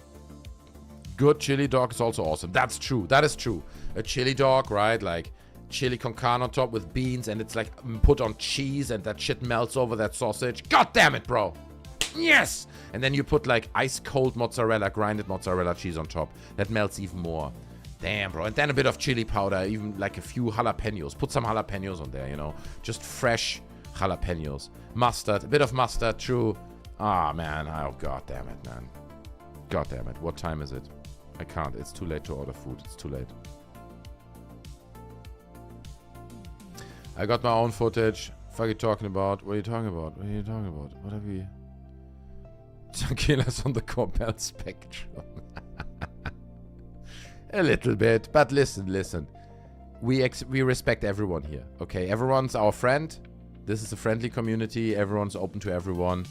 Good chili dog is also awesome. That's true. That is true. A chili dog, right? Like chili con carne on top with beans, and it's like put on cheese, and that shit melts over that sausage. God damn it, bro. Yes! And then you put like ice cold mozzarella, grinded mozzarella cheese on top. That melts even more. Damn, bro. And then a bit of chili powder, even like a few jalapenos. Put some jalapenos on there, Just fresh jalapenos. Mustard, a bit of mustard, true. Ah, man. Oh, god damn it, man. God damn it. What time is it? I can't. It's too late to order food. It's too late. I got my own footage. Fuck you talking about? What are you talking about? What have we... Tranquilas on the Corbell spectrum. A little bit. But listen. We respect everyone here, okay? Everyone's our friend. This is a friendly community. Everyone's open to everyone.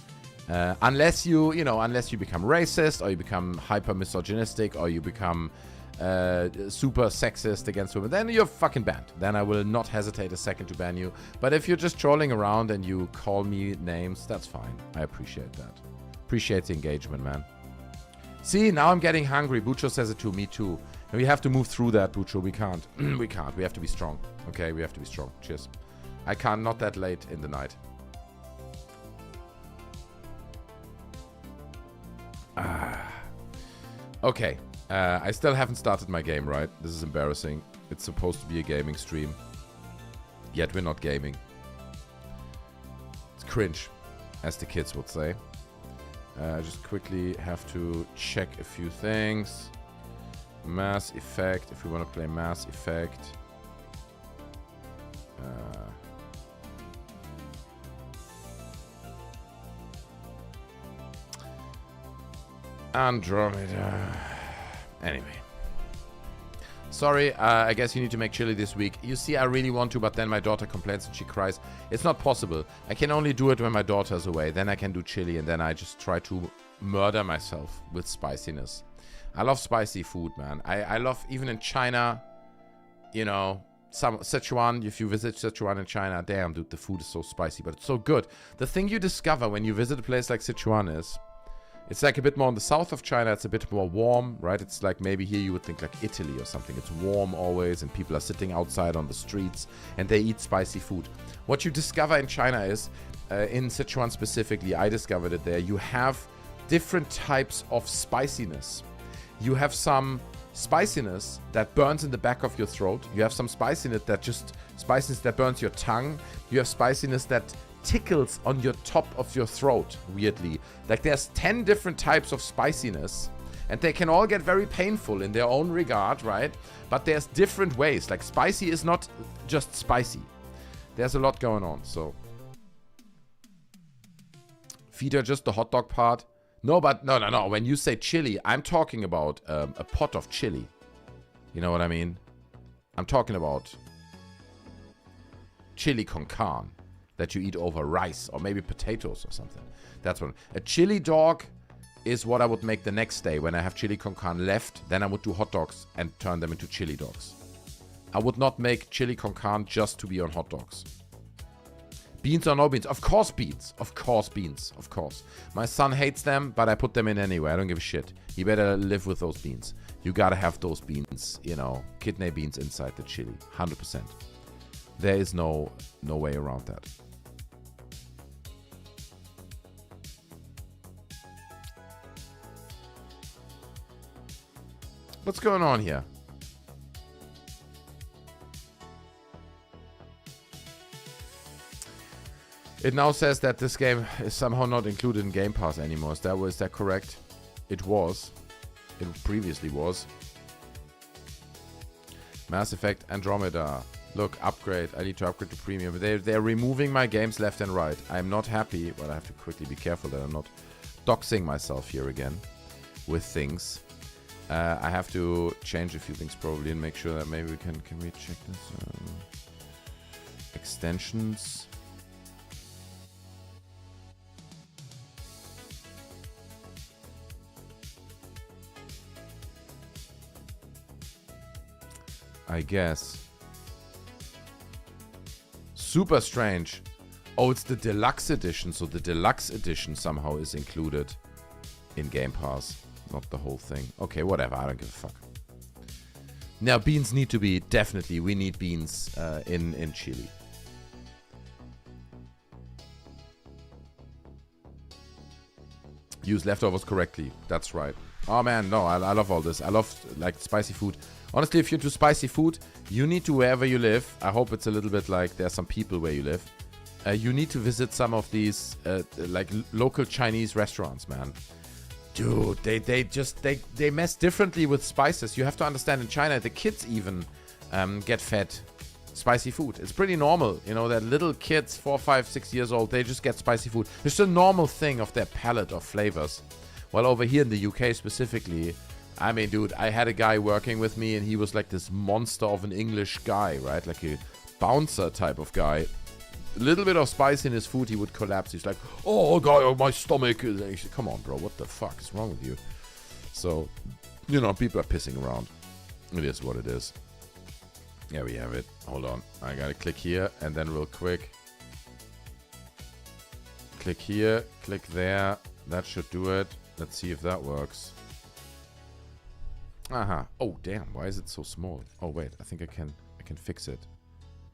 Unless you become racist, or you become hyper misogynistic, or you become super sexist against women, then you're fucking banned. Then I will not hesitate a second to ban you. But if you're just trolling around and you call me names, that's fine. I appreciate that. Appreciate the engagement, man. See, now I'm getting hungry. Bucho says it too. Me too. And we have to move through that, Bucho. We can't. We can't. We have to be strong. Okay, we have to be strong. Cheers. I can't. Not that late in the night. Okay. I still haven't started my game, right? This is embarrassing. It's supposed to be a gaming stream. Yet we're not gaming. It's cringe, as the kids would say. I just quickly have to check a few things. Mass Effect, if we want to play Mass Effect. Andromeda. Anyway. Sorry, I guess you need to make chili this week. You see, I really want to, but then my daughter complains and she cries. It's not possible. I can only do it when my daughter's away. Then I can do chili, and then I just try to murder myself with spiciness. I love spicy food, man. I love, even in China, some Sichuan, if you visit Sichuan in China, damn, dude, the food is so spicy, but it's so good. The thing you discover when you visit a place like Sichuan is, it's like a bit more in the south of China. It's a bit more warm, right? It's like maybe here you would think like Italy or something. It's warm always, and people are sitting outside on the streets, and they eat spicy food. What you discover in China is, in Sichuan specifically, I discovered it there, you have different types of spiciness. You have some spiciness that burns in the back of your throat. You have some spiciness that burns your tongue. You have spiciness that tickles on your top of your throat, weirdly. Like there's 10 different types of spiciness, and they can all get very painful in their own regard, right? But there's different ways. Like spicy is not just spicy. There's a lot going on, so. Feed her just the hot dog part. No, but no. When you say chili, I'm talking about a pot of chili. You know what I mean? I'm talking about chili con carne that you eat over rice or maybe potatoes or something. That's what. A chili dog is what I would make the next day when I have chili con carne left. Then I would do hot dogs and turn them into chili dogs. I would not make chili con carne just to be on hot dogs. Beans or no beans? Of course beans. Of course beans. Of course. My son hates them, but I put them in anyway. I don't give a shit. He better live with those beans. You gotta have those beans, kidney beans inside the chili. 100%. There is no way around that. What's going on here? It now says that this game is somehow not included in Game Pass anymore. Is that correct? It was. It previously was. Mass Effect Andromeda. Look, upgrade. I need to upgrade to premium. They're removing my games left and right. I'm not happy, but I have to quickly be careful that I'm not doxing myself here again with things. I have to change a few things probably and make sure that maybe we can we check this? Extensions. I guess. Super strange. Oh, it's the deluxe edition. So the deluxe edition somehow is included in Game Pass. Not the whole thing. Okay, whatever. I don't give a fuck. Now, beans need to be... Definitely, we need beans in Chile. Use leftovers correctly. That's right. Oh, man, no. I love all this. I love, like, spicy food. Honestly, if you're into spicy food, you need to, wherever you live, I hope it's a little bit like there's some people where you live, you need to visit some of these, like, local Chinese restaurants, man. Dude, they mess differently with spices. You have to understand, in China, the kids even get fed spicy food. It's pretty normal, you know, that little kids, 4, 5, 6 years old, they just get spicy food. It's a normal thing of their palate of flavors. While over here in the UK specifically, I mean, dude, I had a guy working with me, and he was like this monster of an English guy, right? Like a bouncer type of guy. A little bit of spice in his food, he would collapse. He's like, oh, God, my stomach. Said, come on, bro, what the fuck is wrong with you? So, you know, people are pissing around. It is what it is. Yeah, we have it. Hold on. I gotta click here, and then real quick. Click here, click there. That should do it. Let's see if that works. Aha. Oh, damn. Why is it so small? Oh, wait. I think I can fix it.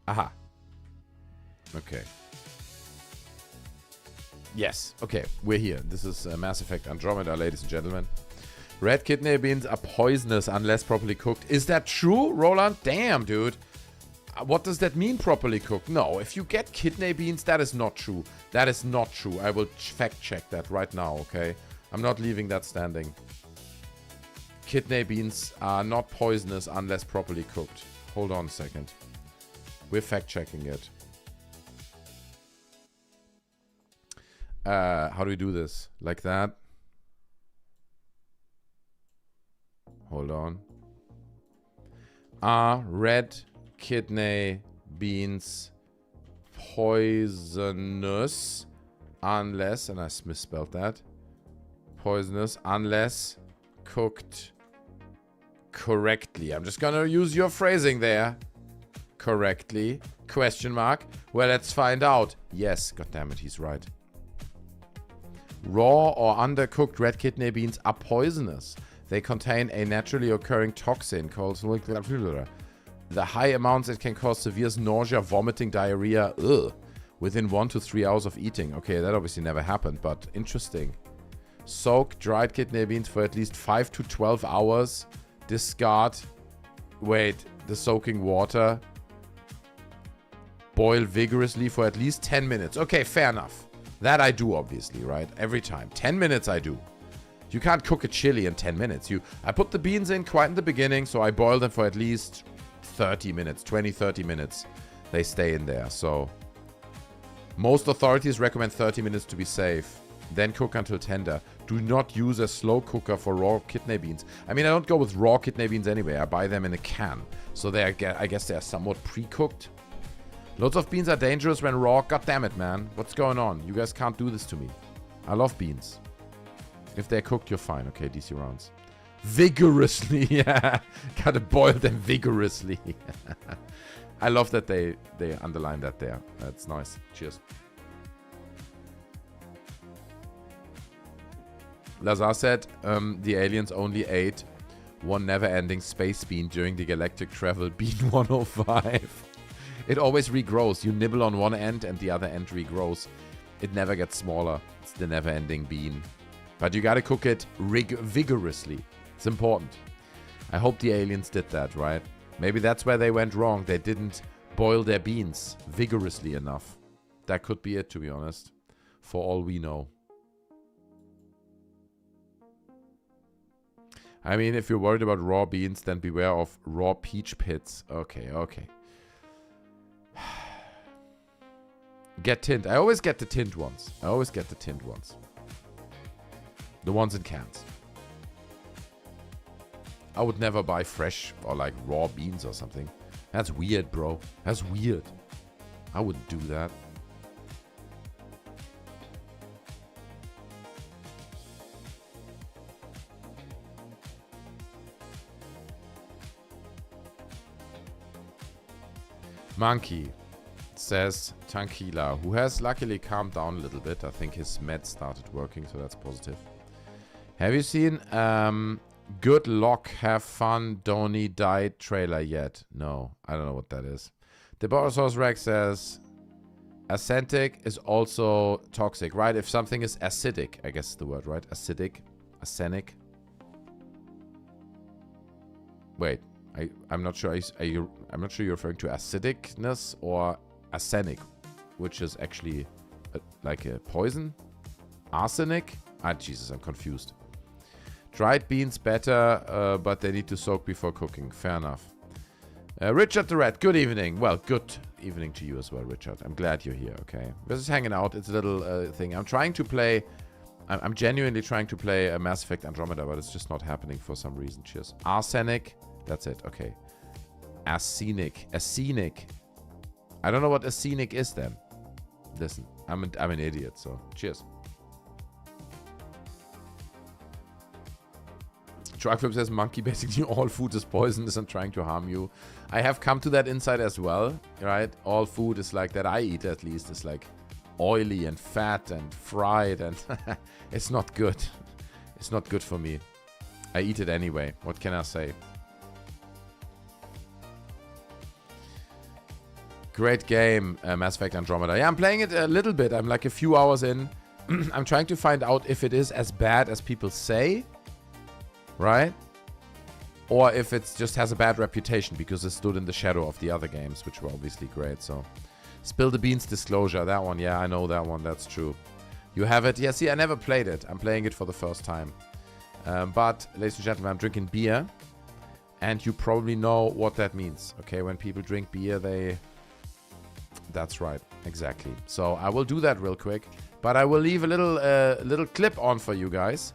Aha. Okay. Yes. Okay. We're here. This is Mass Effect Andromeda, ladies and gentlemen. Red kidney beans are poisonous unless properly cooked. Is that true, Roland? Damn, dude. What does that mean, properly cooked? No. If you get kidney beans, that is not true. That is not true. I will fact check that right now, okay? I'm not leaving that standing. Kidney beans are not poisonous unless properly cooked. Hold on a second. We're fact-checking it. How do we do this? Like that? Hold on. Are red kidney beans poisonous unless, and I misspelled that, poisonous unless cooked correctly? I'm just gonna use your phrasing there. Correctly? Question mark. Well, let's find out. Yes, goddammit, he's right. Raw or undercooked red kidney beans are poisonous. They contain a naturally occurring toxin called... The high amounts, it can cause severe nausea, vomiting, diarrhea, within 1 to 3 hours of eating. Okay, that obviously never happened, but interesting. Soak dried kidney beans for at least 5 to 12 hours. Discard. Wait, the soaking water. Boil vigorously for at least 10 minutes. Okay, fair enough. That I do, obviously, right? Every time. 10 minutes I do. You can't cook a chili in 10 minutes. I put the beans in quite in the beginning, so I boil them for at least 30 minutes. 20, 30 minutes. They stay in there, so... Most authorities recommend 30 minutes to be safe. Then cook until tender. Do not use a slow cooker for raw kidney beans. I mean, I don't go with raw kidney beans anyway. I buy them in a can. So I guess they are somewhat pre-cooked. Loads of beans are dangerous when raw. God damn it, man. What's going on? You guys can't do this to me. I love beans. If they're cooked, you're fine. Okay, DC rounds. Vigorously. Yeah. Gotta boil them vigorously. I love that they underline that there. That's nice. Cheers. Lazar said the aliens only ate one never-ending space bean during the galactic travel. Bean 105. It always regrows. You nibble on one end and the other end regrows. It never gets smaller. It's the never-ending bean. But you gotta cook it vigorously. It's important. I hope the aliens did that, right? Maybe that's where they went wrong. They didn't boil their beans vigorously enough. That could be it, to be honest. For all we know. I mean, if you're worried about raw beans, then beware of raw peach pits. Okay, okay. Get tint. I always get the tint ones. I always get the tint ones. The ones in cans. I would never buy fresh or like raw beans or something. That's weird, bro. That's weird. I wouldn't do that. Monkey says Tankila, who has luckily calmed down a little bit. I think his meds started working, so that's positive. Have you seen Good Luck, Have Fun, Donnie Died trailer yet? No, I don't know what that is. The Borosaurus Rex says acidic is also toxic, right? If something is acidic, I guess is the word, right? Acidic, arsenic. Wait, I'm not sure. I'm not sure you're referring to acidicness or arsenic, which is actually like a poison. Arsenic? Ah, Jesus, I'm confused. Dried beans better, but they need to soak before cooking. Fair enough. Richard the Red, good evening. Well, good evening to you as well, Richard. I'm glad you're here, okay? We're just hanging out. It's a little thing. I'm trying to play... I'm genuinely trying to play a Mass Effect Andromeda, but it's just not happening for some reason. Cheers. Arsenic. That's it, okay. Arsenic. Arsenic. I don't know what arsenic is then. Listen, I'm an idiot, so cheers. Truckflip says monkey basically all food is poisonous and trying to harm you. I have come to that insight as well, right? All food is like that I eat at least is like oily and fat and fried and it's not good. It's not good for me. I eat it anyway. What can I say? Great game, Mass Effect Andromeda. Yeah, I'm playing it a little bit. I'm like a few hours in. I'm trying to find out if it is as bad as people say. Right? Or if it just has a bad reputation because it stood in the shadow of the other games, which were obviously great. So, Spill the Beans Disclosure. That one, yeah, I know that one. That's true. You have it? Yeah, see, I never played it. I'm playing it for the first time. But, ladies and gentlemen, I'm drinking beer. And you probably know what that means. Okay, when people drink beer, they... That's right, exactly. So I will do that real quick, but I will leave a little clip on for you guys.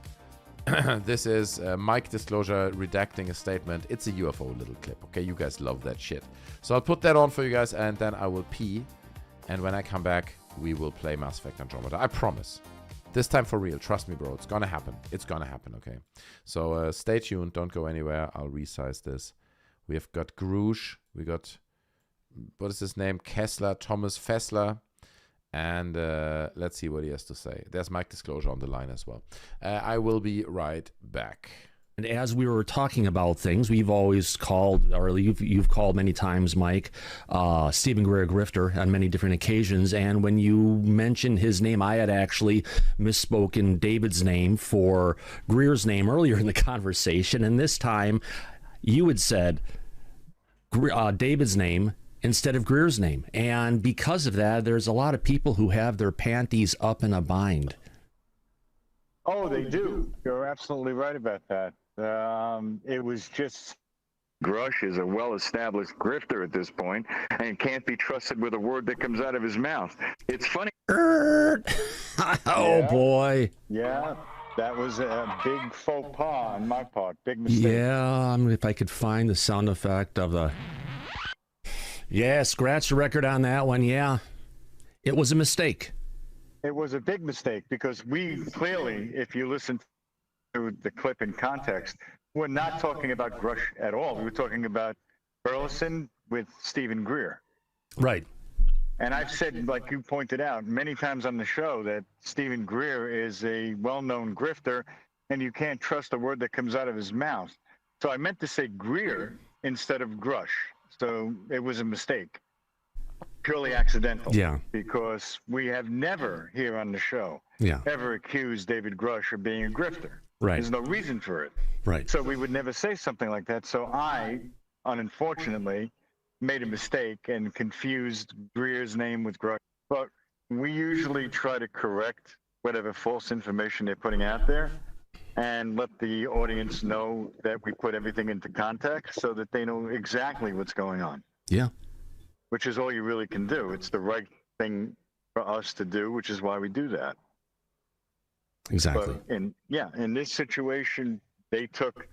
This is Mike Disclosure redacting a statement. It's a UFO little clip, okay? You guys love that shit. So I'll put that on for you guys, and then I will pee. And when I come back, we will play Mass Effect Andromeda. I promise. This time for real. Trust me, bro. It's gonna happen. It's gonna happen, okay? So stay tuned. Don't go anywhere. I'll resize this. We have got Grush. We got... What is his name? Kessler, Thomas Fessler. And let's see what he has to say. There's Mike Disclosure on the line as well. I will be right back. And as we were talking about things, we've always called, or you've called many times, Mike, Stephen Greer grifter on many different occasions. And when you mentioned his name, I had actually misspoken David's name for Greer's name earlier in the conversation. And this time you had said David's name instead of Greer's name. And because of that, there's a lot of people who have their panties up in a bind. Oh, they do. You're absolutely right about that. It was just... Grush is a well-established grifter at this point and can't be trusted with a word that comes out of his mouth. It's funny. Oh, yeah. Boy. Yeah, that was a big faux pas on my part. Big mistake. Yeah, if I could find the sound effect of the... Yeah, scratch the record on that one, yeah. It was a mistake. It was a big mistake because we clearly, if you listen to the clip in context, we're not talking about Grush at all. We were talking about Burleson with Stephen Greer. Right. And I've said, like you pointed out, many times on the show that Stephen Greer is a well-known grifter and you can't trust a word that comes out of his mouth. So I meant to say Greer instead of Grush. So it was a mistake, purely accidental. Yeah. Because we have never here on the show ever accused David Grush of being a grifter. Right. There's no reason for it. Right. So we would never say something like that. So I, unfortunately, made a mistake and confused Greer's name with Grush. But we usually try to correct whatever false information they're putting out there. and let the audience know that we put everything into context so that they know exactly what's going on. Yeah. Which is all you really can do. It's the right thing for us to do, which is why we do that. Exactly. But in this situation, they took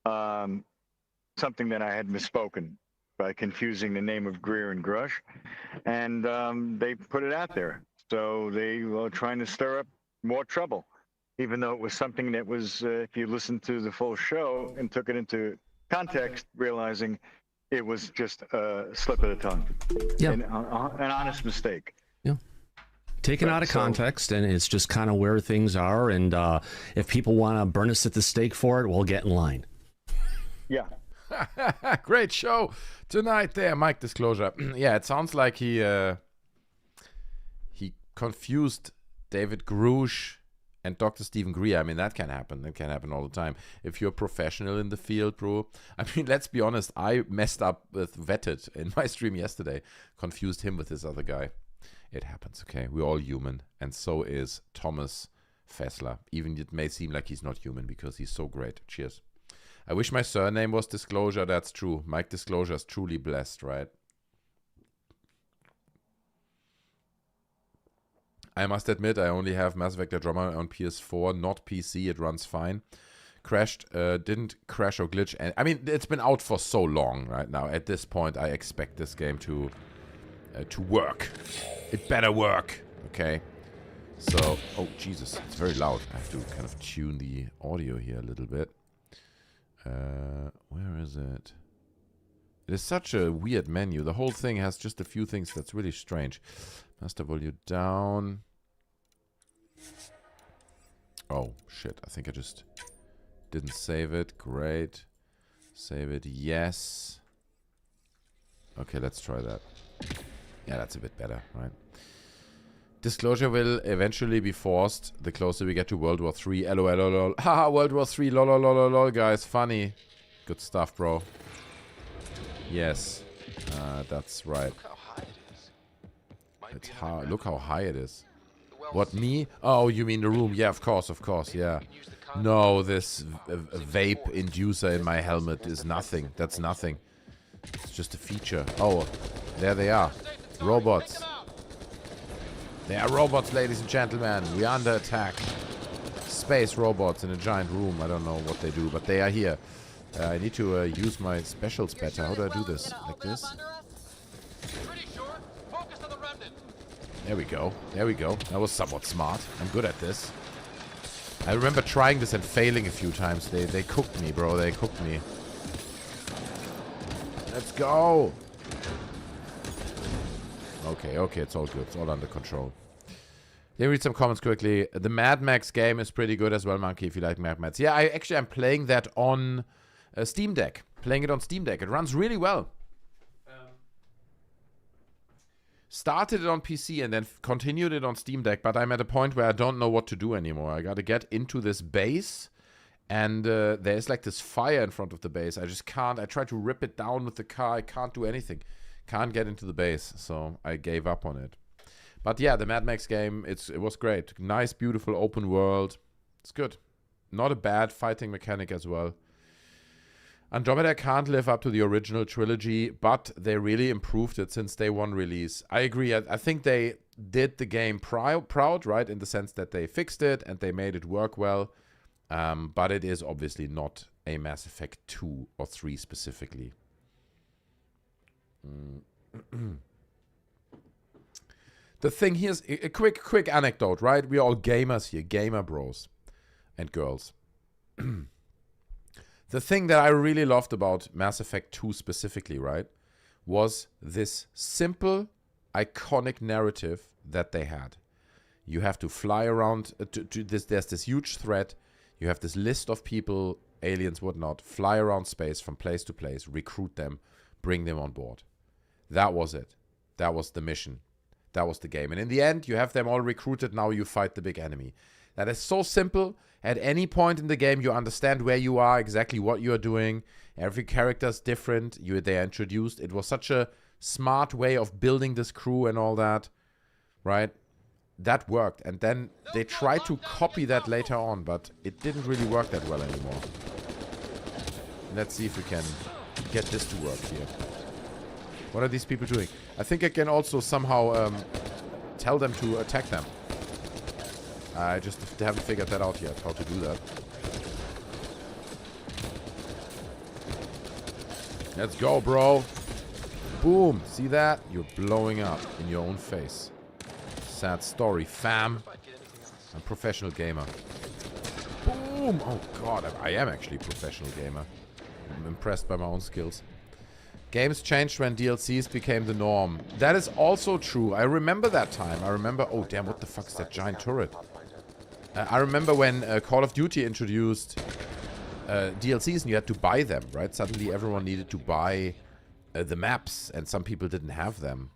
something that I had misspoken by confusing the name of Greer and Grush, and they put it out there. So they were trying to stir up more trouble, even though it was something that was, if you listen to the full show and took it into context, realizing it was just a slip of the tongue, an honest mistake. Yeah. Taken out of context, and it's just kind of where things are. And if people want to burn us at the stake for it, we'll get in line. Yeah. Great show tonight there, Mike Disclosure. Yeah, it sounds like he confused David Grush and Dr. Stephen Greer. I mean, that can happen. That can happen all the time. If you're a professional in the field, bro. I mean, let's be honest. I messed up with Vetted in my stream yesterday. Confused him with this other guy. It happens, okay? We're all human. And so is Thomas Fessler. Even it may seem like he's not human because he's so great. Cheers. I wish my surname was Disclosure. That's true. Mike Disclosure is truly blessed, right? I must admit, I only have Mass Effect Andromeda on PS4, not PC. It runs fine. Crashed, didn't crash or glitch. And I mean, it's been out for so long right now. At this point, I expect this game to work. It better work, okay? So, oh Jesus, it's very loud. I have to kind of tune the audio here a little bit. Where is it? It is such a weird menu. The whole thing has just a few things that's really strange. Master volume down. Oh, shit. I think I just didn't save it. Great. Save it. Yes. Okay, let's try that. Yeah, that's a bit better, right? Disclosure will eventually be forced the closer we get to World War 3. LOL, lol. Haha, World War 3. Lol, lol, lol, lol, guys. Funny. Good stuff, bro. Yes. That's right. It's high. Look how high it is. What, me? Oh, you mean the room? Yeah, of course, yeah. No, this vape inducer in my helmet is nothing. That's nothing. It's just a feature. Oh, there they are. Robots. They are robots, ladies and gentlemen. We are under attack. Space robots in a giant room. I don't know what they do, but they are here. I need to use my specials better. How do I do this? Like this? There we go. There we go. That was somewhat smart. I'm good at this. I remember trying this and failing a few times. They cooked me, bro. They cooked me. Let's go. Okay, it's all good. It's all under control. Let me read some comments quickly. The Mad Max game is pretty good as well, Monkey, if you like Mad Max. Yeah, I'm playing that on Steam Deck. Playing it on Steam Deck. It runs really well. Started it on PC and then continued it on Steam Deck, but I'm at a point where I don't know what to do anymore. I got to get into this base, and there's like this fire in front of the base. I just can't. I tried to rip it down with the car. I can't do anything. Can't get into the base, so I gave up on it. But yeah, the Mad Max game, it was great. Nice, beautiful, open world. It's good. Not a bad fighting mechanic as well. Andromeda can't live up to the original trilogy, but they really improved it since day one release. I agree. I think they did the game proud, right? In the sense that they fixed it and they made it work well. But it is obviously not a Mass Effect 2 or 3 specifically. The thing here's a quick anecdote, right? We're all gamers here, gamer bros and girls. The thing that I really loved about Mass Effect 2 specifically, right, was this simple, iconic narrative that they had. You have to fly around to this. There's this huge threat. You have this list of people, aliens, whatnot, fly around space from place to place, recruit them, bring them on board. That was it. That was the mission. That was the game. And in the end, you have them all recruited. Now you fight the big enemy. That is so simple. At any point in the game, you understand where you are, exactly what you are doing. Every character is different. They are introduced. It was such a smart way of building this crew and all that, right? that worked. And then they tried to copy that later on, but it didn't really work that well anymore. Let's see if we can get this to work here. What are these people doing? I think I can also somehow tell them to attack them. I just haven't figured that out yet, how to do that. Let's go, bro. Boom. See that? You're blowing up in your own face. Sad story, fam. I'm a professional gamer. Boom. Oh, God. I am actually a professional gamer. I'm impressed by my own skills. Games changed when DLCs became the norm. That is also true. I remember that time. I remember... Oh, damn. What the fuck is that giant turret? I remember when Call of Duty introduced DLCs and you had to buy them, right? Suddenly everyone needed to buy the maps and some people didn't have them.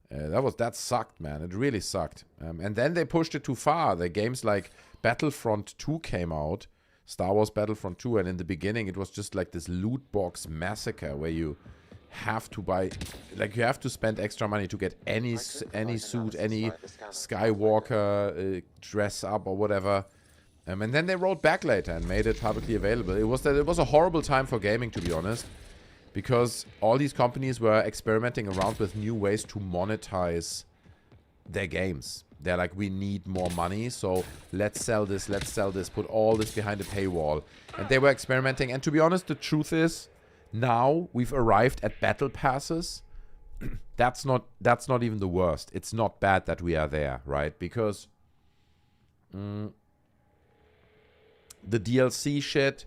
That sucked, man. It really sucked. And then they pushed it too far. The games like Battlefront 2 came out. Star Wars Battlefront 2. And in the beginning it was just like this loot box massacre where you have to buy, like you have to spend extra money to get any suit, any Skywalker dress up or whatever. And then they wrote back later and made it publicly available. It was a horrible time for gaming, to be honest, because all these companies were experimenting around with new ways to monetize their games. They're like, we need more money, so let's sell this, put all this behind a paywall. And they were experimenting, and to be honest, the truth is, now we've arrived at battle passes. That's not even the worst. It's not bad that we are there, right? Because the DLC shit,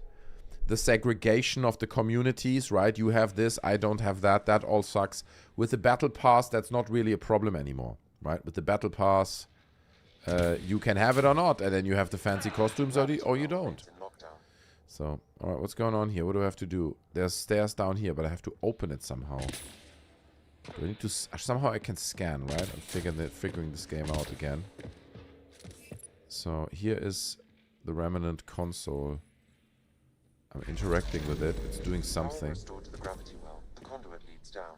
the segregation of the communities, right? You have this, I don't have that. That all sucks. With the battle pass, that's not really a problem anymore, right? With the battle pass, you can have it or not, and then you have the fancy costumes or you don't. So, alright, what's going on here? What do I have to do? There's stairs down here, but I have to open it somehow. Do I need to... Somehow I can scan, right? I'm figuring this game out again. So, here is the remnant console. I'm interacting with it. It's doing something. Restored to the gravity well. The conduit leads down.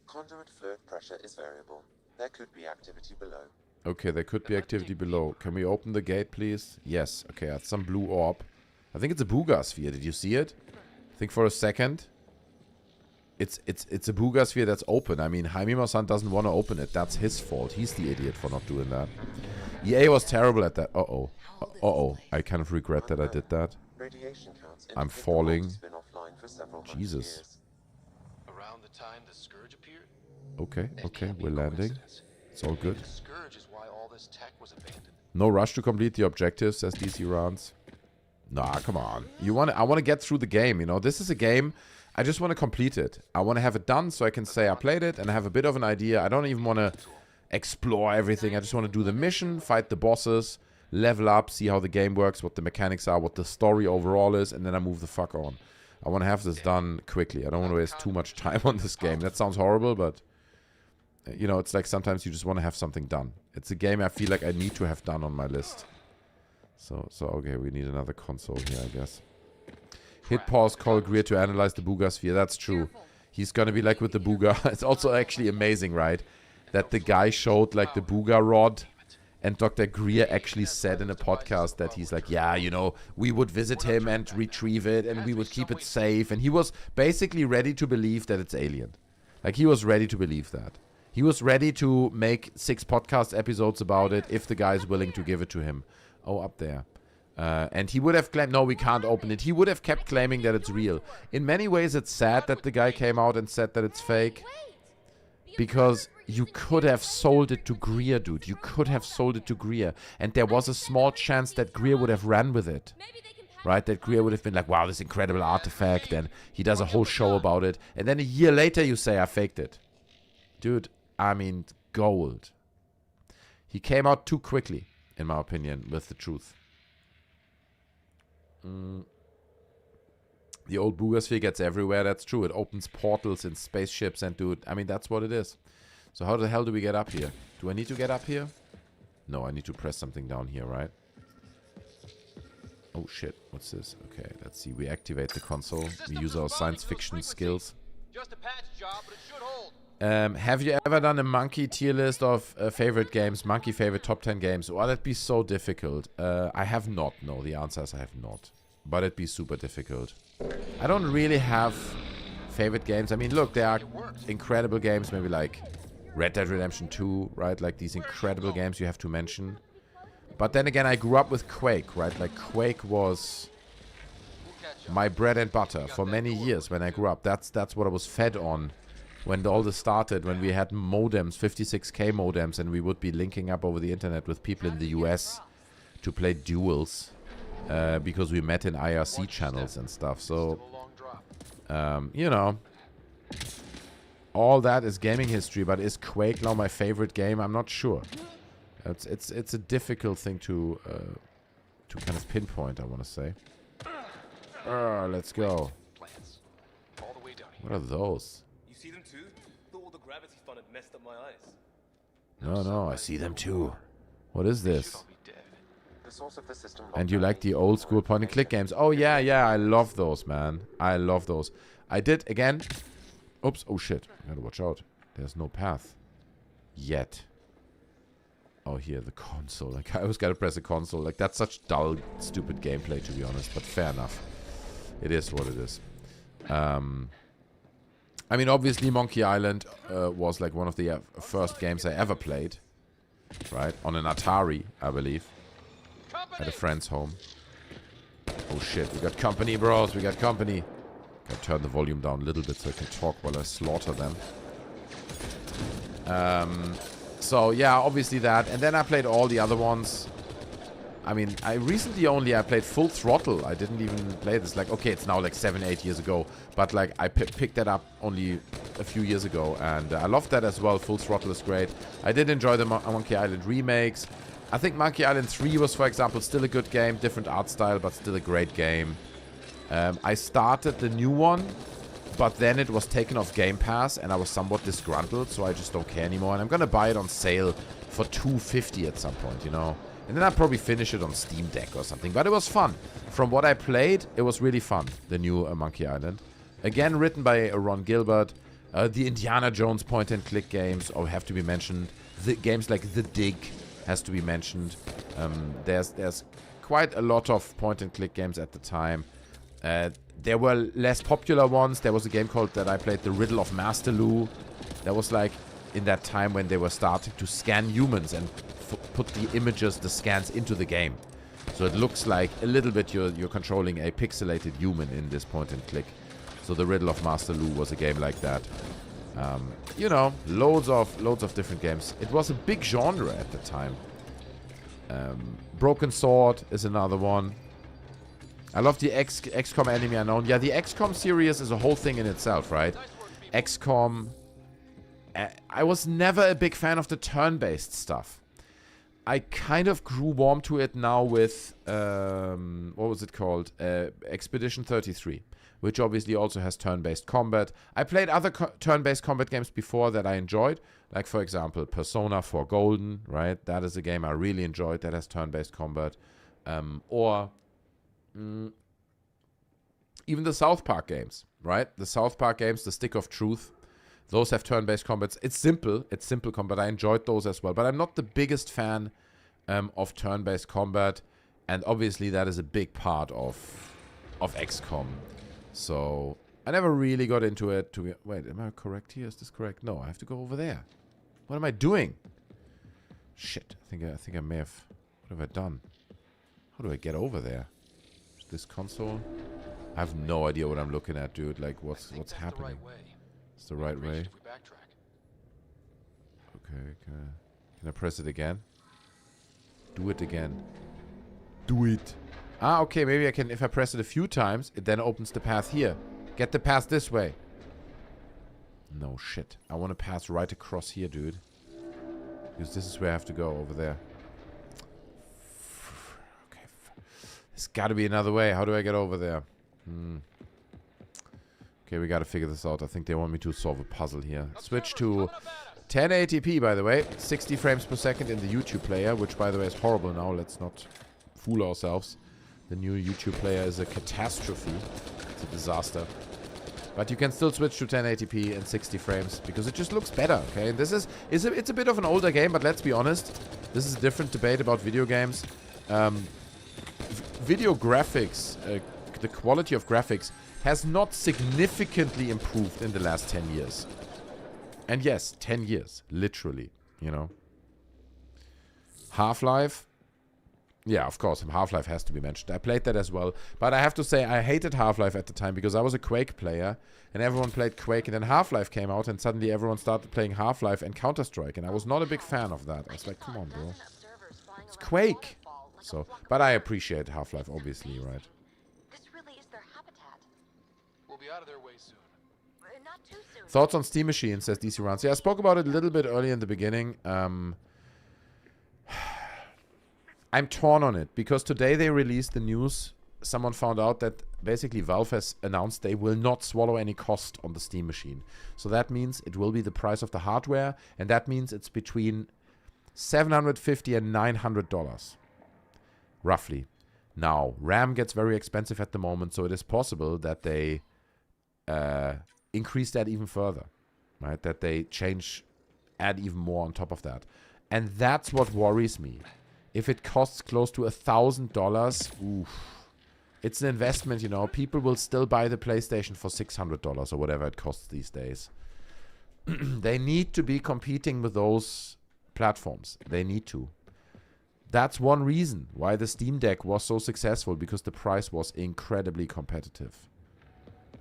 Conduit fluid pressure is variable. There could be activity below. Okay, there could be activity below. Can we open the gate, please? Yes. Okay, that's some blue orb. I think it's a Booga sphere. Did you see it? I think for a second. It's a Booga sphere that's open. I mean, Jaime-san doesn't want to open it. That's his fault. He's the idiot for not doing that. EA was terrible at that. Uh-oh. Uh-oh. I kind of regret that I did that. I'm falling. Jesus. Around the time the scourge appeared? Okay, okay, we're landing. It's all good. The scourge is why all this tech was abandoned. No rush to complete the objectives, says DC Rounds. Nah, come on. I want to get through the game, you know. This is a game, I just want to complete it. I want to have it done so I can say I played it and have a bit of an idea. I don't even want to explore everything. I just want to do the mission, fight the bosses, level up, see how the game works, what the mechanics are, what the story overall is, and then I move the fuck on. I want to have this done quickly. I don't want to waste too much time on this game. That sounds horrible, but you know, it's like sometimes you just want to have something done. It's a game I feel like I need to have done on my list. So okay, we need another console here, I guess. Hit pause, call Greer to analyze the Booga sphere. That's true. He's gonna be like with the Booga. It's also actually amazing, right? That the guy showed like the Booga rod, and Dr. Greer actually said in a podcast that he's like, yeah, you know, we would visit him and retrieve it, and we would keep it safe. And he was basically ready to believe that it's alien. Like, he was ready to believe that. He was ready to make 6 podcast episodes about it if the guy's willing to give it to him. Oh, up there. And he would have claimed, no, we can't open it. He would have kept claiming that it's real. In many ways, it's sad that the guy came out and said that it's fake. Because you could have sold it to Greer, dude. You could have sold it to Greer. And there was a small chance that Greer would have ran with it. Right? That Greer would have been like, wow, this incredible artifact. And he does a whole show about it. And then a year later, you say, I faked it. Dude, I mean, gold. He came out too quickly, in my opinion, with the truth. The old Booga sphere gets everywhere. That's true. It opens portals in spaceships and dude, I mean, that's what it is. So how the hell do we get up here? Do I need to get up here? No, I need to press something down here, right? Oh shit, what's this? Okay, let's see. We activate the console. We use our science fiction skills. Just a patch job, but it should hold. Have you ever done a monkey tier list of favorite games, monkey favorite top 10 games? Well, that'd be so difficult. I have not. No, the answer is I have not. But it'd be super difficult. I don't really have favorite games. I mean, look, there are incredible games, maybe like Red Dead Redemption 2, right? Like these incredible games you have to mention. But then again, I grew up with Quake, right? Like Quake was my bread and butter for many years when I grew up. That's what I was fed on when all this started, when we had modems, 56K modems, and we would be linking up over the internet with people in the US to play duels because we met in IRC channels and stuff. So, you know, all that is gaming history, but is Quake now my favorite game? I'm not sure. It's a difficult thing to kind of pinpoint, I want to say. Let's go. What are those? You see them too? Thought all the gravity fun had messed up my eyes. No, I see them too. What is this? The source of the system. And you like the old school point and click games? Oh yeah, I love those, man. I love those. I did again. Oops! Oh shit! I gotta watch out. There's no path yet. Oh, here, the console. Like, I always gotta press a console. Like, that's such dull, stupid gameplay, to be honest. But fair enough. It is what it is. I mean, obviously, Monkey Island was, like, one of the first games I ever played. Right? On an Atari, I believe. At a friend's home. Oh, shit. We got company, bros. We got company. Gotta turn the volume down a little bit so I can talk while I slaughter them. So, yeah, obviously that. And then I played all the other ones. I mean, I recently I played Full Throttle. I didn't even play this. Like, okay, it's now like 7-8 years ago. But, like, I picked that up only a few years ago. And I loved that as well. Full Throttle is great. I did enjoy the Monkey Island remakes. I think Monkey Island 3 was, for example, still a good game. Different art style, but still a great game. I started the new one. But then it was taken off Game Pass, and I was somewhat disgruntled, so I just don't care anymore. And I'm gonna buy it on sale for $2.50 at some point, you know? And then I'll probably finish it on Steam Deck or something. But it was fun. From what I played, it was really fun, the new Monkey Island. Again, written by Ron Gilbert. The Indiana Jones point-and-click games have to be mentioned. The games like The Dig has to be mentioned. There's quite a lot of point-and-click games at the time. There were less popular ones. There was a game called that I played, The Riddle of Master Lu. That was like in that time when they were starting to scan humans and put the images, the scans into the game. So it looks like a little bit you're controlling a pixelated human in this point and click. So The Riddle of Master Lu was a game like that. You know, loads of different games. It was a big genre at the time. Broken Sword is another one. I love the XCOM Enemy Unknown. Yeah, the XCOM series is a whole thing in itself, right? XCOM. I was never a big fan of the turn-based stuff. I kind of grew warm to it now with, what was it called? Expedition 33, which obviously also has turn-based combat. I played other turn-based combat games before that I enjoyed. Like, for example, Persona 4 Golden, right? That is a game I really enjoyed that has turn-based combat. Even the South Park games, right? The South Park games, the Stick of Truth, those have turn-based combats. It's simple combat. I enjoyed those as well. But I'm not the biggest fan of turn-based combat. And obviously that is a big part of XCOM. So I never really got into it. Wait, am I correct here? Is this correct? No, I have to go over there. What am I doing? Shit, I think I may have... What have I done? How do I get over there? This console? I have no idea what I'm looking at, dude. Like, what's happening? It's the right way. Okay, can I press it again? Do it again. Do it. Ah, okay, maybe I can, if I press it a few times, it then opens the path here. Get the path this way. No, shit. I want to pass right across here, dude. Because this is where I have to go, over there. There's got to be another way. How do I get over there? Okay, we got to figure this out. I think they want me to solve a puzzle here. Switch to 1080p, by the way. 60 frames per second in the YouTube player, which, by the way, is horrible now. Let's not fool ourselves. The new YouTube player is a catastrophe. It's a disaster. But you can still switch to 1080p and 60 frames because it just looks better, okay? This is it's a bit of an older game, but let's be honest. This is a different debate about video games. Video graphics, the quality of graphics has not significantly improved in the last 10 years. And yes, 10 years, literally, you know. Half-Life. Yeah, of course, Half-Life has to be mentioned. I played that as well. But I have to say, I hated Half-Life at the time because I was a Quake player. And everyone played Quake. And then Half-Life came out. And suddenly everyone started playing Half-Life and Counter-Strike. And I was not a big fan of that. I was like, come on, bro. It's Quake. So, but I appreciate Half-Life, obviously, right? This really is their habitat. We'll be out of their way soon. Not too soon. Thoughts on Steam Machine, says DC Rounds. Yeah, I spoke about it a little bit earlier in the beginning. I'm torn on it because today they released the news. Someone found out that basically Valve has announced they will not swallow any cost on the Steam Machine. So that means it will be the price of the hardware, and that means it's between $750 and $900, roughly. Now, RAM gets very expensive at the moment, so it is possible that they increase that even further, right? That they add even more on top of that. And that's what worries me. If it costs close to $1,000, oof, it's an investment, you know. People will still buy the PlayStation for $600 or whatever it costs these days. They need to be competing with those platforms. They need to. That's one reason why the Steam Deck was so successful, because the price was incredibly competitive.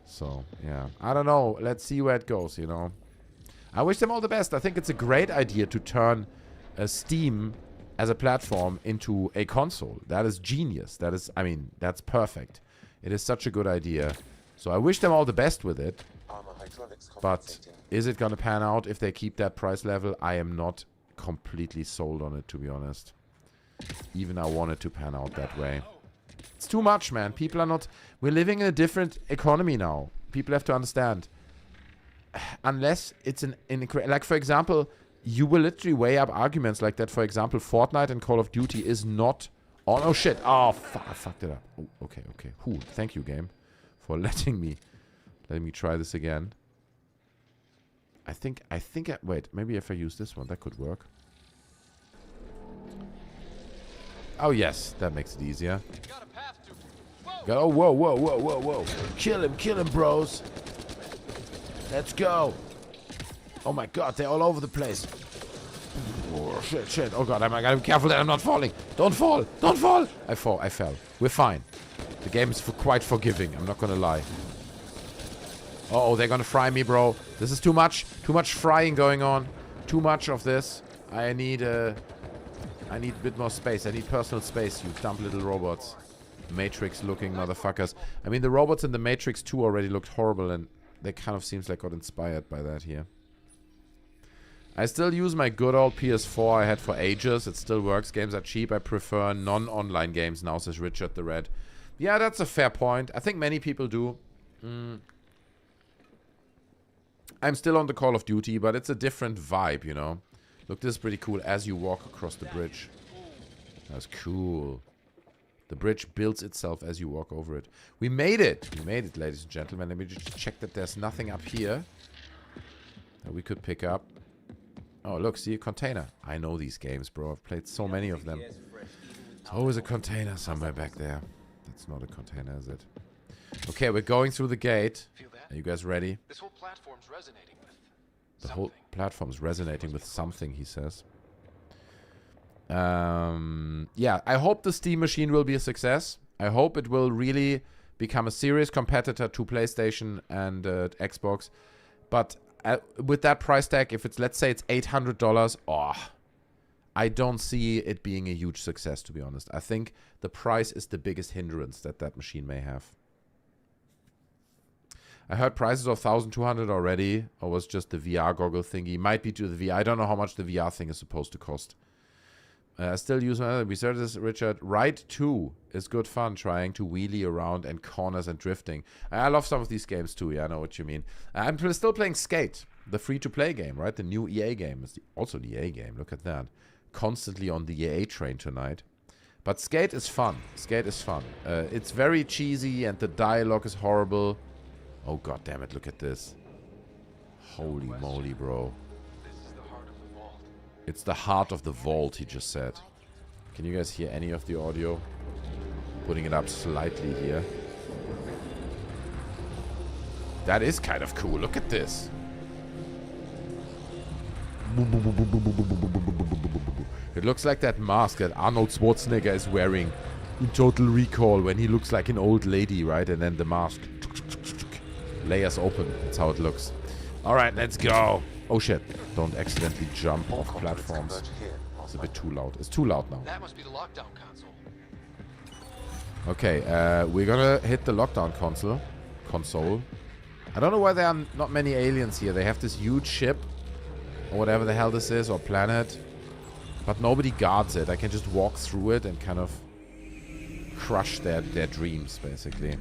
So, yeah. I don't know. Let's see where it goes, you know. I wish them all the best. I think it's a great idea to turn Steam as a platform into a console. That is genius. That is, I mean, that's perfect. It is such a good idea. So I wish them all the best with it. But is it going to pan out if they keep that price level? I am not completely sold on it, to be honest. Even I want it to pan out that way. It's too much, man. People are not... We're living in a different economy now. People have to understand. Unless it's like, for example... You will literally weigh up arguments like that. For example, Fortnite and Call of Duty is not... Oh, no shit. Oh, fuck. I fucked it up. Oh, okay. Thank you, game, for letting me try this again. I think... Wait, maybe if I use this one, that could work. Oh, yes. That makes it easier. Oh, whoa. Kill him, bros. Let's go. Oh my god, they're all over the place. Oh, shit. Oh god, I gotta be careful that I'm not falling. Don't fall. I fell. We're fine. The game is quite forgiving, I'm not gonna lie. Uh-oh, they're gonna fry me, bro. This is too much. Too much frying going on. Too much of this. I need a bit more space. I need personal space, you dumb little robots. Matrix-looking motherfuckers. I mean, the robots in the Matrix 2 already looked horrible, and they kind of seems like got inspired by that here. I still use my good old PS4 I had for ages. It still works. Games are cheap. I prefer non-online games now, says Richard the Red. Yeah, that's a fair point. I think many people do. I'm still on the Call of Duty, but it's a different vibe, you know. Look, this is pretty cool as you walk across the bridge. That's cool. The bridge builds itself as you walk over it. We made it! We made it, ladies and gentlemen. Let me just check that there's nothing up here that we could pick up. Oh, look, see a container. I know these games, bro. I've played so many of them. There's always a container somewhere back there. That's not a container, is it? Okay, we're going through the gate. Are you guys ready? This whole platform's resonating with the whole platform's resonating with something, he says. Yeah, I hope the Steam Machine will be a success. I hope it will really become a serious competitor to PlayStation and Xbox. But with that price tag, if it's, let's say it's $800, I don't see it being a huge success, to be honest. I think the price is the biggest hindrance that machine may have. I heard prices of $1,200 already, or was just the VR goggle thingy. Might be to the VR. I don't know how much the VR thing is supposed to cost. I still use my other. We started this, Richard. Ride 2 is good fun, trying to wheelie around and corners and drifting. I love some of these games too. Yeah, I know what you mean. I'm still playing Skate, the free-to-play game, right? The new EA game. It's also the EA game. Look at that. Constantly on the EA train tonight. But Skate is fun. Skate is fun. It's very cheesy and the dialogue is horrible. Oh, god damn it, look at this. Holy moly, bro. It's the heart of the vault, he just said. Can you guys hear any of the audio? Putting it up slightly here. That is kind of cool. Look at this. It looks like that mask that Arnold Schwarzenegger is wearing in Total Recall when he looks like an old lady, right? And then the mask layers open. That's how it looks. Alright, let's go. Oh shit. Don't accidentally jump off platforms. It's a bit too loud. It's too loud now. That must be the lockdown console. Okay, we're gonna hit the lockdown console. I don't know why there are not many aliens here. They have this huge ship, or whatever the hell this is, or planet. But nobody guards it. I can just walk through it and kind of crush their dreams, basically.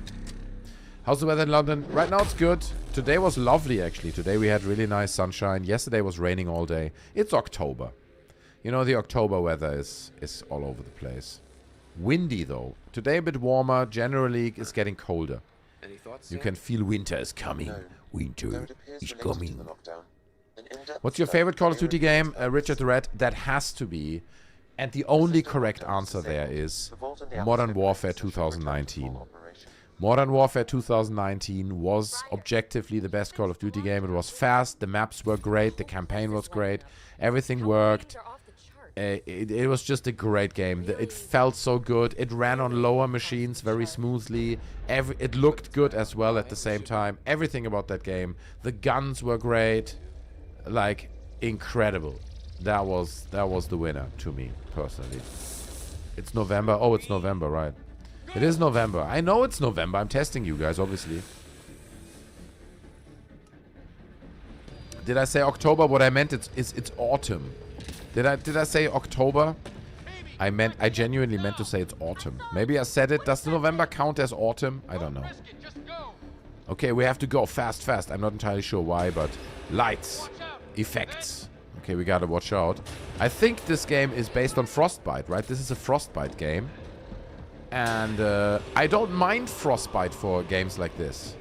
How's the weather in London? Right now it's good. Today was lovely, actually. Today we had really nice sunshine. Yesterday was raining all day. It's October. You know, the October weather is all over the place. Windy, though. Today a bit warmer. Generally, it's getting colder. Any thoughts? You can feel winter is coming. No. Winter Though it appears is related to coming. the lockdown. An in-depth What's your study favorite Call of of Duty European game? Richard the Red. That has to be. And the only correct answer there is Modern Warfare 2019. Modern Warfare 2019 was objectively the best Call of Duty game. It was fast, the maps were great, the campaign was great, everything worked. It was just a great game. It felt so good. It ran on lower machines very smoothly. It looked good as well at the same time. Everything about that game. The guns were great. Like, incredible. That was the winner to me, personally. It's November. Oh, it's November, right. It is November. I know it's November. I'm testing you guys, obviously. Did I say October? What I meant it's autumn. Did I say October? I genuinely meant to say it's autumn. Maybe I said it. Does the November count as autumn? I don't know. Okay, we have to go fast. I'm not entirely sure why, but lights, effects. Okay, we gotta watch out. I think this game is based on Frostbite, right? This is a Frostbite game. And I don't mind Frostbite for games like this.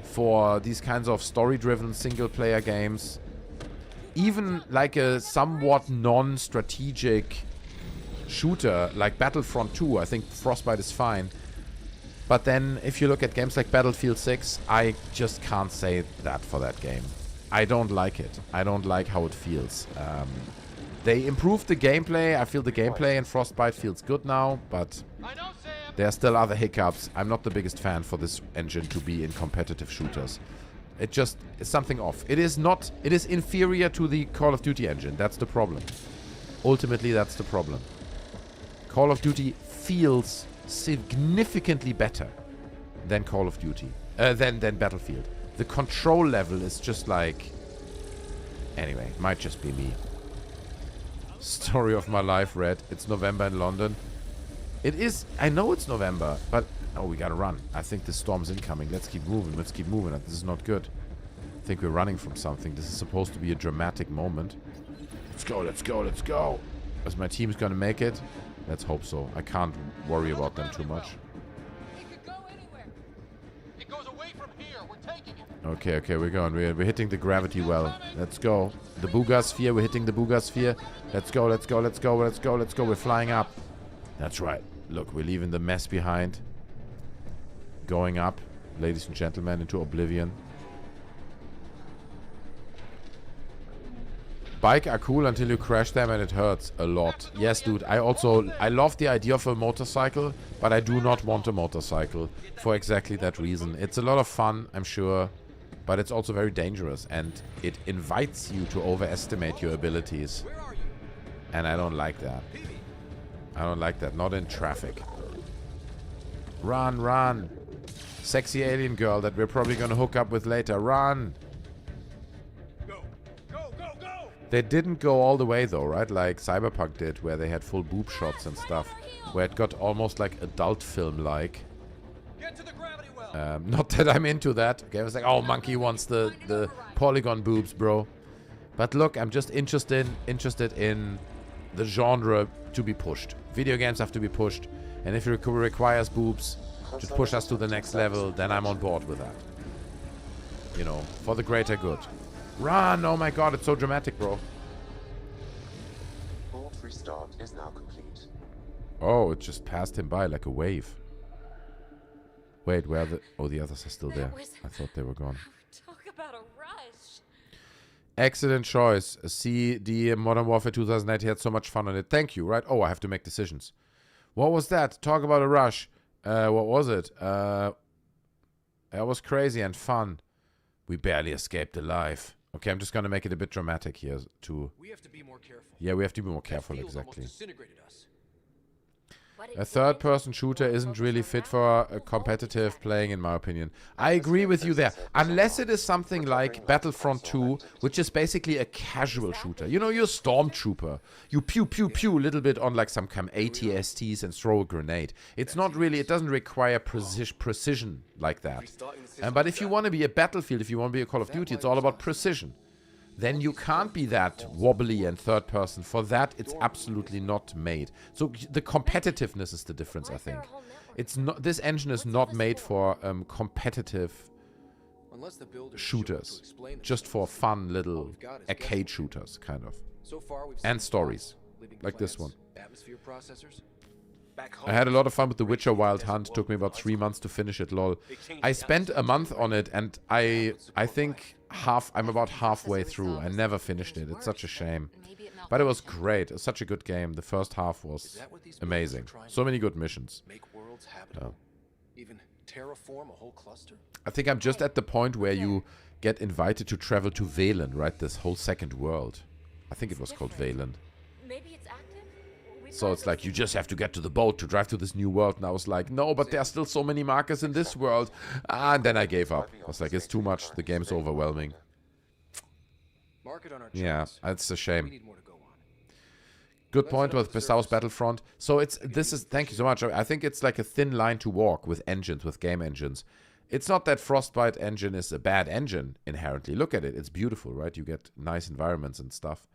For these kinds of story-driven single-player games. Even like a somewhat non-strategic shooter like Battlefront 2, I think Frostbite is fine. But then if you look at games like Battlefield 6, I just can't say that for that game. I don't like it. I don't like how it feels. They improved the gameplay. I feel the gameplay in Frostbite feels good now, but there are still other hiccups. I'm not the biggest fan for this engine to be in competitive shooters. It just is something off. It is inferior to the Call of Duty engine. That's the problem. Ultimately, that's the problem. Call of Duty feels significantly better than Call of Duty, than Battlefield. The control level is just like... Anyway, might just be me. Story of my life, Red. It's November in London. It is... I know it's November, but... Oh, we gotta run. I think the storm's incoming. Let's keep moving. This is not good. I think we're running from something. This is supposed to be a dramatic moment. Let's go. Is my team's gonna make it? Let's hope so. I can't worry about them too much. Okay, we're going. We're hitting the gravity well. Let's go. The Booga Sphere. We're hitting the Booga Sphere. Let's go. We're flying up. That's right. Look, we're leaving the mess behind. Going up, ladies and gentlemen, into oblivion. Bike are cool until you crash them and it hurts a lot. Yes, dude. I love the idea of a motorcycle, but I do not want a motorcycle for exactly that reason. It's a lot of fun, I'm sure, but it's also very dangerous and it invites you to overestimate your abilities. And I don't like that. Not in traffic. Run. Sexy alien girl that we're probably gonna hook up with later. Run! Go! They didn't go all the way though, right? Like Cyberpunk did, where they had full boob shots and stuff. Where it got almost like adult film-like. Not that I'm into that. Okay, I was like, oh, Monkey wants the polygon boobs, bro. But look, I'm just interested in the genre to be pushed. Video games have to be pushed. And if it requires boobs to push us to the next level, then I'm on board with that. you know, for the greater good. Run! Oh my god, it's so dramatic, bro. Board restart is now complete. Oh, it just passed him by like a wave. Wait, where are the... Oh, the others are still there. I thought they were gone. Talk about a rush. Excellent choice. CD Modern Warfare 2019 had so much fun on it. Thank you, right? Oh, I have to make decisions. What was that? Talk about a rush. What was it? That was crazy and fun. We barely escaped alive. Okay, I'm just going to make it a bit dramatic here too. We have to be more careful. Yeah, we have to be more careful, That field exactly. almost disintegrated us. A third-person shooter isn't really fit for a competitive playing, in my opinion. I agree with you there. Unless it is something like Battlefront 2, which is basically a casual shooter. You know, you're a stormtrooper. You pew, pew, pew a little bit on like some ATSTs and throw a grenade. It's not really, it doesn't require precision like that. But if you want to be a Battlefield, if you want to be a Call of Duty, it's all about precision. Then you can't be that wobbly and third person. For that, it's absolutely not made. So the competitiveness is the difference, I think. It's not. This engine is not made for competitive shooters. Just for fun little arcade shooters, kind of. And stories, like this one. I had a lot of fun with The Witcher Wild Hunt. Took me about 3 months to finish it, lol. I spent a month on it, and I think I'm about halfway through. I never finished it. It's such a shame. But it was great. It was such a good game. The first half was amazing. So many good missions. Even terraform a whole cluster? I think I'm just at the point where you get invited to travel to Valen, right? This whole second world. I think it was called Valen. Maybe it's active? So it's like, you just have to get to the boat to drive to this new world. And I was like, no, but there are still so many markers in this world. And then I gave up. I was like, it's too much. The game's overwhelming. Yeah, it's a shame. Good point with South Battlefront. So thank you so much. I think it's like a thin line to walk with engines, with game engines. It's not that Frostbite engine is a bad engine inherently. Look at it. It's beautiful, right? You get nice environments and stuff.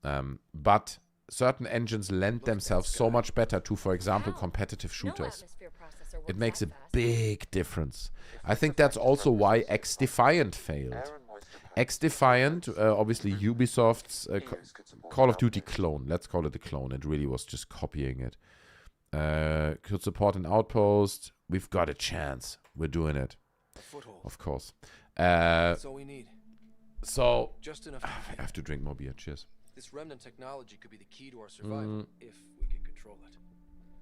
But certain engines lend themselves so much better to, for example, competitive shooters. It makes a big difference. I think that's also why X-Defiant failed. X-Defiant, obviously Ubisoft's Call of Duty clone. Let's call it a clone. It really was just copying it. Could support an outpost. We've got a chance. We're doing it. Of course. So we need. So, just enough. I have to drink more beer. Cheers. This remnant technology could be the key to our survival if we can control it.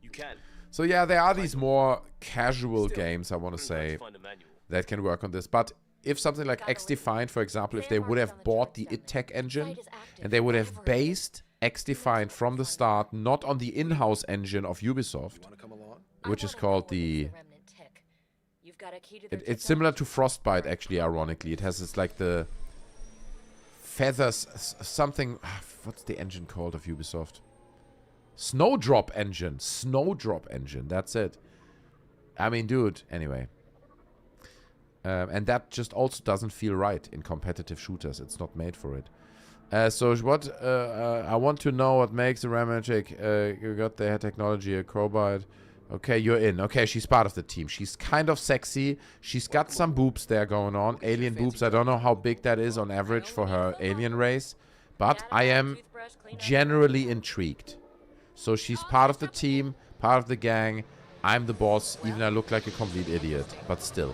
You can. So yeah, there are these more casual games, I want to say, that can work on this. But if something like X-Defiant, for example, if they would have bought the id-Tech engine and they would have based X-Defiant from the start, not on the in-house engine of Ubisoft, which is called the... It's similar to Frostbite, actually, ironically. It has this, like, the... Feathers, something... What's the engine called of Ubisoft? Snowdrop engine. Snowdrop engine. That's it. I mean, dude. Anyway. And that just also doesn't feel right in competitive shooters. It's not made for it. So what... I want to know what makes a romantic... you got the technology, a crowbar... Okay, you're in. Okay, she's part of the team. She's kind of sexy. She's got some boobs there going on. Alien boobs. I don't know how big that is on average for her alien race. But I am generally intrigued. So she's part of the team, part of the gang. I'm the boss, even I look like a complete idiot. But still.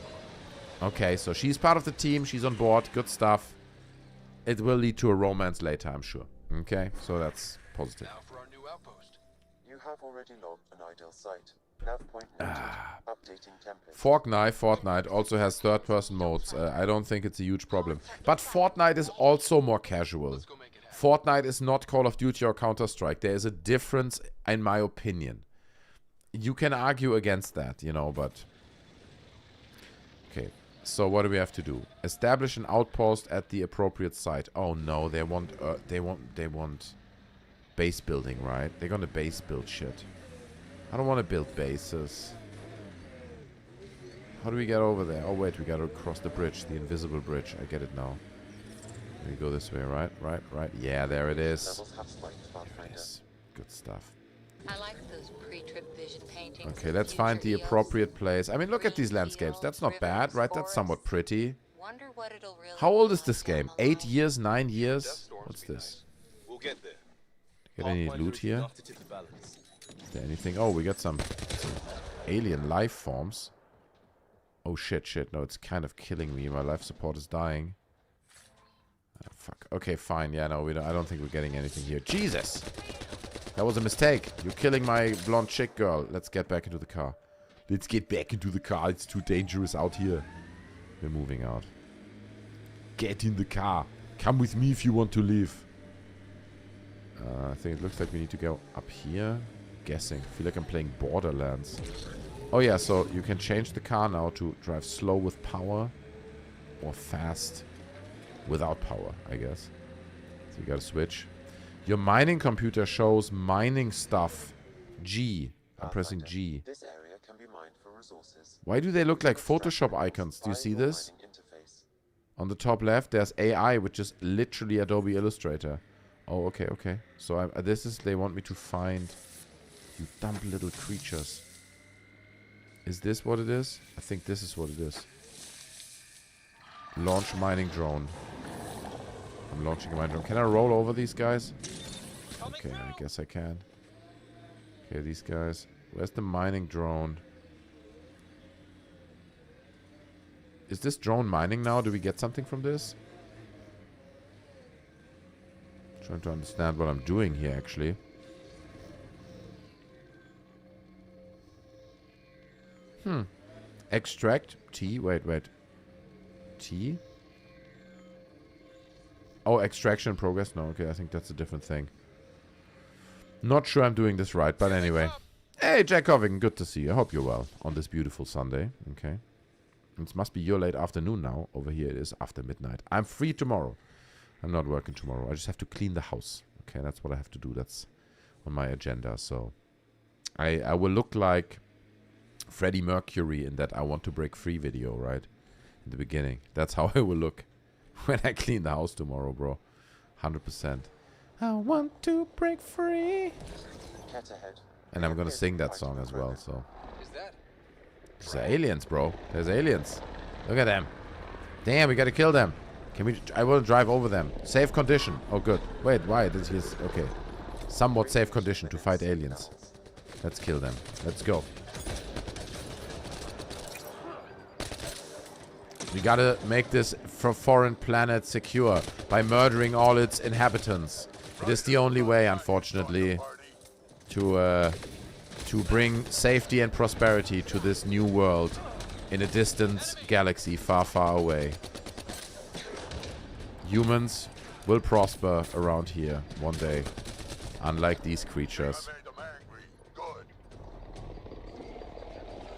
Okay, so she's part of the team. She's on board. Good stuff. It will lead to a romance later, I'm sure. Okay, so that's positive. Now for our new outpost. You have already logged an ideal site. Nav point noted. Updating template. Fortnite also has third-person modes. I don't think it's a huge problem. But Fortnite is also more casual. Fortnite is not Call of Duty or Counter-Strike. There is a difference, in my opinion. You can argue against that, you know, but... Okay, so what do we have to do? Establish an outpost at the appropriate site. Oh no, they want base building, right? They're gonna base build shit. I don't want to build bases. How do we get over there? Oh wait, we gotta cross the bridge, the invisible bridge. I get it now. We go this way, right? Right. Yeah, there it is. Nice. Good stuff. I like those pre-trip vision paintings. Okay, let's find the appropriate place. I mean, look at these landscapes. That's not bad, right? That's somewhat pretty. wonder what it'll really How old is this game? 8 years, 9 years? What's this? We'll get there. Get any loot here? Is there anything? Oh, we got some alien life forms. Oh shit, shit. No, it's kind of killing me. My life support is dying. Oh, fuck. Okay, fine. Yeah, no, I don't think we're getting anything here. Jesus! That was a mistake. You're killing my blonde chick girl. Let's get back into the car. Let's get back into the car. It's too dangerous out here. We're moving out. Get in the car. Come with me if you want to live. I think it looks like we need to go up here. I'm guessing. I feel like I'm playing Borderlands. Oh yeah, so you can change the car now to drive slow with power. Or fast without power, I guess. So you gotta switch. Your mining computer shows mining stuff. G. I'm pressing G. This area can be mined for resources. Why do they look like Photoshop icons? Do you see this? On the top left, there's AI, which is literally Adobe Illustrator. Oh, okay, okay. So this is, they want me to find you dumb little creatures. Is this what it is? I think this is what it is. Launch mining drone. I'm launching a mining drone. Can I roll over these guys? Okay, I guess I can. Okay, these guys. Where's the mining drone? Is this drone mining now? Do we get something from this? Trying to understand what I'm doing here, actually. Extract. T. Wait. T? Oh, extraction in progress? No, okay, I think that's a different thing. Not sure I'm doing this right, but anyway. Hey, Jack Covington, good to see you. I hope you're well on this beautiful Sunday. Okay. It must be your late afternoon now. Over here it is after midnight. I'm free tomorrow. I'm not working tomorrow. I just have to clean the house. Okay, that's what I have to do. That's on my agenda. So I will look like Freddie Mercury in that I Want to Break Free video, right? In the beginning. That's how I will look when I clean the house tomorrow, bro. 100%. I want to break free. Cat ahead. And I'm gonna sing that song as well, so. There's aliens, bro. There's aliens. Look at them. Damn, we gotta kill them. Can we... I will drive over them. Safe condition. Oh, good. Wait, why? This is... Okay. Somewhat safe condition to fight aliens. Let's kill them. Let's go. We gotta make this foreign planet secure by murdering all its inhabitants. It is the only way, unfortunately, to bring safety and prosperity to this new world in a distant galaxy far, far away. Humans will prosper around here one day, unlike these creatures.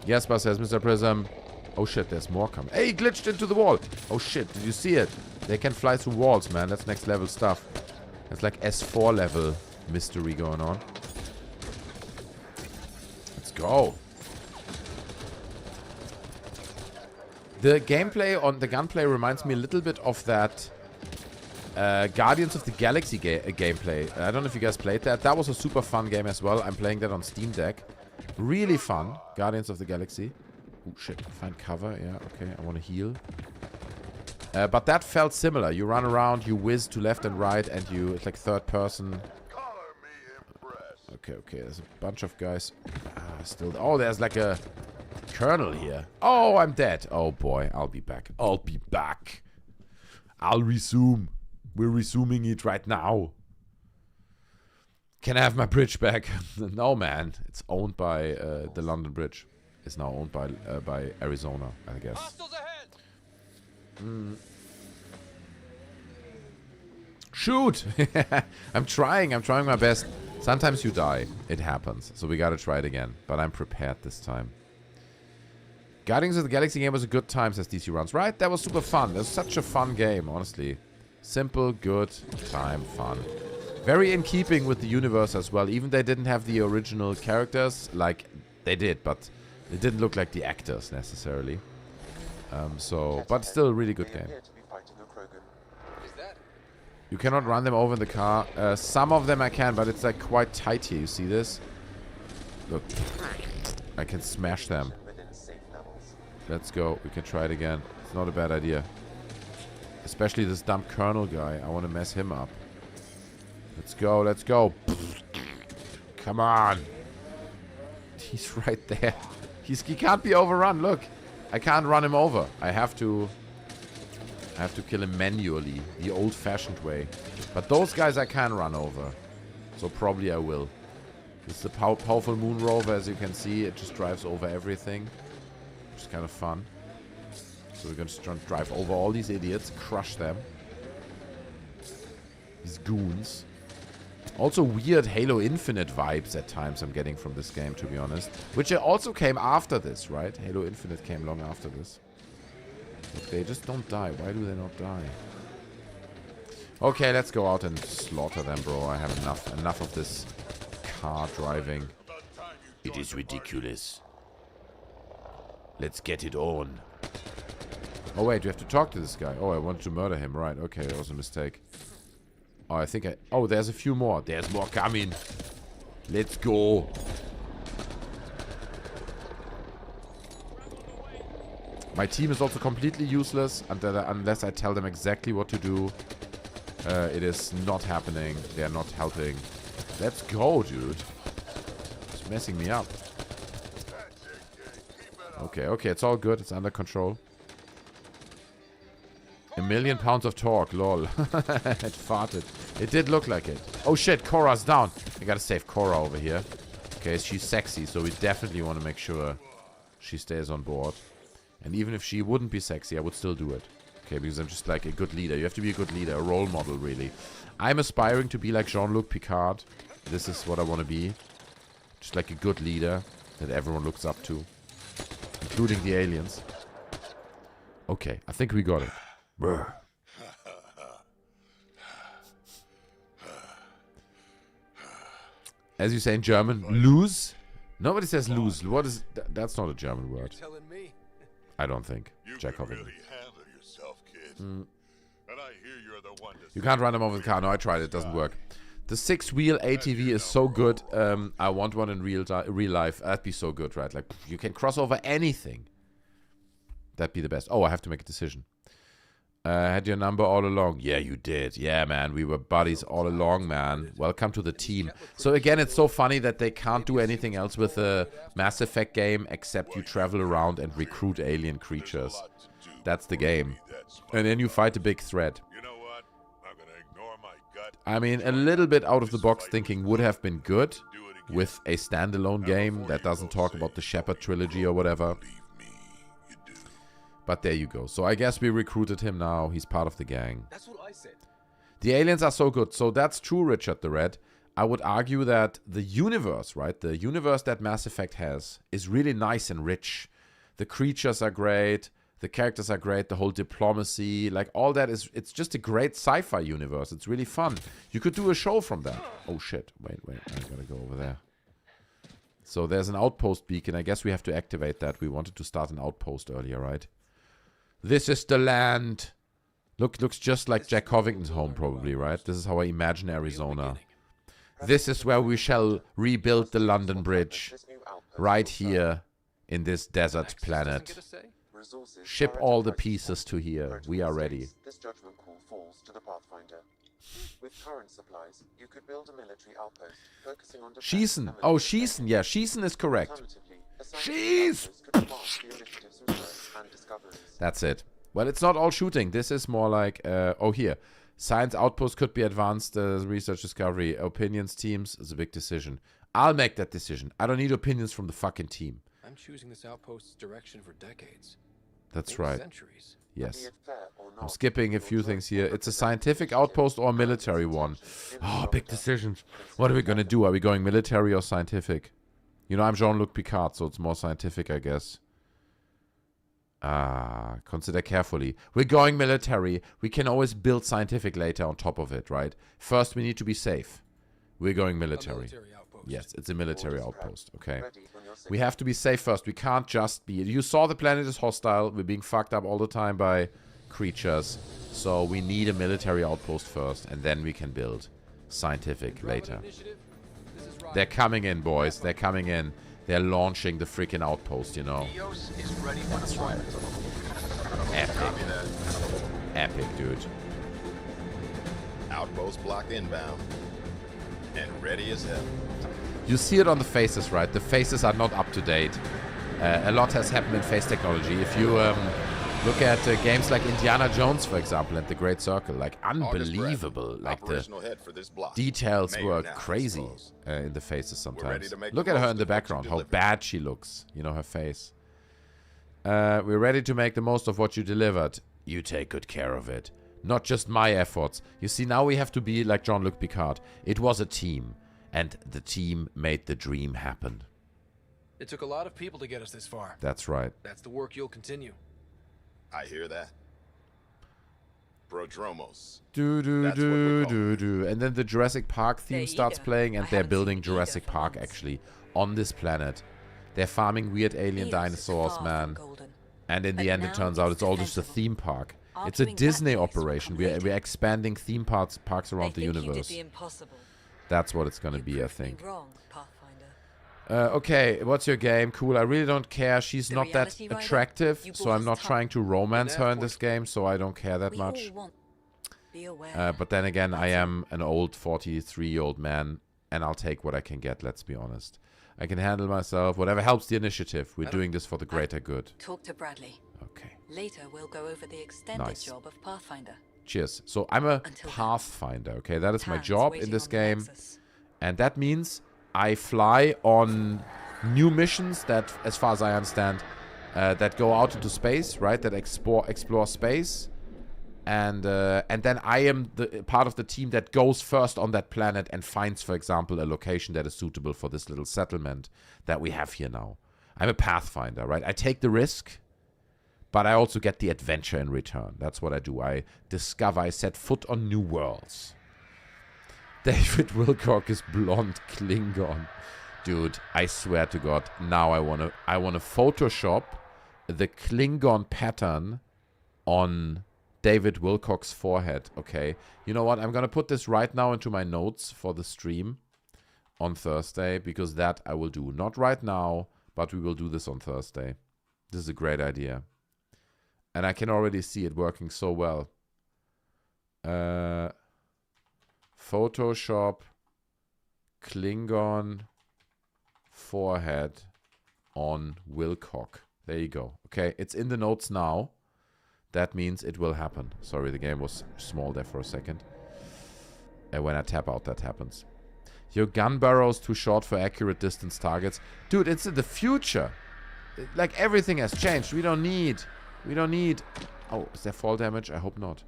Yes, but says Mr. Prism. Oh shit, there's more coming. Hey, he glitched into the wall. Oh shit, did you see it? They can fly through walls, man. That's next level stuff. That's like S4 level mystery going on. Let's go. The gameplay on the gunplay reminds me a little bit of that Guardians of the Galaxy gameplay. I don't know if you guys played that. That was a super fun game as well. I'm playing that on Steam Deck. Really fun. Guardians of the Galaxy. Oh shit, find cover. Yeah, okay, I want to heal. But that felt similar. You run around, you whiz to left and right, and it's like third person. Okay, okay, there's a bunch of guys. Still. Oh, there's like a colonel here. Oh, I'm dead. Oh boy, I'll be back. I'll be back. I'll resume. We're resuming it right now. Can I have my bridge back? No, man. It's owned by the London Bridge. It's now owned by Arizona, I guess. Shoot! I'm trying my best. Sometimes you die. It happens. So we gotta try it again. But I'm prepared this time. Guardians of the Galaxy game was a good time, says DC Runs. Right? That was super fun. That was such a fun game, honestly. Simple, good time, fun. Very in keeping with the universe as well. Even they didn't have the original characters. Like, they did, but it didn't look like the actors, necessarily. But still a really good game. You cannot run them over in the car. Some of them I can, but it's like quite tight here. You see this? Look. I can smash them. Let's go. We can try it again. It's not a bad idea. Especially this dumb Colonel guy. I want to mess him up. Let's go, let's go. Come on. He's right there. He can't be overrun, look. I can't run him over. I have to kill him manually, the old-fashioned way. But those guys I can run over. So probably I will. This is a powerful moon rover, as you can see. It just drives over everything. Which is kind of fun. So we're going to drive over all these idiots, crush them. These goons. Also weird Halo Infinite vibes at times I'm getting from this game, to be honest. Which also came after this, right? Halo Infinite came long after this. Look, they just don't die. Why do they not die? Okay, let's go out and slaughter them, bro. I have enough of this car driving. It is ridiculous. Let's get it on. Oh, wait, you have to talk to this guy. Oh, I wanted to murder him. Right, okay, that was a mistake. Oh, I think oh, there's a few more. There's more coming. Let's go. My team is also completely useless unless I tell them exactly what to do. It is not happening. They are not helping. Let's go, dude. It's messing me up. Okay, okay, it's all good. It's under control. 1,000,000 pounds of torque, lol. It farted. It did look like it. Oh shit, Korra's down. I gotta save Korra over here. Okay, she's sexy, so we definitely want to make sure she stays on board. And even if she wouldn't be sexy, I would still do it. Okay, because I'm just like a good leader. You have to be a good leader, a role model, really. I'm aspiring to be like Jean-Luc Picard. This is what I want to be. Just like a good leader that everyone looks up to. Including the aliens. Okay, I think we got it. Brr. As you say in German, lose? Nobody says lose. What is... That's not a German word. I don't think. Jacobin. You can't run them over the car. No, I tried. It doesn't work. The 6-wheel ATV is so good. I want one in real life. That'd be so good, right? Like, you can cross over anything. That'd be the best. Oh, I have to make a decision. I had your number all along. Yeah, you did. Yeah, man. We were buddies all along, man. Welcome to the team. So again, it's so funny that they can't do anything else with a Mass Effect game except you travel around and recruit alien creatures. That's the game. And then you fight a big threat. I mean, a little bit out of the box thinking would have been good with a standalone game that doesn't talk about the Shepard trilogy or whatever. But there you go. So I guess we recruited him now. He's part of the gang. That's what I said. The aliens are so good. So that's true, Richard the Red. I would argue that the universe, right? The universe that Mass Effect has is really nice and rich. The creatures are great. The characters are great. The whole diplomacy, like all that is, it's just a great sci-fi universe. It's really fun. You could do a show from that. Oh shit. Wait. I gotta go over there. So there's an outpost beacon. I guess we have to activate that. We wanted to start an outpost earlier, right? This is the land. Looks just like Jack Covington's home, probably, right? This is how I imagine Arizona. This is where we shall rebuild the London Bridge. Right here in this desert planet. Ship all the pieces to here. We are ready. This judgment call falls to the Pathfinder. With current supplies, you could build a military outpost focusing on Schießen. Oh, Schießen. Yeah, Schießen is correct. Schieß! That's it. Well, it's not all shooting. This is more like, oh, here. Science outpost could be advanced research discovery. Opinions teams is a big decision. I'll make that decision. I don't need opinions from the fucking team. I'm choosing this outpost's direction for decades. That's maybe right. Centuries. Yes. I'm skipping a few things here. It's a scientific outpost or a military one. Oh, big decisions. What are we going to do? Are we going military or scientific? You know, I'm Jean-Luc Picard, so it's more scientific, I guess. Consider carefully. We're going military. We can always build scientific later on top of it, right? First, we need to be safe. We're going military. Yes, it's a military outpost, okay? We have to be safe first. We can't just be... You saw the planet is hostile. We're being fucked up all the time by creatures. So we need a military outpost first, and then we can build scientific later. They're coming in, boys. They're coming in. They're launching the freaking outpost, you know. That's right. Epic. epic, dude. Outpost blocked inbound. And ready as hell. You see it on the faces, right? The faces are not up to date. A lot has happened in face technology. If you look at games like Indiana Jones, for example, and The Great Circle, like unbelievable. Like the details were crazy in the faces sometimes. Look at her in the background, how bad she looks. You know, her face. We're ready to make the most of what you delivered. You take good care of it. Not just my efforts. You see, now we have to be like Jean-Luc Picard. It was a team, and the team made the dream happen. It took a lot of people to get us this far. That's right. That's the work you'll continue. I hear that. Prodromos. Do. And then the Jurassic Park theme starts playing, and they're building Jurassic Park, actually, on this planet. They're farming weird alien dinosaurs, man. And in the end, it turns out it's all just a theme park. It's a Disney operation. We're expanding theme parks around the universe. That's what it's going to be, I think. Okay, what's your game? Cool, I really don't care. She's not that attractive, so I'm not trying to romance her in this game, so I don't care that much. But then again, I am an old 43-year-old man, and I'll take what I can get, let's be honest. I can handle myself, whatever helps the initiative. We're doing this for the greater good. Talk to Bradley. Okay. Later, we'll go over the extended job of Pathfinder. Cheers. So I'm a Pathfinder, okay? That is my job in this game. And that means I fly on new missions that, as far as I understand, that go out into space, right? That explore space. And then I am the part of the team that goes first on that planet and finds, for example, a location that is suitable for this little settlement that we have here now. I'm a Pathfinder, right? I take the risk, but I also get the adventure in return. That's what I do. I discover, I set foot on new worlds. David Wilcock is blonde Klingon. Dude, I swear to God, now I wanna Photoshop the Klingon pattern on David Wilcock's forehead, okay? You know what? I'm gonna put this right now into my notes for the stream on Thursday, because that I will do. Not right now, but we will do this on Thursday. This is a great idea. And I can already see it working so well. Photoshop Klingon forehead on Wilcock. There you go. Okay, it's in the notes now. That means it will happen. Sorry, the game was small there for a second. And when I tap out, that happens. Your gun barrel's too short for accurate distance targets. Dude, it's in the future. Like, everything has changed. We don't need... Oh, is there fall damage? I hope not.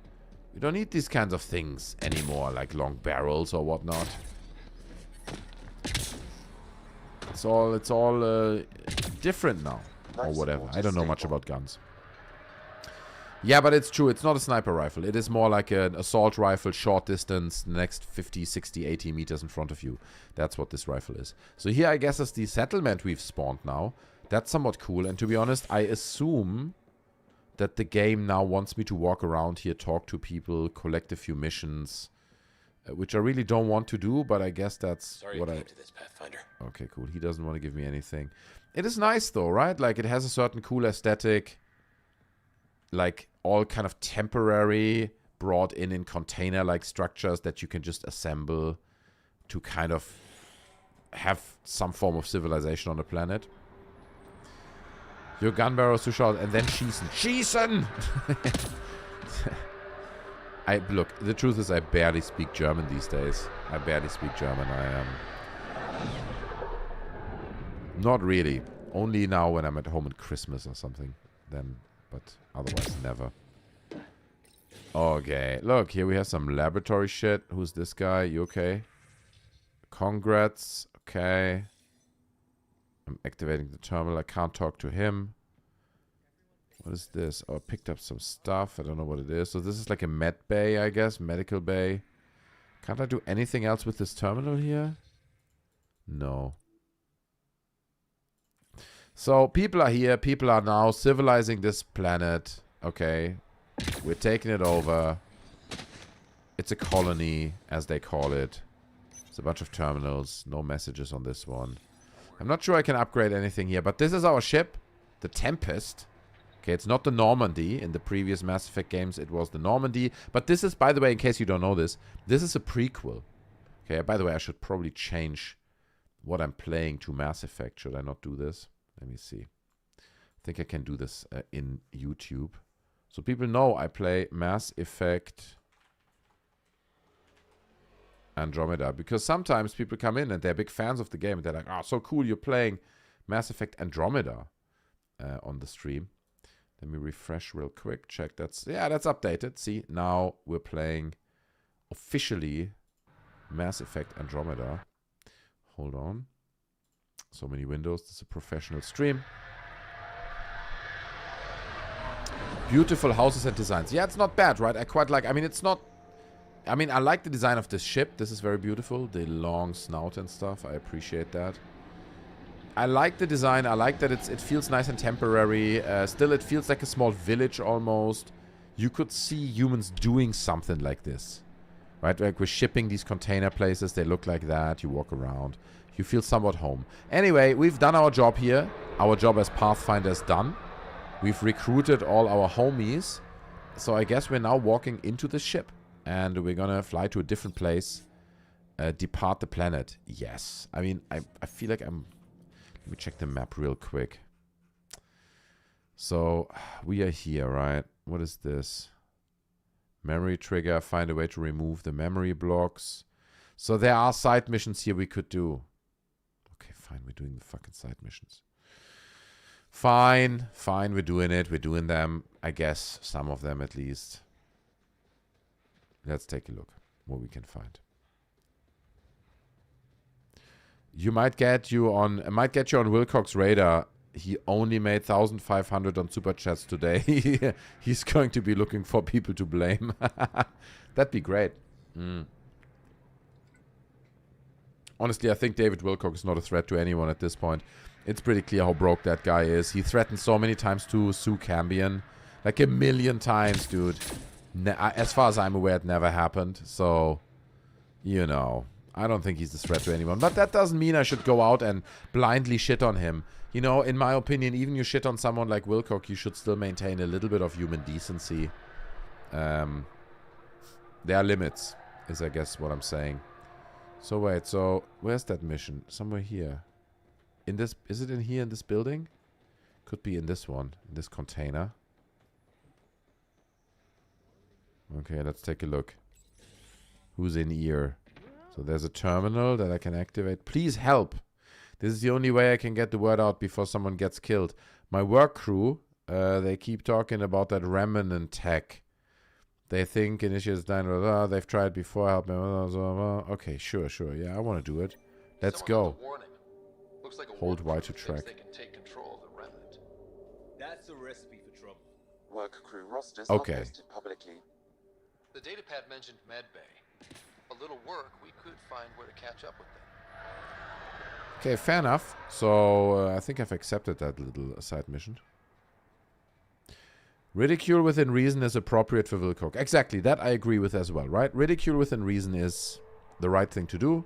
We don't need these kinds of things anymore, like long barrels or whatnot. It's all different now. Or whatever. I don't know much about guns. Yeah, but it's true. It's not a sniper rifle. It is more like an assault rifle, short distance, next 50, 60, 80 meters in front of you. That's what this rifle is. So here, I guess, is the settlement we've spawned now. That's somewhat cool. And to be honest, I assume that the game now wants me to walk around here, talk to people, collect a few missions, which I really don't want to do, but I guess that's what I... to this, Pathfinder. Okay, cool. He doesn't want to give me anything. It is nice, though, right? Like, it has a certain cool aesthetic. Like, all kind of temporary, brought in container-like structures that you can just assemble to kind of have some form of civilization on the planet. Your gun barrel is too short, and then schießen! Look, the truth is I barely speak German these days. I barely speak German. Not really. Only now when I'm at home at Christmas or something. Then, but otherwise never. Okay, look, here we have some laboratory shit. Who's this guy? You okay? Congrats. Okay. I'm activating the terminal. I can't talk to him. What is this? Oh, I picked up some stuff. I don't know what it is. So this is like a med bay, I guess. Medical bay. Can't I do anything else with this terminal here? No. So people are here. People are now civilizing this planet. Okay. We're taking it over. It's a colony, as they call it. It's a bunch of terminals. No messages on this one. I'm not sure I can upgrade anything here, but this is our ship. The Tempest. Okay, it's not the Normandy. In the previous Mass Effect games, it was the Normandy. But this is, by the way, in case you don't know this is a prequel. Okay, by the way, I should probably change what I'm playing to Mass Effect. Should I not do this? Let me see. I think I can do this in YouTube. So people know I play Mass Effect Andromeda. Because sometimes people come in and they're big fans of the game. And they're like, oh, so cool, you're playing Mass Effect Andromeda on the stream. Let me refresh real quick. Check that's updated. See, now we're playing officially Mass Effect Andromeda. Hold on. So many windows. This is a professional stream. Beautiful houses and designs. Yeah, it's not bad, right? I quite like... I mean, it's not... I mean, I like the design of this ship. This is very beautiful. The long snout and stuff. I appreciate that. I like the design. I like that it feels nice and temporary. Still, it feels like a small village almost. You could see humans doing something like this. Right? Like we're shipping these container places. They look like that. You walk around. You feel somewhat home. Anyway, we've done our job here. Our job as Pathfinder is done. We've recruited all our homies. So I guess we're now walking into the ship. And we're gonna fly to a different place. Depart the planet. Yes. I mean, I feel like I'm... Let me check the map real quick. So, we are here, right? What is this? Memory trigger. Find a way to remove the memory blocks. So there are side missions here we could do. Okay, fine. We're doing the fucking side missions. Fine. Fine, we're doing it. We're doing them. I guess some of them at least. Let's take a look what we can find. You might get you on Wilcox's radar. He only made 1,500 on Super Chats today. He's going to be looking for people to blame. That'd be great. Honestly, I think David Wilcox is not a threat to anyone at this point. It's pretty clear how broke that guy is. He threatened so many times to sue Cambion. Like 1 million times, dude. As far as I'm aware, it never happened. So, you know, I don't think he's a threat to anyone. But that doesn't mean I should go out and blindly shit on him. You know, in my opinion, even you shit on someone like Wilcox, you should still maintain a little bit of human decency. There are limits, is I guess what I'm saying. So wait, so where's that mission? Somewhere here. In this, is it in here in this building? Could be in this one, in this container. Okay, let's take a look. Who's in here? So there's a terminal that I can activate. Please help. This is the only way I can get the word out before someone gets killed. My work crew, they keep talking about that remnant tech. They think initiates dying. They've tried before. Help me. Okay, sure. Yeah, I want to do it. Let's go. Looks like a Hold Y to track. they can take control of the remnant. That's a recipe for trouble. Work crew rosters Okay. are posted publicly. The datapad mentioned medbay. A little work, we could find where to catch up with them. Okay, fair enough. So I think I've accepted that little side mission. Ridicule within reason is appropriate for Wilcox. Exactly, that I agree with as well, right? Ridicule within reason is the right thing to do.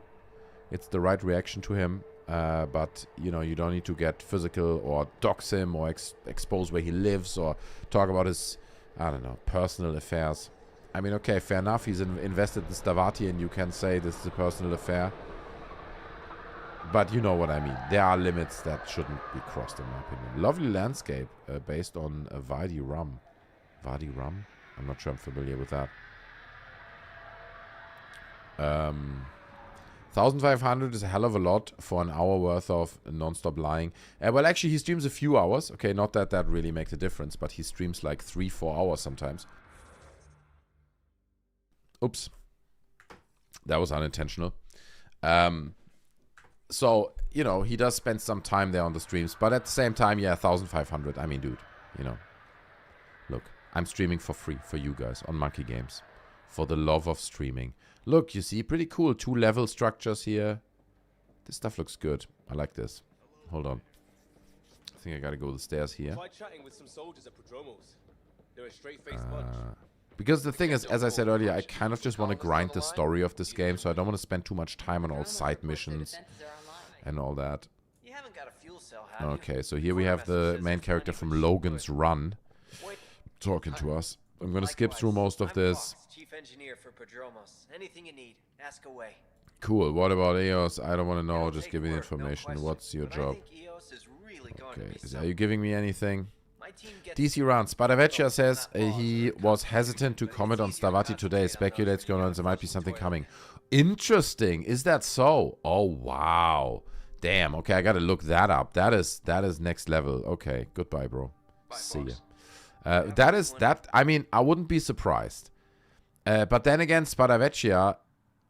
It's the right reaction to him. But, you know, you don't need to get physical or dox him or expose where he lives or talk about his, I don't know, personal affairs. I mean, okay, fair enough. He's invested in Stavati and you can say this is a personal affair. But you know what I mean. There are limits that shouldn't be crossed, in my opinion. Lovely landscape based on Vadi Rum. Vadi Rum? I'm not sure I'm familiar with that. 1,500 is a hell of a lot for an hour worth of non-stop lying. Well, actually, he streams a few hours. Okay, not that that really makes a difference, but he streams like 3-4 hours sometimes. Oops. That was unintentional. So, you know, he does spend some time there on the streams. But at the same time, yeah, 1,500. I mean, dude, you know. Look, I'm streaming for free for you guys on Monkey Games. For the love of streaming. Look, you see, pretty cool. 2 level structures here. This stuff looks good. I like this. Hold on. I think I gotta go the stairs here. Tried chatting with some soldiers at Prodromos. They're a straight-faced bunch. Because the thing is, as I said earlier, I kind of just want to grind the story of this game, so I don't want to spend too much time on all side missions and all that. Okay, so here we have the main character from Logan's Run. talking to us. I'm gonna skip through most of this. Chief engineer for Prodromos. Anything you need, ask away. Cool. What about EOS? I don't want to know. Just give me the information. What's your job? Okay. Are you giving me anything? DC Run. Spadavecchia says he was hesitant to comment on Stavati today. Speculates going on there might be something coming. Interesting. Is that so? Oh wow. Damn. Okay, I gotta look that up. That is next level. Okay. Goodbye, bro. See ya. I mean, I wouldn't be surprised. But then again, Spadavecchia,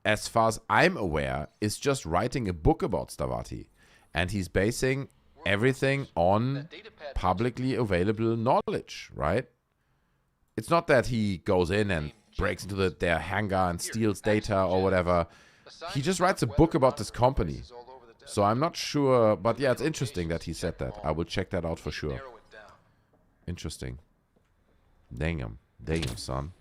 as far as I'm aware, is just writing a book about Stavati. And he's basing everything on publicly available knowledge, right? It's not that he goes in and breaks into their hangar and steals data or whatever. He just writes a book about this company. So I'm not sure, but yeah, it's interesting that he said that. I will check that out for sure. Interesting. Damn, son.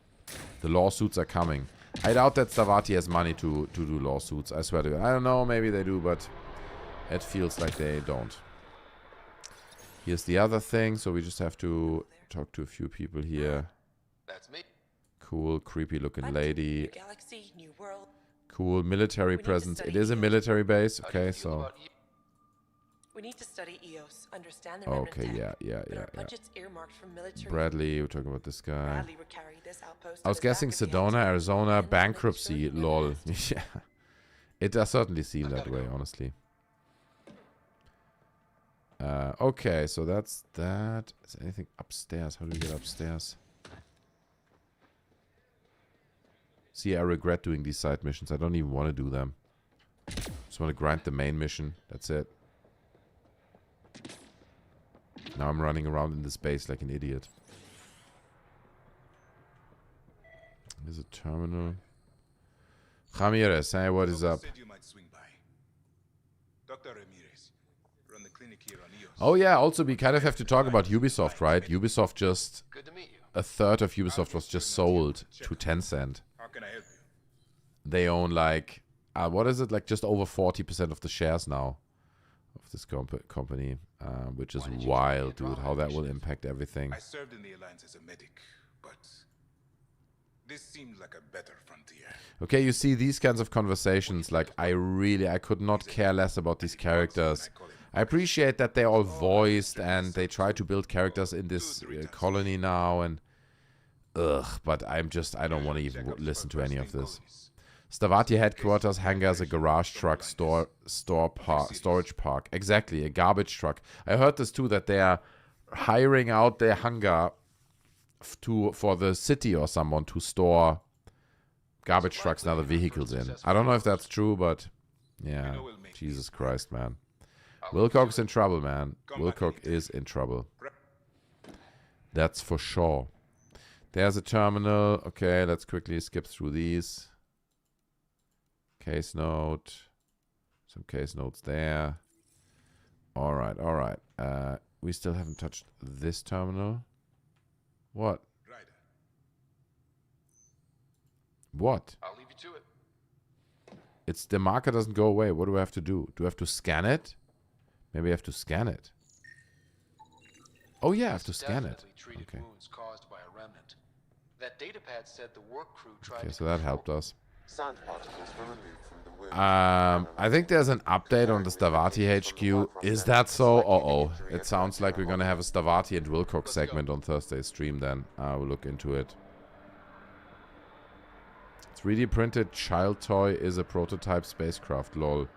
The lawsuits are coming. I doubt that Stavati has money to do lawsuits. I swear to God. I don't know, maybe they do, but it feels like they don't. Here's the other thing, so we just have to talk to a few people here. That's me. Cool, creepy looking lady. Cool, military presence. It is a military base, okay, so... We need to study EOS, understand the remnant tech, but our budget's earmarked for military. Bradley, we're talking about this guy. Bradley would carry this outpost I was guessing Sedona, Arizona, bankruptcy, lol. Yeah. It does certainly seem that way, honestly. Okay, so that's that. Is there anything upstairs? How do we get upstairs? See, I regret doing these side missions. I don't even want to do them. Just want to grind the main mission. That's it. Now I'm running around in this base like an idiot. There's a terminal. Ramirez, hey, what is up? Oh yeah, also we kind of have to talk about Ubisoft, right? Ubisoft just... A third of Ubisoft was just sold to Tencent. They own like... what is it? Like just over 40% of the shares now. Of this company, which is wild, dude. How that will impact everything. I served in the Alliance as a medic, but this seems like a better frontier. Okay, you see these kinds of conversations. Like I could not care less about these characters. I appreciate that they're all voiced and they try to build characters in this colony now. And but I don't want to even listen to any of this. Stavati headquarters, hangars, a garage truck, storage park. Exactly, a garbage truck. I heard this too, that they are hiring out their hangar for the city or someone to store garbage trucks and other vehicles in. I don't know if that's true, but yeah, Jesus Christ, man. Wilcock's in trouble, man. Wilcock is in trouble. That's for sure. There's a terminal. Okay, let's quickly skip through these. Case note. Some case notes there. Alright, alright. We still haven't touched this terminal. What? What? I'll leave you to it. It's the marker doesn't go away. What do I have to do? Do I have to scan it? Maybe I have to scan it. Oh yeah, I have to scan it. Okay. Wounds caused by a remnant. That datapad said the work crew tried Okay, so that helped us. Sand particles were removed from the wound. I think there's an update on the Stavati HQ. Is that so? Uh-oh. It sounds like we're gonna have a Stavati and Wilcock segment on Thursday's stream then. I will look into it. 3D printed child toy is a prototype spacecraft, lol.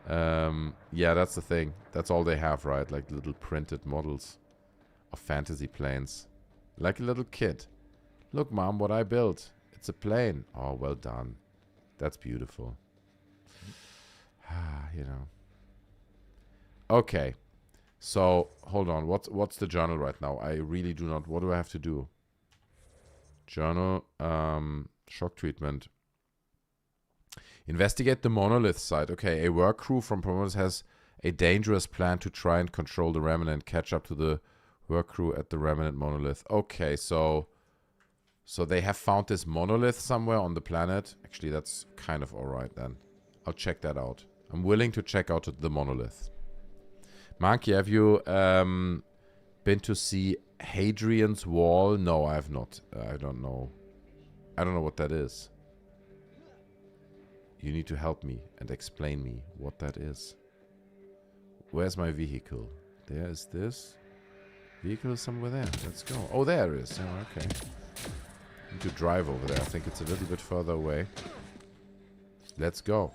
Yeah, that's the thing. That's all they have, right? Like little printed models of fantasy planes. Like a little kid. Look, Mom, what I built. It's a plane. Oh, well done. That's beautiful. You know. Okay. So, hold on. What's the journal right now? I really do not... What do I have to do? Journal. Shock treatment. Investigate the monolith site. Okay, a work crew from Prometheus has a dangerous plan to try and control the remnant. Catch up to the work crew at the remnant monolith. Okay, so they have found this monolith somewhere on the planet. Actually, that's kind of alright then. I'll check that out. I'm willing to check out the monolith. Monkey, have you Been to see Hadrian's Wall? No, I have not. I don't know. I don't know what that is. You need to help me and explain me what that is. Where's my vehicle? There is this. Vehicle is somewhere there. Let's go. Oh, there it is. Oh, okay. Need to drive over there. I think it's a little bit further away. Let's go.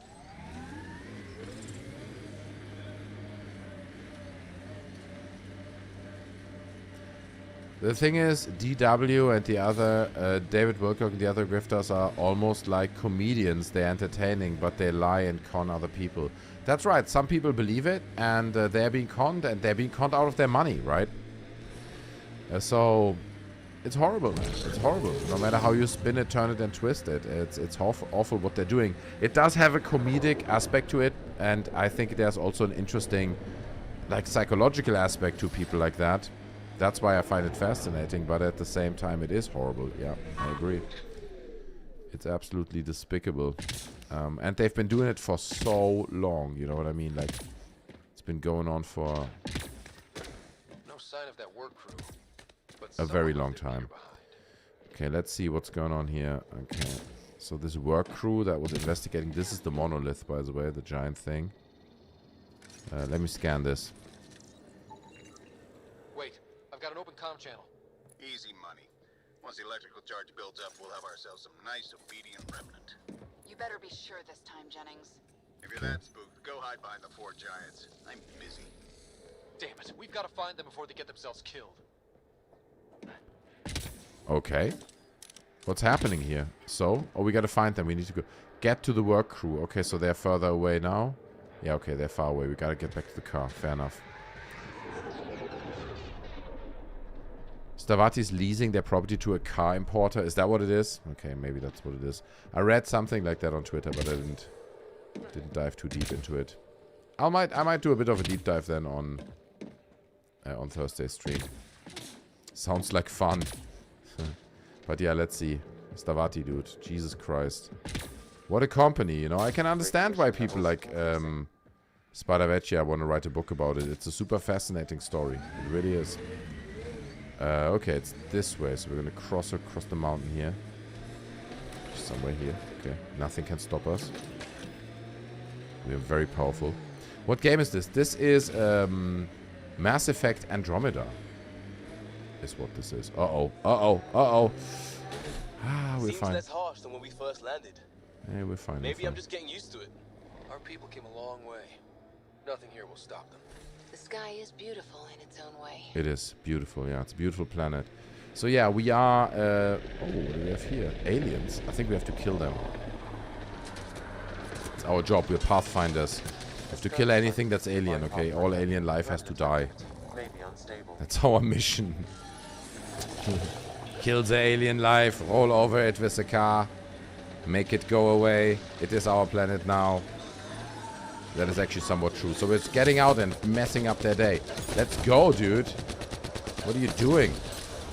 The thing is, DW and the other, David Wilcock and the other grifters are almost like comedians. They're entertaining, but they lie and con other people. That's right. Some people believe it, and they're being conned, and they're being conned out of their money, right? So, it's horrible, man. It's horrible. No matter how you spin it, turn it, and twist it, it's awful what they're doing. It does have a comedic aspect to it, and I think there's also an interesting, like, psychological aspect to people like that. That's why I find it fascinating, but at the same time, it is horrible. Yeah, I agree. It's absolutely despicable. And they've been doing it for so long, you know what I mean? Like, it's been going on for No sign of that work crew, but a very long time. Okay, let's see what's going on here. Okay, so this work crew that was investigating, this is the monolith, by the way, the giant thing. Let me scan this. Wait, I've got an open comm channel. Easy money. Once the electrical charge builds up, we'll have ourselves some nice obedient remnant. You better be sure this time, Jennings. If you're that spooked, go hide behind the four giants. I'm busy. Damn it, we've got to find them before they get themselves killed. Okay. What's happening here? So? Oh, we gotta find them. We need to go get to the work crew. Okay, so they're further away now. Yeah, okay, they're far away. We gotta get back to the car. Fair enough. Stavati's leasing their property to a car importer. Is that what it is? Okay, maybe that's what it is. I read something like that on Twitter, but I didn't dive too deep into it. I might do a bit of a deep dive then on Thursday's stream. Sounds like fun. But yeah, let's see. Stavati, dude. Jesus Christ. What a company, you know. I can understand why people like Spadavecchia want to write a book about it. It's a super fascinating story. It really is. Okay, it's this way, so we're gonna cross across the mountain here. Somewhere here. Okay, nothing can stop us. We are very powerful. What game is this? This is Mass Effect Andromeda. Is what this is. Uh-oh. Uh-oh. Uh-oh. Ah, we're Seems fine. less harsh than when we first landed. Yeah, we're fine. Maybe I'm just getting used to it. Our people came a long way. Nothing here will stop them. The sky is beautiful in its own way. It is beautiful, yeah. It's a beautiful planet. So yeah, we are... oh, what do we have here? Aliens. I think we have to kill them. It's our job. We're pathfinders. We have to kill anything that's alien, okay? All alien life has to die. That's our mission. Kill the alien life, roll over it with a car, make it go away. It is our planet now. That is actually somewhat true. So it's getting out and messing up their day. Let's go, dude. What are you doing?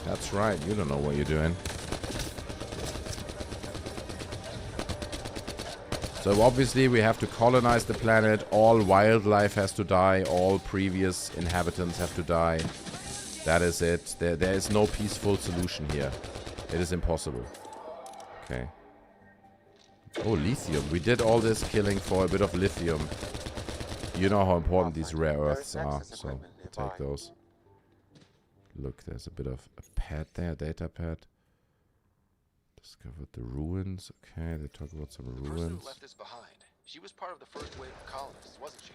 That's right. You don't know what you're doing. So obviously we have to colonize the planet. All wildlife has to die. All previous inhabitants have to die. That is it. There is no peaceful solution here. It is impossible. Okay. Oh, lithium. We did all this killing for a bit of lithium. You know how important these rare earths are, so we'll take those. Look, there's a bit of a pad there, data pad. Discovered the ruins. Okay, they talk about some ruins. The person who left this behind, she was part of the first wave of colonists, wasn't she?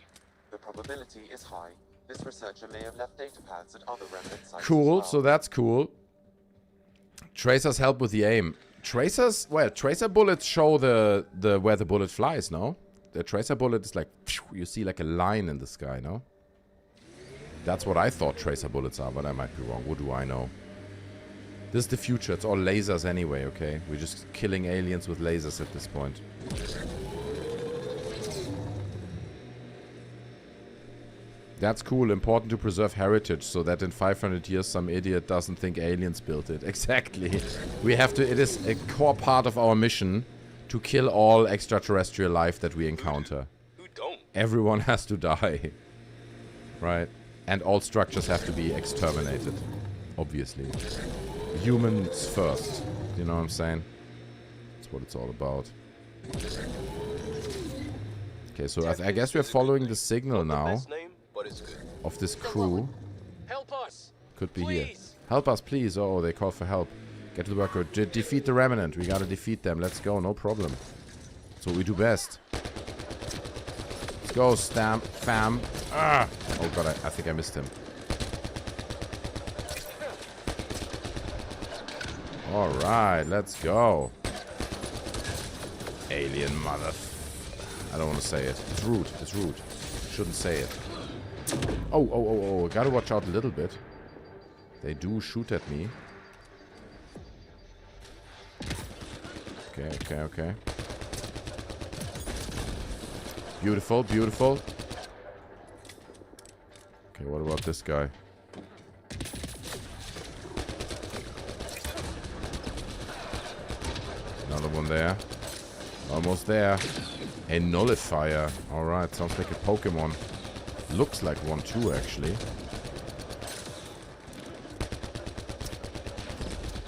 The probability is high. This researcher may have left data pads at other remnant sites. Cool, as well. so that's cool. Tracers help with the aim. Tracers, well, tracer bullets show the where the bullet flies, no? The tracer bullet is like, you see like a line in the sky, no? That's what I thought tracer bullets are, but I might be wrong. What do I know? This is the future. It's all lasers anyway, okay? We're just killing aliens with lasers at this point. That's cool. Important to preserve heritage so that in 500 years some idiot doesn't think aliens built it. Exactly. We have to... It is a core part of our mission to kill all extraterrestrial life that we encounter. Who don't? Everyone has to die. Right. And all structures have to be exterminated. Obviously. Humans first. You know what I'm saying? That's what it's all about. Okay, so I guess we're following the signal now of this crew. Help us! Could be here. Help us, please. Oh, they call for help. Get to the worker. Defeat the Remnant. We gotta defeat them. Let's go. No problem. That's what we do best. Let's go, Stamp. Fam. Ah! Oh, God. I think I missed him. Alright. Let's go. Alien mother... I don't want to say it. It's rude. It's rude. Shouldn't say it. Oh. Gotta watch out a little bit. They do shoot at me. Okay. Beautiful. Okay, what about this guy? Another one there. Almost there. A nullifier. Alright, sounds like a Pokemon. Looks like one too, actually.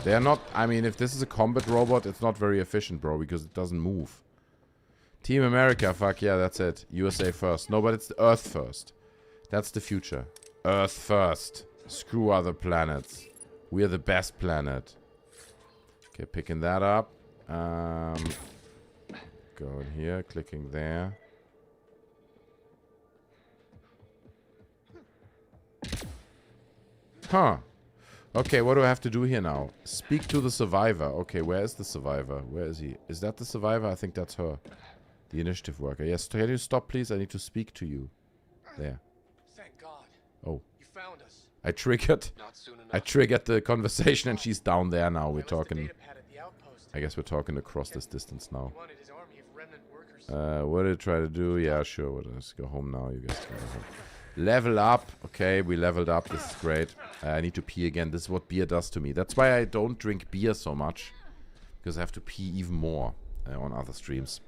They are not... I mean, if this is a combat robot, it's not very efficient, bro, because it doesn't move. Team America, fuck yeah, that's it. USA first. No, but it's Earth first. That's the future. Earth first. Screw other planets. We're the best planet. Okay, picking that up. Going here, clicking there. Huh. Okay, what do I have to do here now? Speak to the survivor. Okay, where is the survivor? Where is he? Is that the survivor? I think that's her. The initiative worker. Yes, can you stop, please? I need to speak to you. There. Thank God. Oh. You found us. I triggered the conversation and she's down there now. We're talking... I guess we're talking across this distance now. What did it try to do? Yeah, sure. Let's go home now. You guys can go home. Level up. Okay, we leveled up. This is great. I need to pee again. This is what beer does to me. That's why I don't drink beer so much. Because I have to pee even more on other streams.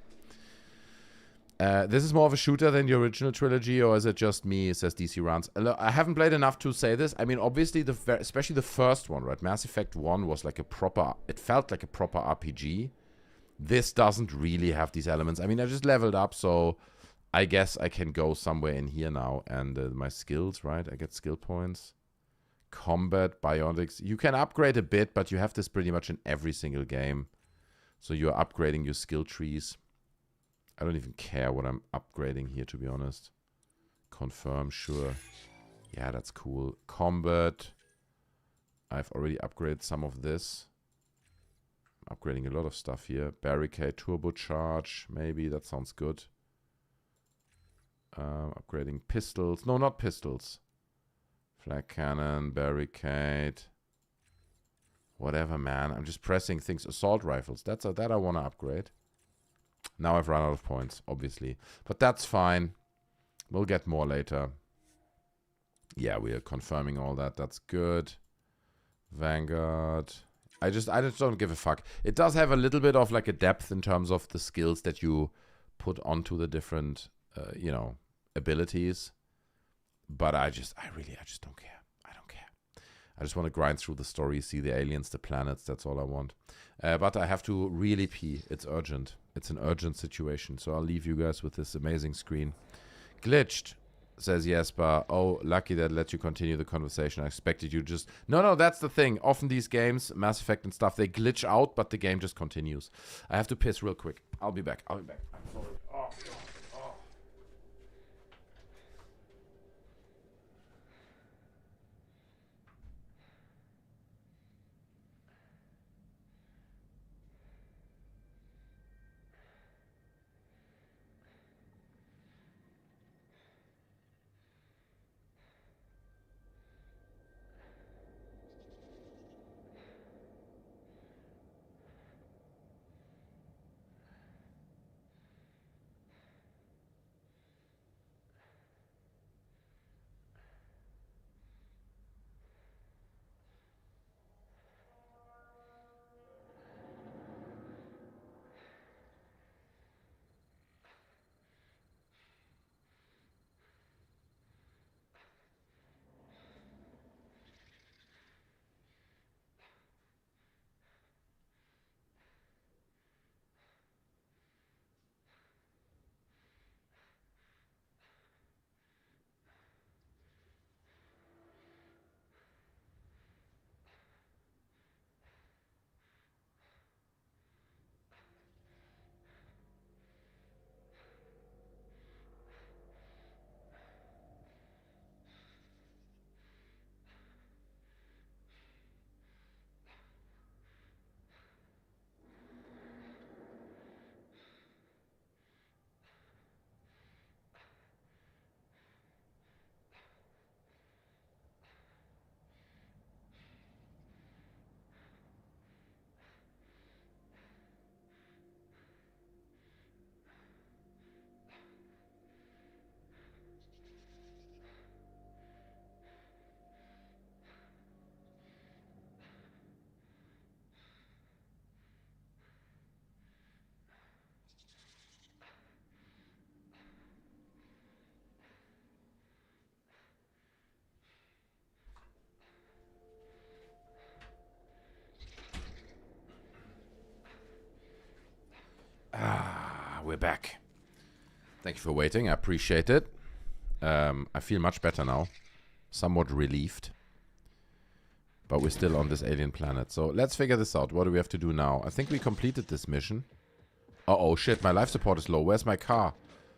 This is more of a shooter than the original trilogy, or is it just me, says DC Runs? I haven't played enough to say this. I mean, obviously, especially the first one, right? Mass Effect 1 was like a proper... It felt like a proper RPG. This doesn't really have these elements. I mean, I just leveled up, so... I guess I can go somewhere in here now. And my skills, right? I get skill points. Combat, bionics. You can upgrade a bit, but you have this pretty much in every single game. So you're upgrading your skill trees. I don't even care what I'm upgrading here, to be honest. Confirm, sure. Yeah, that's cool. Combat. I've already upgraded some of this. I'm upgrading a lot of stuff here. Barricade, turbocharge. Maybe, that sounds good. Upgrading pistols. No, not pistols. Flag cannon, barricade. Whatever, man. I'm just pressing things. Assault rifles. That I want to upgrade. Now I've run out of points, obviously. But that's fine. We'll get more later. Yeah, we are confirming all that. That's good. Vanguard. I just don't give a fuck. It does have a little bit of like a depth in terms of the skills that you put onto the different, you know, abilities. But I just don't care. I don't care. I just want to grind through the story, see the aliens, the planets. That's all I want. But I have to really pee. It's urgent. It's an urgent situation. So I'll leave you guys with this amazing screen. Glitched, says Jesper. Oh, lucky that let you continue the conversation. I expected you just... No, that's the thing. Often these games, Mass Effect and stuff, they glitch out, but the game just continues. I have to piss real quick. I'll be back. I'm sorry. Oh. We're back. Thank you for waiting. I appreciate it. I feel much better now. Somewhat relieved. But we're still on this alien planet. So let's figure this out. What do we have to do now? I think we completed this mission. Uh-oh, shit. My life support is low. Where's my car?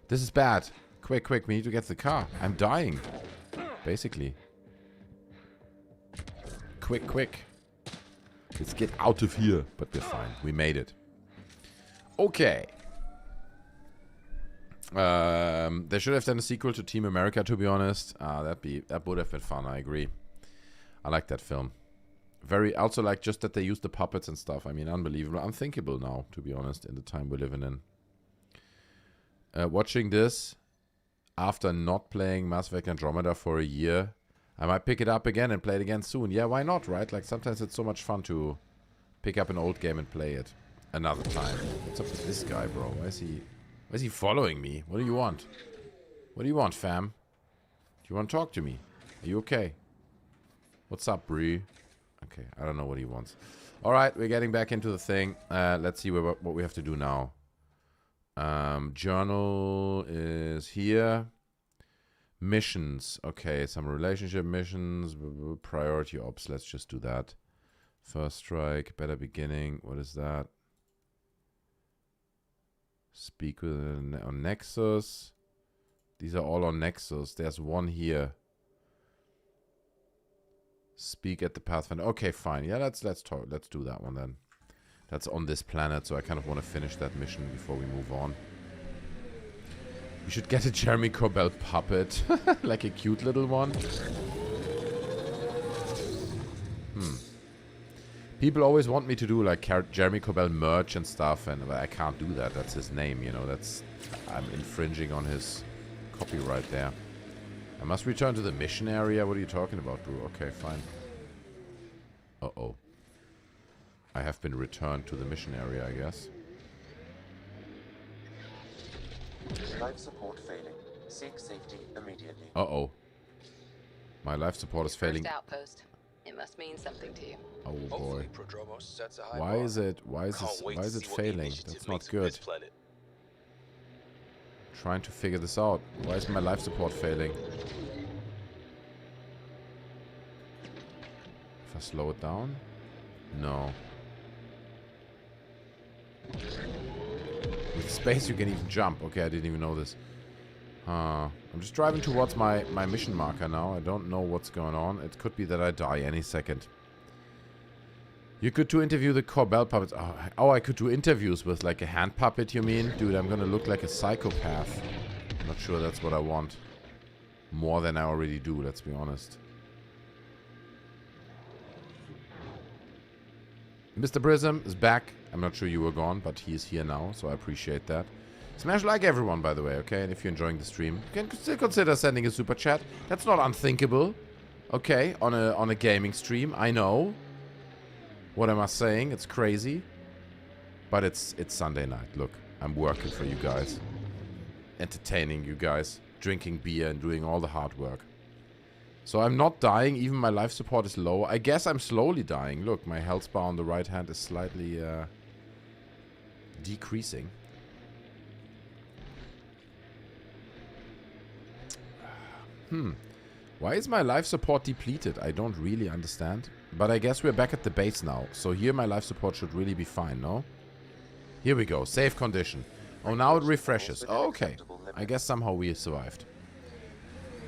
This is bad. Quick, quick. We need to get the car. I'm dying. Basically. Quick, quick. Let's get out of here. But we're fine. We made it. Okay. They should have done a sequel to Team America, to be honest. That would have been fun, I agree. I like that film. Very, also like just that they used the puppets and stuff. I mean, unbelievable. Unthinkable now, to be honest, in the time we're living in. Watching this, after not playing Mass Effect Andromeda for a year, I might pick it up again and play it again soon. Yeah, why not, right? Like, sometimes it's so much fun to pick up an old game and play it another time. What's up with this guy, bro? Why is he following me? What do you want? What do you want, fam? Do you want to talk to me? Are you okay? What's up, Bree? Okay, I don't know what he wants. Alright, we're getting back into the thing. Let's see what we have to do now. Journal is here. Missions. Okay, some relationship missions. Priority ops. Let's just do that. First strike. Better beginning. What is that? Speak with on Nexus. These are all on Nexus. There's one here. Speak at the Pathfinder. Okay, fine. Yeah, let's talk. Let's do that one then. That's on this planet, so I kind of want to finish that mission before we move on. We should get a Jeremy Corbell puppet, like a cute little one. People always want me to do like Jeremy Corbell merch and stuff, and I can't do that. That's his name, you know. I'm infringing on his copyright there. I must return to the mission area. What are you talking about, bro? Okay, fine. Uh-oh. I have been returned to the mission area, I guess. Life support failing. Seek safety immediately. Uh-oh. My life support is failing. First outpost. It must mean something to you. Oh boy. Why is it failing? That's not good. Trying to figure this out. Why is my life support failing? If I slow it down? No. With space you can even jump. Okay, I didn't even know this. I'm just driving towards my mission marker now. I don't know what's going on. It could be that I die any second. You could do interview the Corbell puppets. Oh, I could do interviews with like a hand puppet, you mean? Dude, I'm gonna look like a psychopath. I'm not sure that's what I want. More than I already do, let's be honest. Mr. Prism is back. I'm not sure you were gone, but he is here now, so I appreciate that. Smash like everyone, by the way, okay? And if you're enjoying the stream, you can still consider sending a super chat. That's not unthinkable, okay? On a gaming stream, I know. What am I saying? It's crazy. But it's Sunday night. Look, I'm working for you guys. Entertaining you guys. Drinking beer and doing all the hard work. So I'm not dying. Even my life support is low. I guess I'm slowly dying. Look, my health bar on the right hand is slightly decreasing. Why is my life support depleted? I don't really understand. But I guess we're back at the base now. So here my life support should really be fine, no? Here we go. Safe condition. Oh, now it refreshes. Oh, okay. I guess somehow we survived.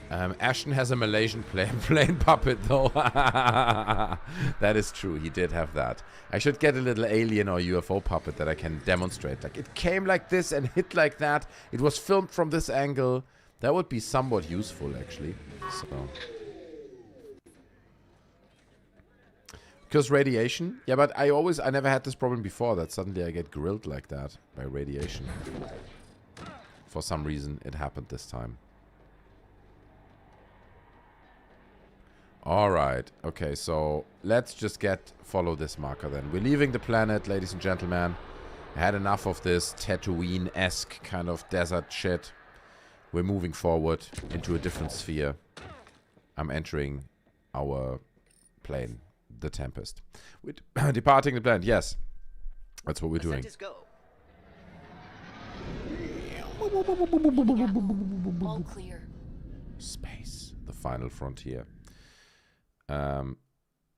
Ashton has a Malaysian plane puppet, though. That is true. He did have that. I should get a little alien or UFO puppet that I can demonstrate. Like, it came like this and hit like that. It was filmed from this angle. That would be somewhat useful, actually. So... Because radiation? Yeah, but I never had this problem before, that suddenly I get grilled like that by radiation. For some reason, it happened this time. Alright, okay, so let's just follow this marker then. We're leaving the planet, ladies and gentlemen. I had enough of this Tatooine-esque kind of desert shit. We're moving forward into a different sphere. I'm entering our plane. The Tempest. We're departing the planet, yes. That's what we're doing. All clear. Space, the final frontier. A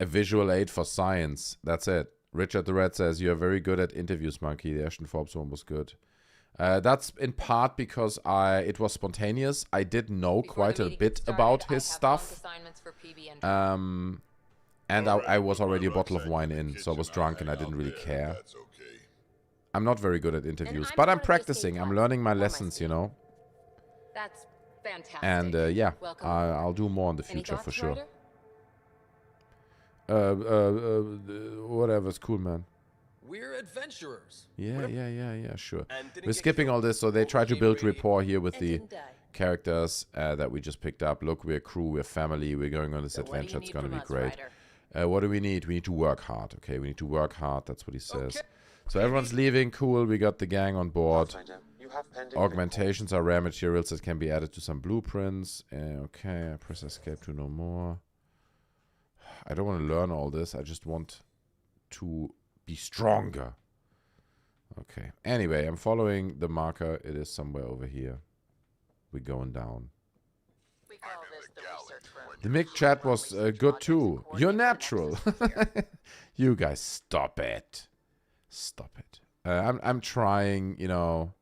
visual aid for science. That's it. Richard the Red says, you are very good at interviews, Monkey. The Ashton Forbes one was good. That's in part because it was spontaneous. I did know quite a bit about his stuff. And I was already a bottle of wine in, so I was drunk and I didn't really care. I'm not very good at interviews, but I'm practicing. I'm learning my lessons, you know. That's fantastic. And yeah, I'll do more in the future for sure. Whatever's cool, man. We're adventurers. Yeah, sure. We're skipping all this, so they try to build rapport here with the characters that we just picked up. Look, we're a crew, we're family, we're going on this adventure. It's going to be great. What do we need? We need to work hard, okay? We need to work hard, that's what he says. Okay. So everyone's leaving, cool, we got the gang on board. Augmentations are rare materials that can be added to some blueprints. Okay, I press escape to know more. I don't want to learn all this, I just want to be stronger. Okay, anyway, I'm following the marker. It is somewhere over here. We're going down. We call this the research room. The mic chat was good too. You're natural. You guys, stop it. Stop it. I'm trying, you know.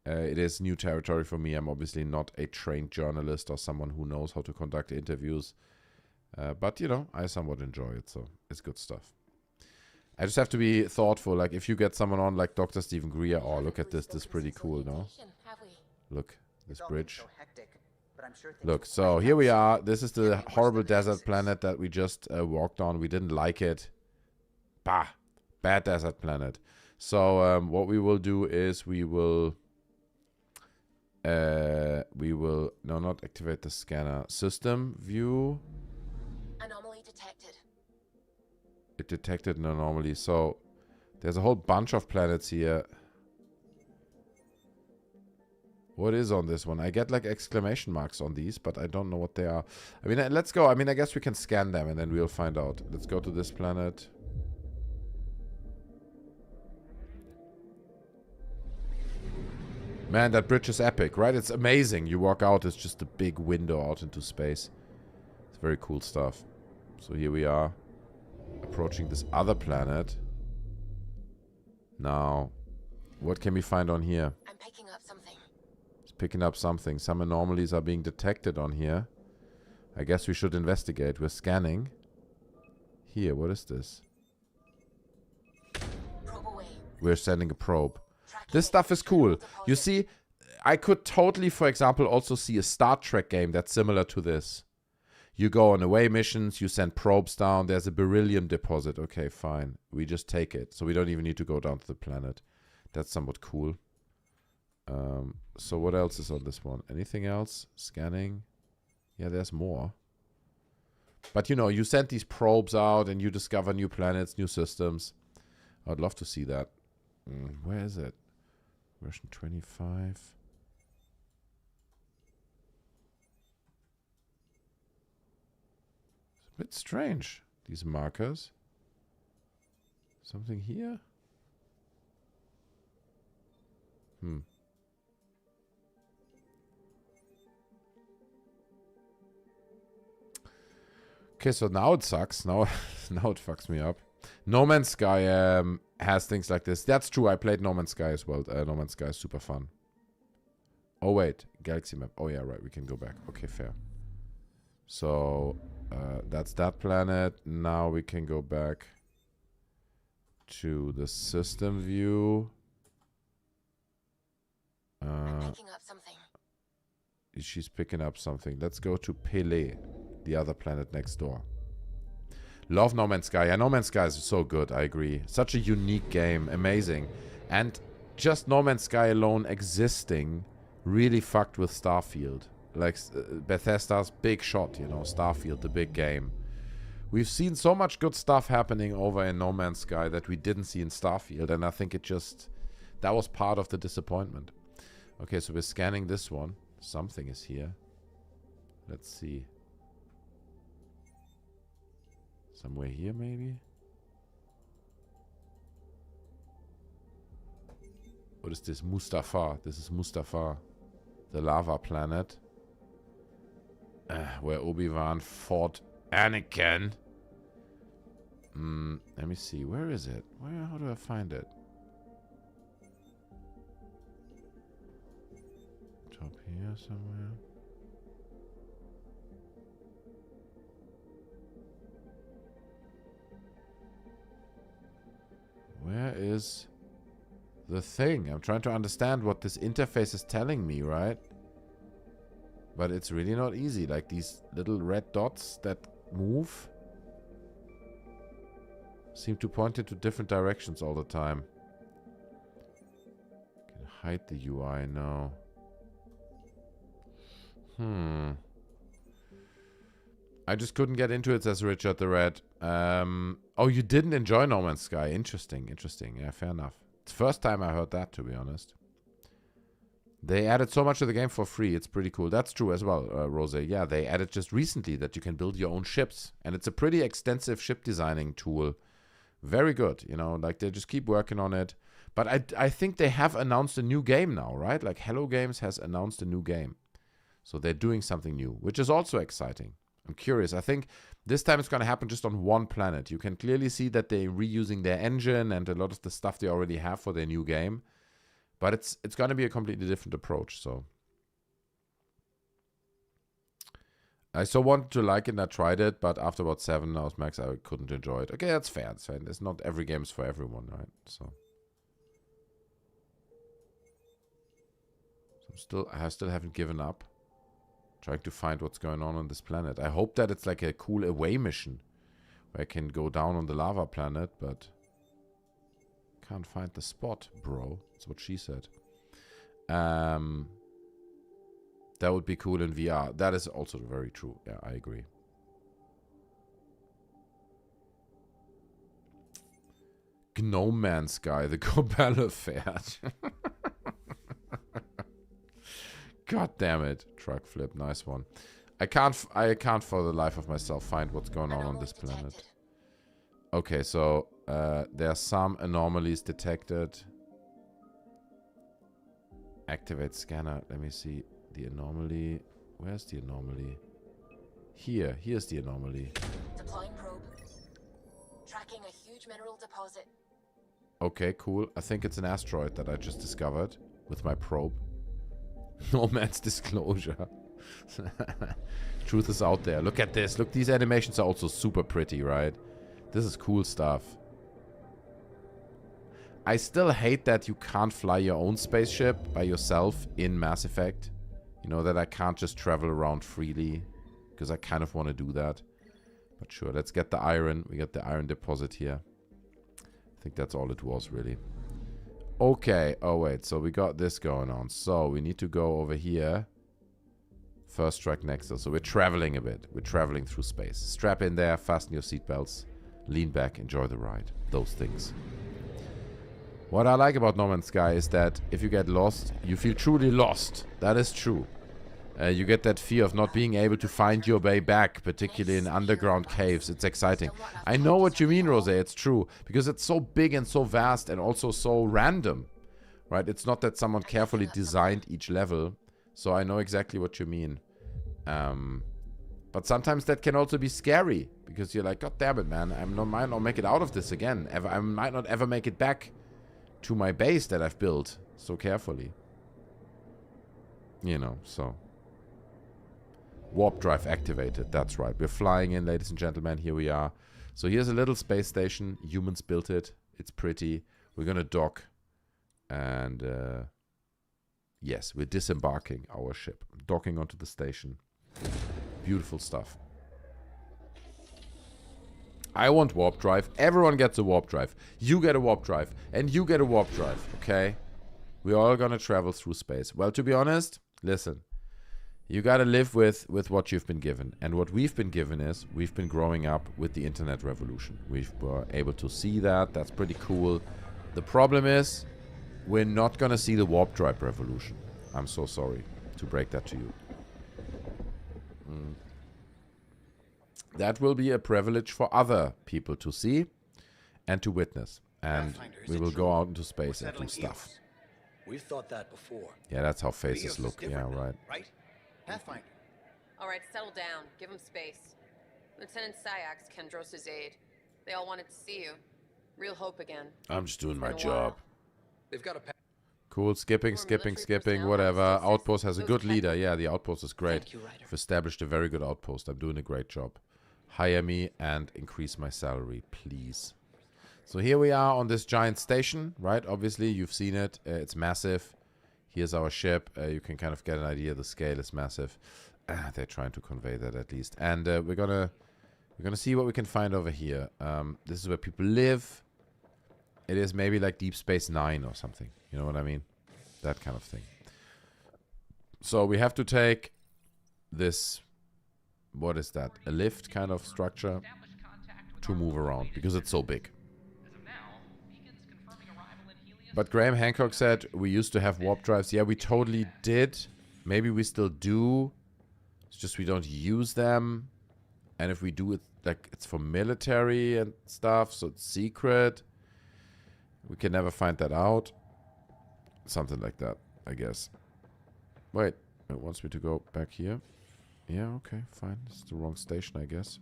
It is new territory for me. I'm obviously not a trained journalist or someone who knows how to conduct interviews. But, you know, I somewhat enjoy it, so it's good stuff. I just have to be thoughtful. Like, if you get someone on like Dr. Stephen Greer, oh, look at this. This is pretty cool, no? Look, this bridge. Look, so here we are. This is the horrible desert planet that we just walked on. We didn't like it. Bah, bad desert planet. So what we will do is we will no, not activate the scanner. System view. Anomaly detected. It detected an anomaly. So there's a whole bunch of planets here. What is on this one? I get like exclamation marks on these, but I don't know what they are. I mean, let's go. I mean, I guess we can scan them and then we'll find out. Let's go to this planet. Man, that bridge is epic, right? It's amazing. You walk out, it's just a big window out into space. It's very cool stuff. So here we are, approaching this other planet. Now, what can we find on here? I'm picking up something. It's picking up something. Some anomalies are being detected on here. I guess we should investigate. We're scanning. Here, what is this? Probe away. We're sending a probe. This stuff is cool. You see, I could totally, for example, also see a Star Trek game that's similar to this. You go on away missions, you send probes down, there's a beryllium deposit. Okay, fine. We just take it. So we don't even need to go down to the planet. That's somewhat cool. So what else is on this one? Anything else? Scanning? Yeah, there's more. But you know, you send these probes out and you discover new planets, new systems. I'd love to see that. Where is it? Version 25. It's a bit strange, these markers. Something here? Okay, so now it sucks. Now it fucks me up. No Man's Sky has things like this. That's true. I played No Man's Sky as well. No Man's Sky is super fun. Oh, wait. Galaxy map. Oh, yeah, right. We can go back. Okay, fair. So, that's that planet. Now we can go back to the system view. I'm picking up something. She's picking up something. Let's go to Pele, the other planet next door. Love No Man's Sky. Yeah, No Man's Sky is so good, I agree. Such a unique game, amazing. And just No Man's Sky alone existing really fucked with Starfield. Like Bethesda's big shot, you know, Starfield, the big game. We've seen so much good stuff happening over in No Man's Sky that we didn't see in Starfield, and I think it just... that was part of the disappointment. Okay, so we're scanning this one. Something is here. Let's see. Somewhere here, maybe? What is this? Mustafar. This is Mustafar. The lava planet. Where Obi-Wan fought Anakin. Let me see. Where is it? How do I find it? Top here somewhere. Where is the thing? I'm trying to understand what this interface is telling me, right? But it's really not easy. Like these little red dots that move seem to point into different directions all the time. Can hide the UI now. I just couldn't get into it, says Richard the Red. Oh, you didn't enjoy No Man's Sky. Interesting. Yeah, fair enough. It's the first time I heard that, to be honest. They added so much to the game for free. It's pretty cool. That's true as well, Rose. Yeah, they added just recently that you can build your own ships. And it's a pretty extensive ship designing tool. Very good. You know, like they just keep working on it. But I think they have announced a new game now, right? Like Hello Games has announced a new game. So they're doing something new, which is also exciting. I'm curious. I think this time it's going to happen just on one planet. You can clearly see that they're reusing their engine and a lot of the stuff they already have for their new game. But it's going to be a completely different approach. So I so wanted to like it and I tried it, but after about 7 hours max, I couldn't enjoy it. Okay, that's fair. It's fair. It's not every game is for everyone, right? So I still haven't given up. Trying to find what's going on this planet. I hope that it's like a cool away mission where I can go down on the lava planet, but can't find the spot, bro. That's what she said. That would be cool in VR. That is also very true. Yeah, I agree. Gnome Man Sky, the Corbella Pferd. God damn it. Truck flip, nice one. I can't for the life of myself find what's going on this planet. Okay, so there are some anomalies detected. Activate scanner. Let me see the anomaly. Where's the anomaly? Here's the anomaly. Deploying probe. Tracking a huge mineral deposit. Okay, cool. I think it's an asteroid that I just discovered with my probe. No man's disclosure. Truth is out there. Look at this. Look, these animations are also super pretty, right? This is cool stuff. I still hate that you can't fly your own spaceship by yourself in Mass Effect. You know, that I can't just travel around freely. Because I kind of want to do that. But sure, let's get the iron. We got the iron deposit here. I think that's all it was, really. Okay, oh wait, so we got this going on. So we need to go over here. First strike next. So we're traveling a bit. We're traveling through space. Strap in there, fasten your seatbelts, lean back, enjoy the ride. Those things. What I like about No Man's Sky is that if you get lost, you feel truly lost. That is true. You get that fear of not being able to find your way back, particularly in underground caves. It's exciting. I know what you mean, Rose. It's true. Because it's so big and so vast and also so random. Right? It's not that someone carefully designed each level. So I know exactly what you mean. But sometimes that can also be scary. Because you're like, God damn it, man. might not make it out of this again. I might not ever make it back to my base that I've built so carefully. You know, so... Warp drive activated. That's right. We're flying in, ladies and gentlemen. Here we are. So here's a little space station. Humans built it. It's pretty. We're going to dock. And yes, we're disembarking our ship. Docking onto the station. Beautiful stuff. I want warp drive. Everyone gets a warp drive. You get a warp drive. And you get a warp drive. Okay? We're all going to travel through space. Well, to be honest, listen. You gotta live with what you've been given. And what we've been given is, we've been growing up with the internet revolution. We were able to see that. That's pretty cool. The problem is, we're not gonna see the warp drive revolution. I'm so sorry to break that to you. That will be a privilege for other people to see and to witness. And we will go out into space and do stuff. We've thought that before. Yeah, that's how faces look. Yeah, right. Right? Pathfinder. All right, settle down. Give him space. Lieutenant Syax, Kendros' aide. They all wanted to see you. Real hope again. I'm just doing my job. They've got a Cool, skipping, whatever. Outpost has a good leader. Yeah, the outpost is great. I've established a very good outpost. I'm doing a great job. Hire me and increase my salary, please. So here we are on this giant station, right? Obviously, you've seen it. It's massive. Here's our ship. You can kind of get an idea. The scale is massive. They're trying to convey that at least. And we're gonna see what we can find over here. This is where people live. It is maybe like Deep Space Nine or something. You know what I mean? That kind of thing. So we have to take this, what is that? A lift kind of structure to move around because it's so big. But Graham Hancock said we used to have warp drives. Yeah, we totally did. Maybe we still do. It's just we don't use them. And if we do it, like, it's for military and stuff, so it's secret. We can never find that out. Something like that, I guess. Wait, it wants me to go back here. Yeah, okay, fine. It's the wrong station, I guess.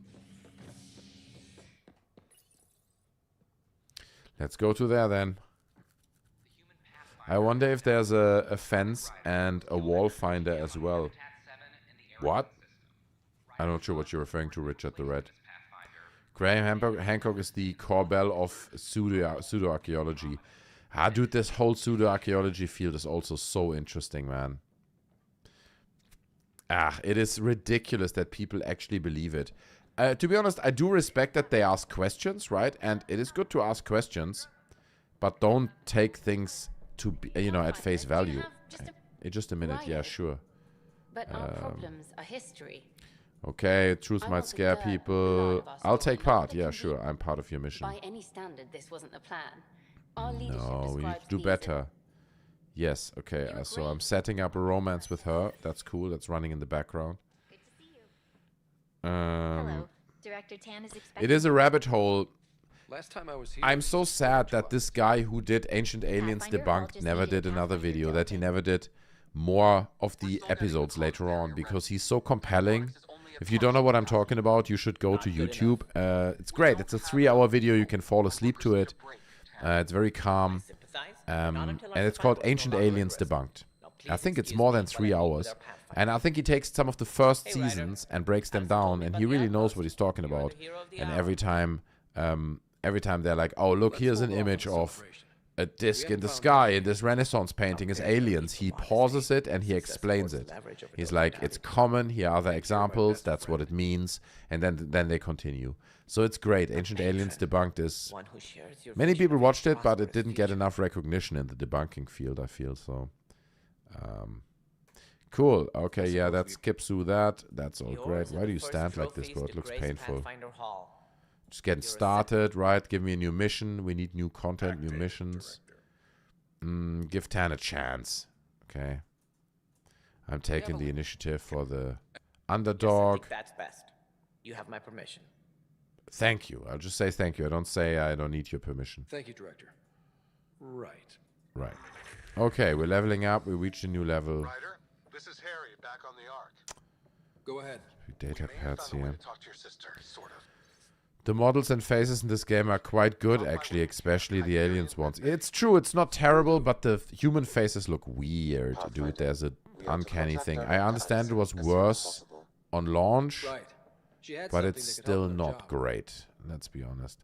Let's go to there then. I wonder if there's a fence and a wall finder as well. What? I'm not sure what you're referring to, Richard the Red. Graham Hancock is the Corbell of pseudo-archaeology. Ah, dude, this whole pseudo-archaeology field is also so interesting, man. Ah, it is ridiculous that people actually believe it. To be honest, I do respect that they ask questions, right? And it is good to ask questions, but don't take things to be, you know, at face value. Just a minute, yeah, sure. But our problems are history. Okay, truth might scare people. I'll take part. Yeah, sure. I'm part of your mission. By any standard, this wasn't the plan. Our leadership No, we need describes to do these better. Yes, okay. So I'm setting up a romance with her. That's cool. That's running in the background. Good to see you. Hello. Director Tan is expecting. It is a rabbit hole. Last time I was here, I'm so sad that this guy who did Ancient Aliens Debunked never did another video, that he never did more of the episodes later on, because he's so compelling. If you don't know what I'm talking about, you should go to YouTube. It's great. It's a 3-hour video. You can fall asleep to it. It's very calm. And it's called Ancient Aliens Debunked. I think it's more than 3 hours. And I think he takes some of the first seasons and breaks them down, and he really knows what he's talking about. And every time they're like, oh, look, here's an image of a disc in the sky, and this Renaissance painting is aliens. He pauses it and he explains it. He's like, it's common, here are other examples, that's what it means, and then they continue. So it's great. Ancient Aliens Debunked is... Many people watched it, but it didn't get enough recognition in the debunking field, I feel, so... Cool. Okay, yeah, that skips through that. That's all great. Why do you stand like this, bro? It looks painful. Just getting started, right? Give me a new mission. We need new content, new missions. Give Tan a chance. Okay. I'm taking the initiative for the underdog. That's best. You have my permission. Thank you. I'll just say thank you. I don't say I don't need your permission. Thank you, Director. Right. Right. Okay, we're leveling up. We reached a new level. Ryder, this is Harry, back on the Ark. Go ahead. Data pads here. Talk to your sister, sort of. The models and faces in this game are quite good, actually, especially the aliens ones. It's true, it's not terrible, but the human faces look weird, dude. There's an uncanny thing. I understand it was worse on launch, but it's still not great. Let's be honest.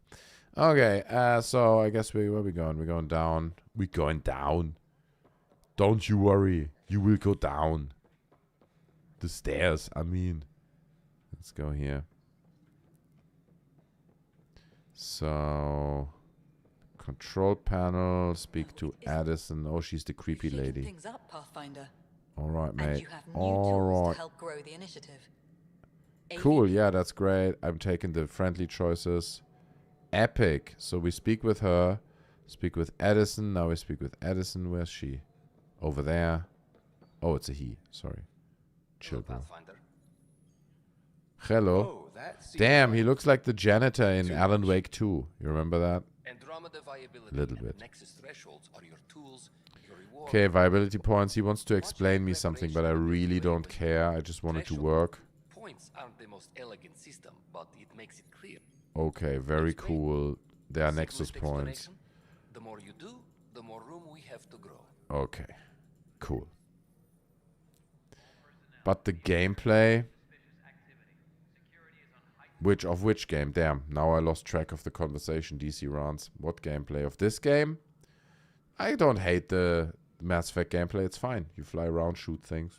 Okay, so I guess where are we going? We're going down. We're going down. Don't you worry. You will go down. The stairs, I mean. Let's go here. So, control panel, speak to Addison. Oh, she's the creepy lady. Things up, Pathfinder. All right, mate. And you have new All tools right. to help grow the initiative. Cool, yeah, that's great. I'm taking the friendly choices. Epic. So we speak with her, speak with Addison. Now we speak with Addison. Where's she? Over there. Oh, it's a he. Sorry. Chill, bro. Hello. Damn, he looks like the janitor in Alan Wake 2. You remember that? A little bit. Okay, viability points. He wants to explain me something, but I really don't care. I just want it to work. Points aren't the most elegant system, but it makes it clear. Okay, very cool. There are Nexus points. The more you do, the more room we have to grow. Okay, cool. But the gameplay... Which game? Damn, now I lost track of the conversation. DC runs. What gameplay of this game? I don't hate the Mass Effect gameplay. It's fine. You fly around, shoot things.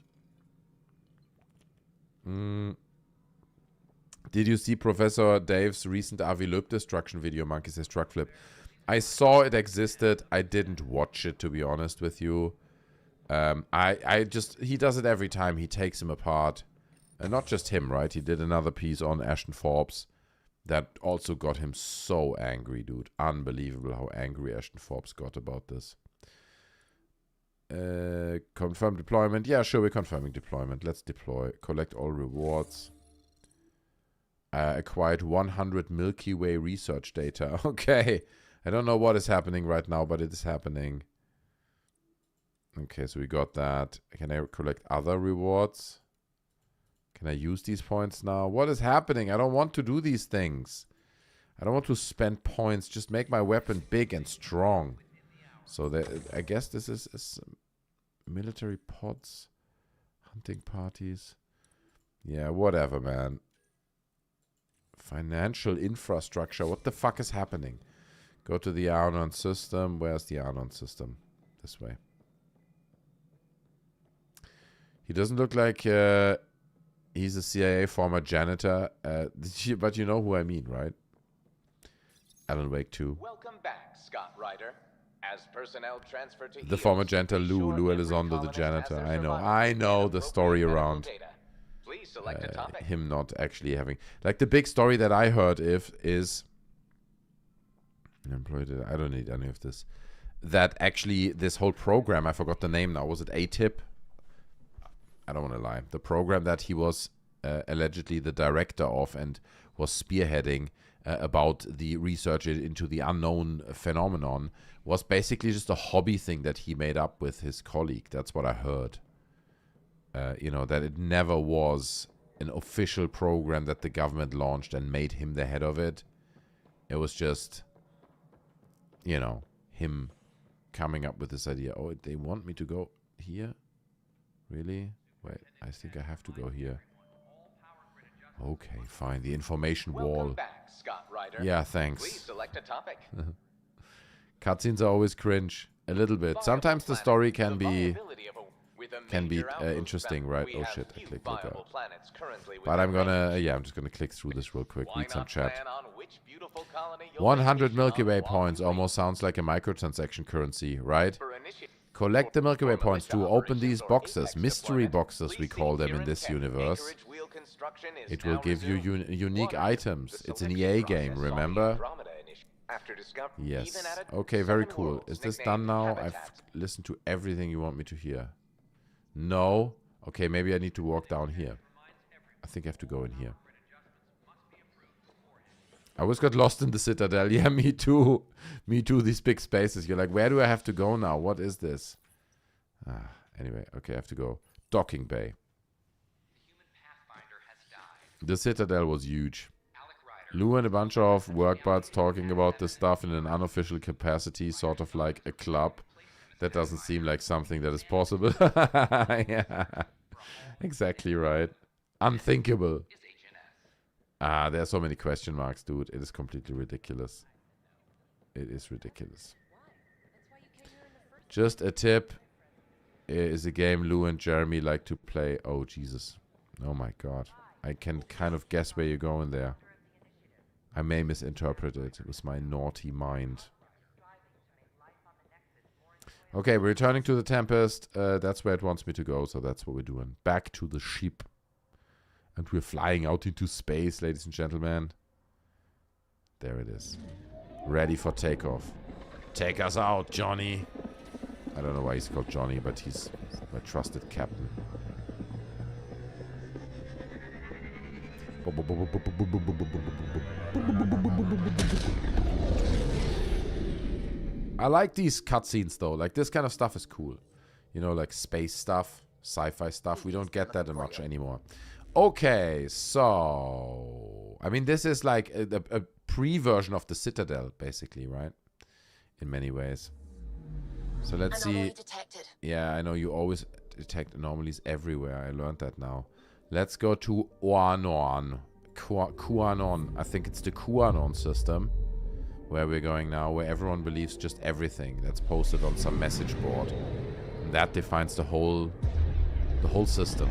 Did you see Professor Dave's recent Avi Loeb destruction video, Monkey Says Truck Flip? I saw it existed. I didn't watch it, to be honest with you. He does it every time. He takes him apart. And not just him, right? He did another piece on Ashton Forbes that also got him so angry, dude. Unbelievable how angry Ashton Forbes got about this. Confirm deployment. Yeah, sure, we're confirming deployment. Let's deploy. Collect all rewards. Acquired 100 Milky Way research data. Okay. I don't know what is happening right now, but it is happening. Okay, so we got that. Can I collect other rewards? Can I use these points now? What is happening? I don't want to do these things. I don't want to spend points. Just make my weapon big and strong. So I guess this is military pods. Hunting parties. Yeah, whatever, man. Financial infrastructure. What the fuck is happening? Go to the Arnon system. Where's the Arnon system? This way. He doesn't look like... he's a CIA former janitor, but you know who I mean, right? Alan Wake 2. Welcome back, Scott Ryder. As personnel transfer to The former janitor Lou Elizondo, the janitor. I know the story around him not actually having... Like, the big story that I heard is... I don't need any of this. That actually, this whole program, I forgot the name now. Was it ATIP? I don't want to lie. The program that he was allegedly the director of and was spearheading about the research into the unknown phenomenon was basically just a hobby thing that he made up with his colleague. That's what I heard. You know, that it never was an official program that the government launched and made him the head of it. It was just, you know, him coming up with this idea. Oh, they want me to go here? Really? Wait, I think I have to go here. Okay, fine. The information wall. Back, Scott Ryder. Yeah, thanks. Please select a topic. Cutscenes are always cringe. A little bit. Sometimes the story can be interesting, right? Oh shit, I clicked look out. But I'm gonna, I'm just gonna click through this real quick. Read some chat. 100 Milky Way points almost sounds like a microtransaction currency, right? Collect the Milky Way points to open these boxes, mystery boxes we call them in this universe. It will give you unique items. It's an EA game, remember? Yes. Okay, very cool. Is this done now? I've listened to everything you want me to hear. No? Okay, maybe I need to walk down here. I think I have to go in here. I always got lost in the Citadel. Yeah, me too. Me too, these big spaces. You're like, where do I have to go now? What is this? Anyway, okay, I have to go. Docking Bay. The Citadel was huge. Lou and a bunch of work buds talking about this stuff in an unofficial capacity, sort of like a club. That doesn't seem like something that is possible. Yeah, exactly right. Unthinkable. There are so many question marks, dude. It is completely ridiculous. It is ridiculous. Just a tip. Is a game Lou and Jeremy like to play. Oh, Jesus. Oh, my God. I can kind of guess where you're going there. I may misinterpret it with my naughty mind. Okay, we're returning to the Tempest. That's where it wants me to go, so that's what we're doing. Back to the ship. And we're flying out into space, ladies and gentlemen. There it is. Ready for takeoff. Take us out, Johnny. I don't know why he's called Johnny, but he's my trusted captain. I like these cutscenes though. Like this kind of stuff is cool. You know, like space stuff, sci-fi stuff. We don't get that much anymore. Okay, so I mean, this is like a pre-version of the Citadel, basically, right? In many ways. So let's see. Detected. Yeah, I know you always detect anomalies everywhere. I learned that now. Let's go to Qanon. QAnon. I think it's the QAnon system where we're going now, where everyone believes just everything that's posted on some message board. And that defines the whole system.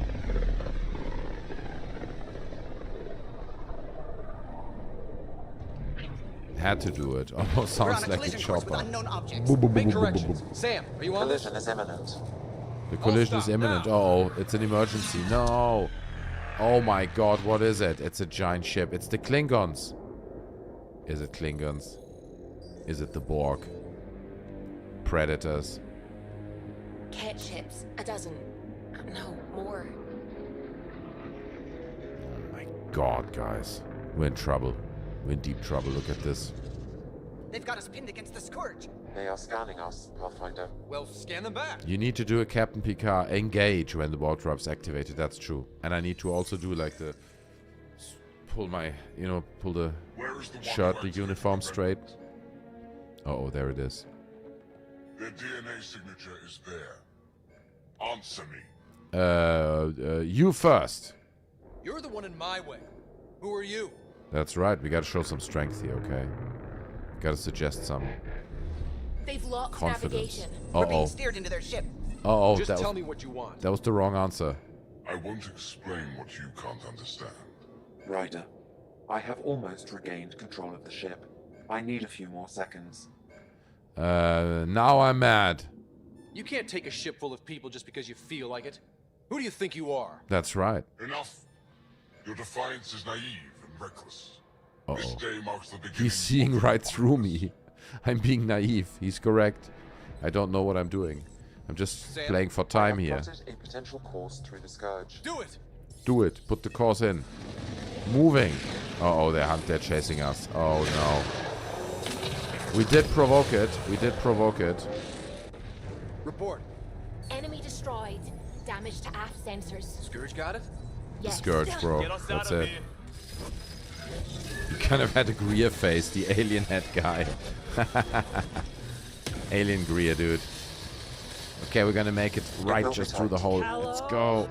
Had to do it. Almost sounds like a chopper. Make corrections. Sam, are you on this? Collision is imminent. The collision is imminent. Uh-oh, it's an emergency. No. Oh my god, what is it? It's a giant ship. It's the Klingons. Is it Klingons? Is it the Borg? Predators. Cat ships. A dozen. No, more. Oh my god, guys. We're in trouble. We're in deep trouble. Look at this. They've got us pinned against the Scourge. They are scanning us, Pathfinder. Well, scan them back. You need to do a Captain Picard engage when the warp drop's activated. That's true. And I need to also do like the pull the shirt, the uniform straight. Uh-oh, there it is. Their DNA signature is there. Answer me. You first. You're the one in my way. Who are you? That's right. We gotta show some strength here, okay? Gotta suggest some They've locked confidence. navigation. We're being steered into their ship. Uh-oh, Just tell me what you want. That was the wrong answer. I won't explain what you can't understand. Ryder, I have almost regained control of the ship. I need a few more seconds. Now I'm mad. You can't take a ship full of people just because you feel like it. Who do you think you are? That's right. Enough. Your defiance is naive and reckless. Uh-oh. This day marks the beginning. He's seeing right through me. I'm being naive. He's correct. I don't know what I'm doing. I'm just playing for time here. I have plotted a potential course through the Scourge. Do it! Do it. Put the course in. Moving. Uh-oh, they're chasing us. Oh, no. We did provoke it. We did provoke it. Report. Enemy destroyed. Damage to aft sensors. Scourge got it? Yes. Scourge, bro. That's it. You kind of had a Greer face, the alien head guy. Alien Greer, dude. Okay, we're gonna make it right just through the hole. Let's go.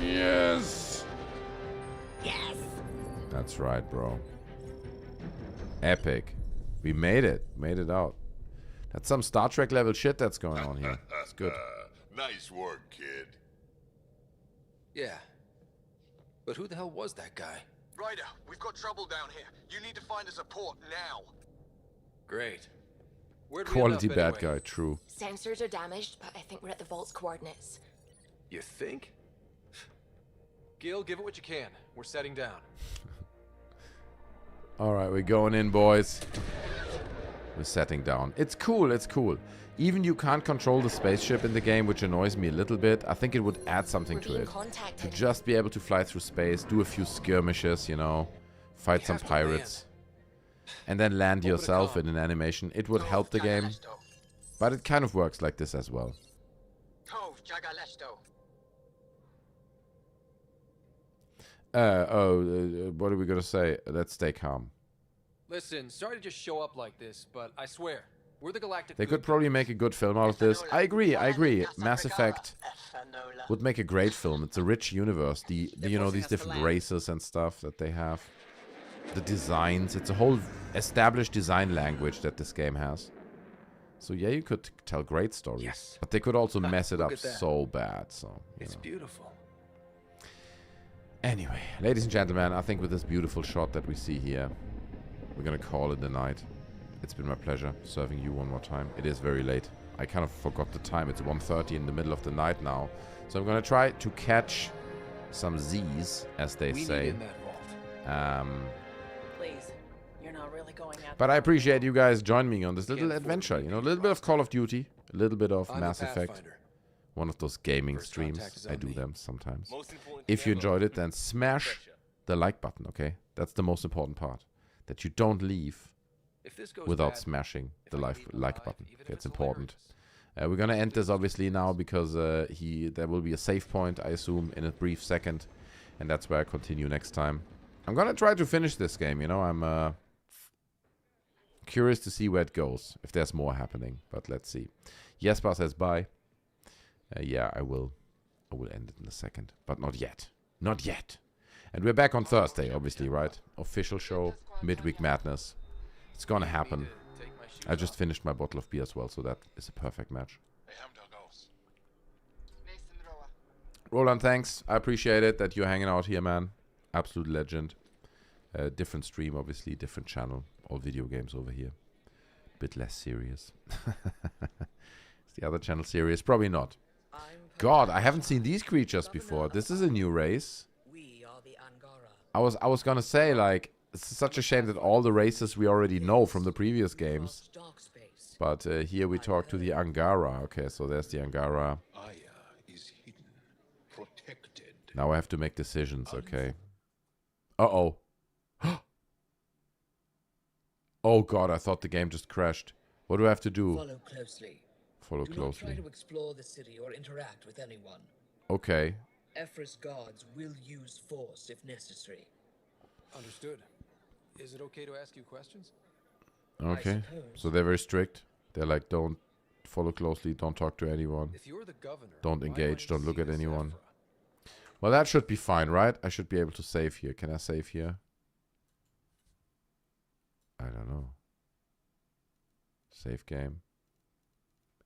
Yes. Yes. That's right, bro. Epic. We made it. Made it out. That's some Star Trek level shit that's going on here. It's good. Nice work, kid. Yeah. But who the hell was that guy? Ryder, we've got trouble down here. You need to find us a port now. Great. Where'd we Quality end up bad anyway? guy, true. Sensors are damaged, but I think we're at the vault's coordinates. You think? Gil, give it what you can. We're setting down. Alright, we're going in, boys. We're setting down. It's cool, it's cool. Even you can't control the spaceship in the game, which annoys me a little bit. I think it would add something to it. To just be able to fly through space, do a few skirmishes, you know, fight some pirates. And then land yourself in an animation. It would help the game. But it kind of works like this as well. What are we gonna say? Let's stay calm. Listen, sorry to just show up like this, but I swear, we're the Galactic. They could probably make a good film out of this. I agree. Mass Effect would make a great film. It's a rich universe. The you know, these different races and stuff that they have. The designs. It's a whole established design language that this game has. So yeah, you could tell great stories. Yes. But they could also mess it up so bad. So it's beautiful. Anyway, ladies and gentlemen, I think with this beautiful shot that we see here, we're gonna call it a night. It's been my pleasure serving you one more time. It is very late. I kind of forgot the time. It's 1:30 in the middle of the night now. So I'm gonna try to catch some Z's, as they say. Please, you're not really going out. But I appreciate you guys joining me on this little adventure. You know, a little bit of Call of Duty, a little bit of Mass Effect. One of those gaming streams. I do them sometimes. If you enjoyed it, then smash the like button, okay? That's the most important part. That you don't leave without smashing the like button. Okay, it's important. We're gonna end this obviously now because there will be a save point, I assume, in a brief second, and that's where I continue next time. I'm gonna try to finish this game. You know, I'm curious to see where it goes, if there's more happening. But let's see. Jesper says bye. Yeah, I will end it in a second, but not yet. Not yet. And we're back on Thursday, obviously, right? Official show, Midweek Madness. It's gonna happen. I just finished my bottle of beer as well, so that is a perfect match. Roland, thanks. I appreciate it that you're hanging out here, man. Absolute legend. Different stream, obviously, different channel. All video games over here. Bit less serious. Is the other channel serious? Probably not. God, I haven't seen these creatures before. This is a new race. I was gonna say, like, it's such a shame that all the races we already know from the previous games. But here we talk to the Angara. Okay, so there's the Angara. Now I have to make decisions, okay. Uh-oh. Oh god, I thought the game just crashed. What do I have to do? Follow closely. Follow do closely. Not try to explore the city or interact with anyone. Okay. Efra's guards will use force if necessary. Understood. Is it okay to ask you questions? Okay. So they're very strict. They're like, don't follow closely, don't talk to anyone. If you're the governor, don't engage, don't look at anyone. Well, that should be fine, right? I should be able to save here. Can I save here? I don't know. Save game.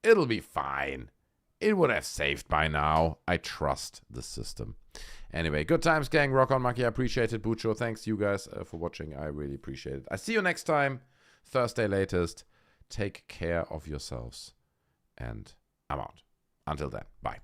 It'll be fine. It would have saved by now. I trust the system. Anyway, good times, gang. Rock on, Maki. I appreciate it. Bucho, thanks you guys for watching. I really appreciate it. I see you next time. Thursday latest. Take care of yourselves. And I'm out. Until then, bye.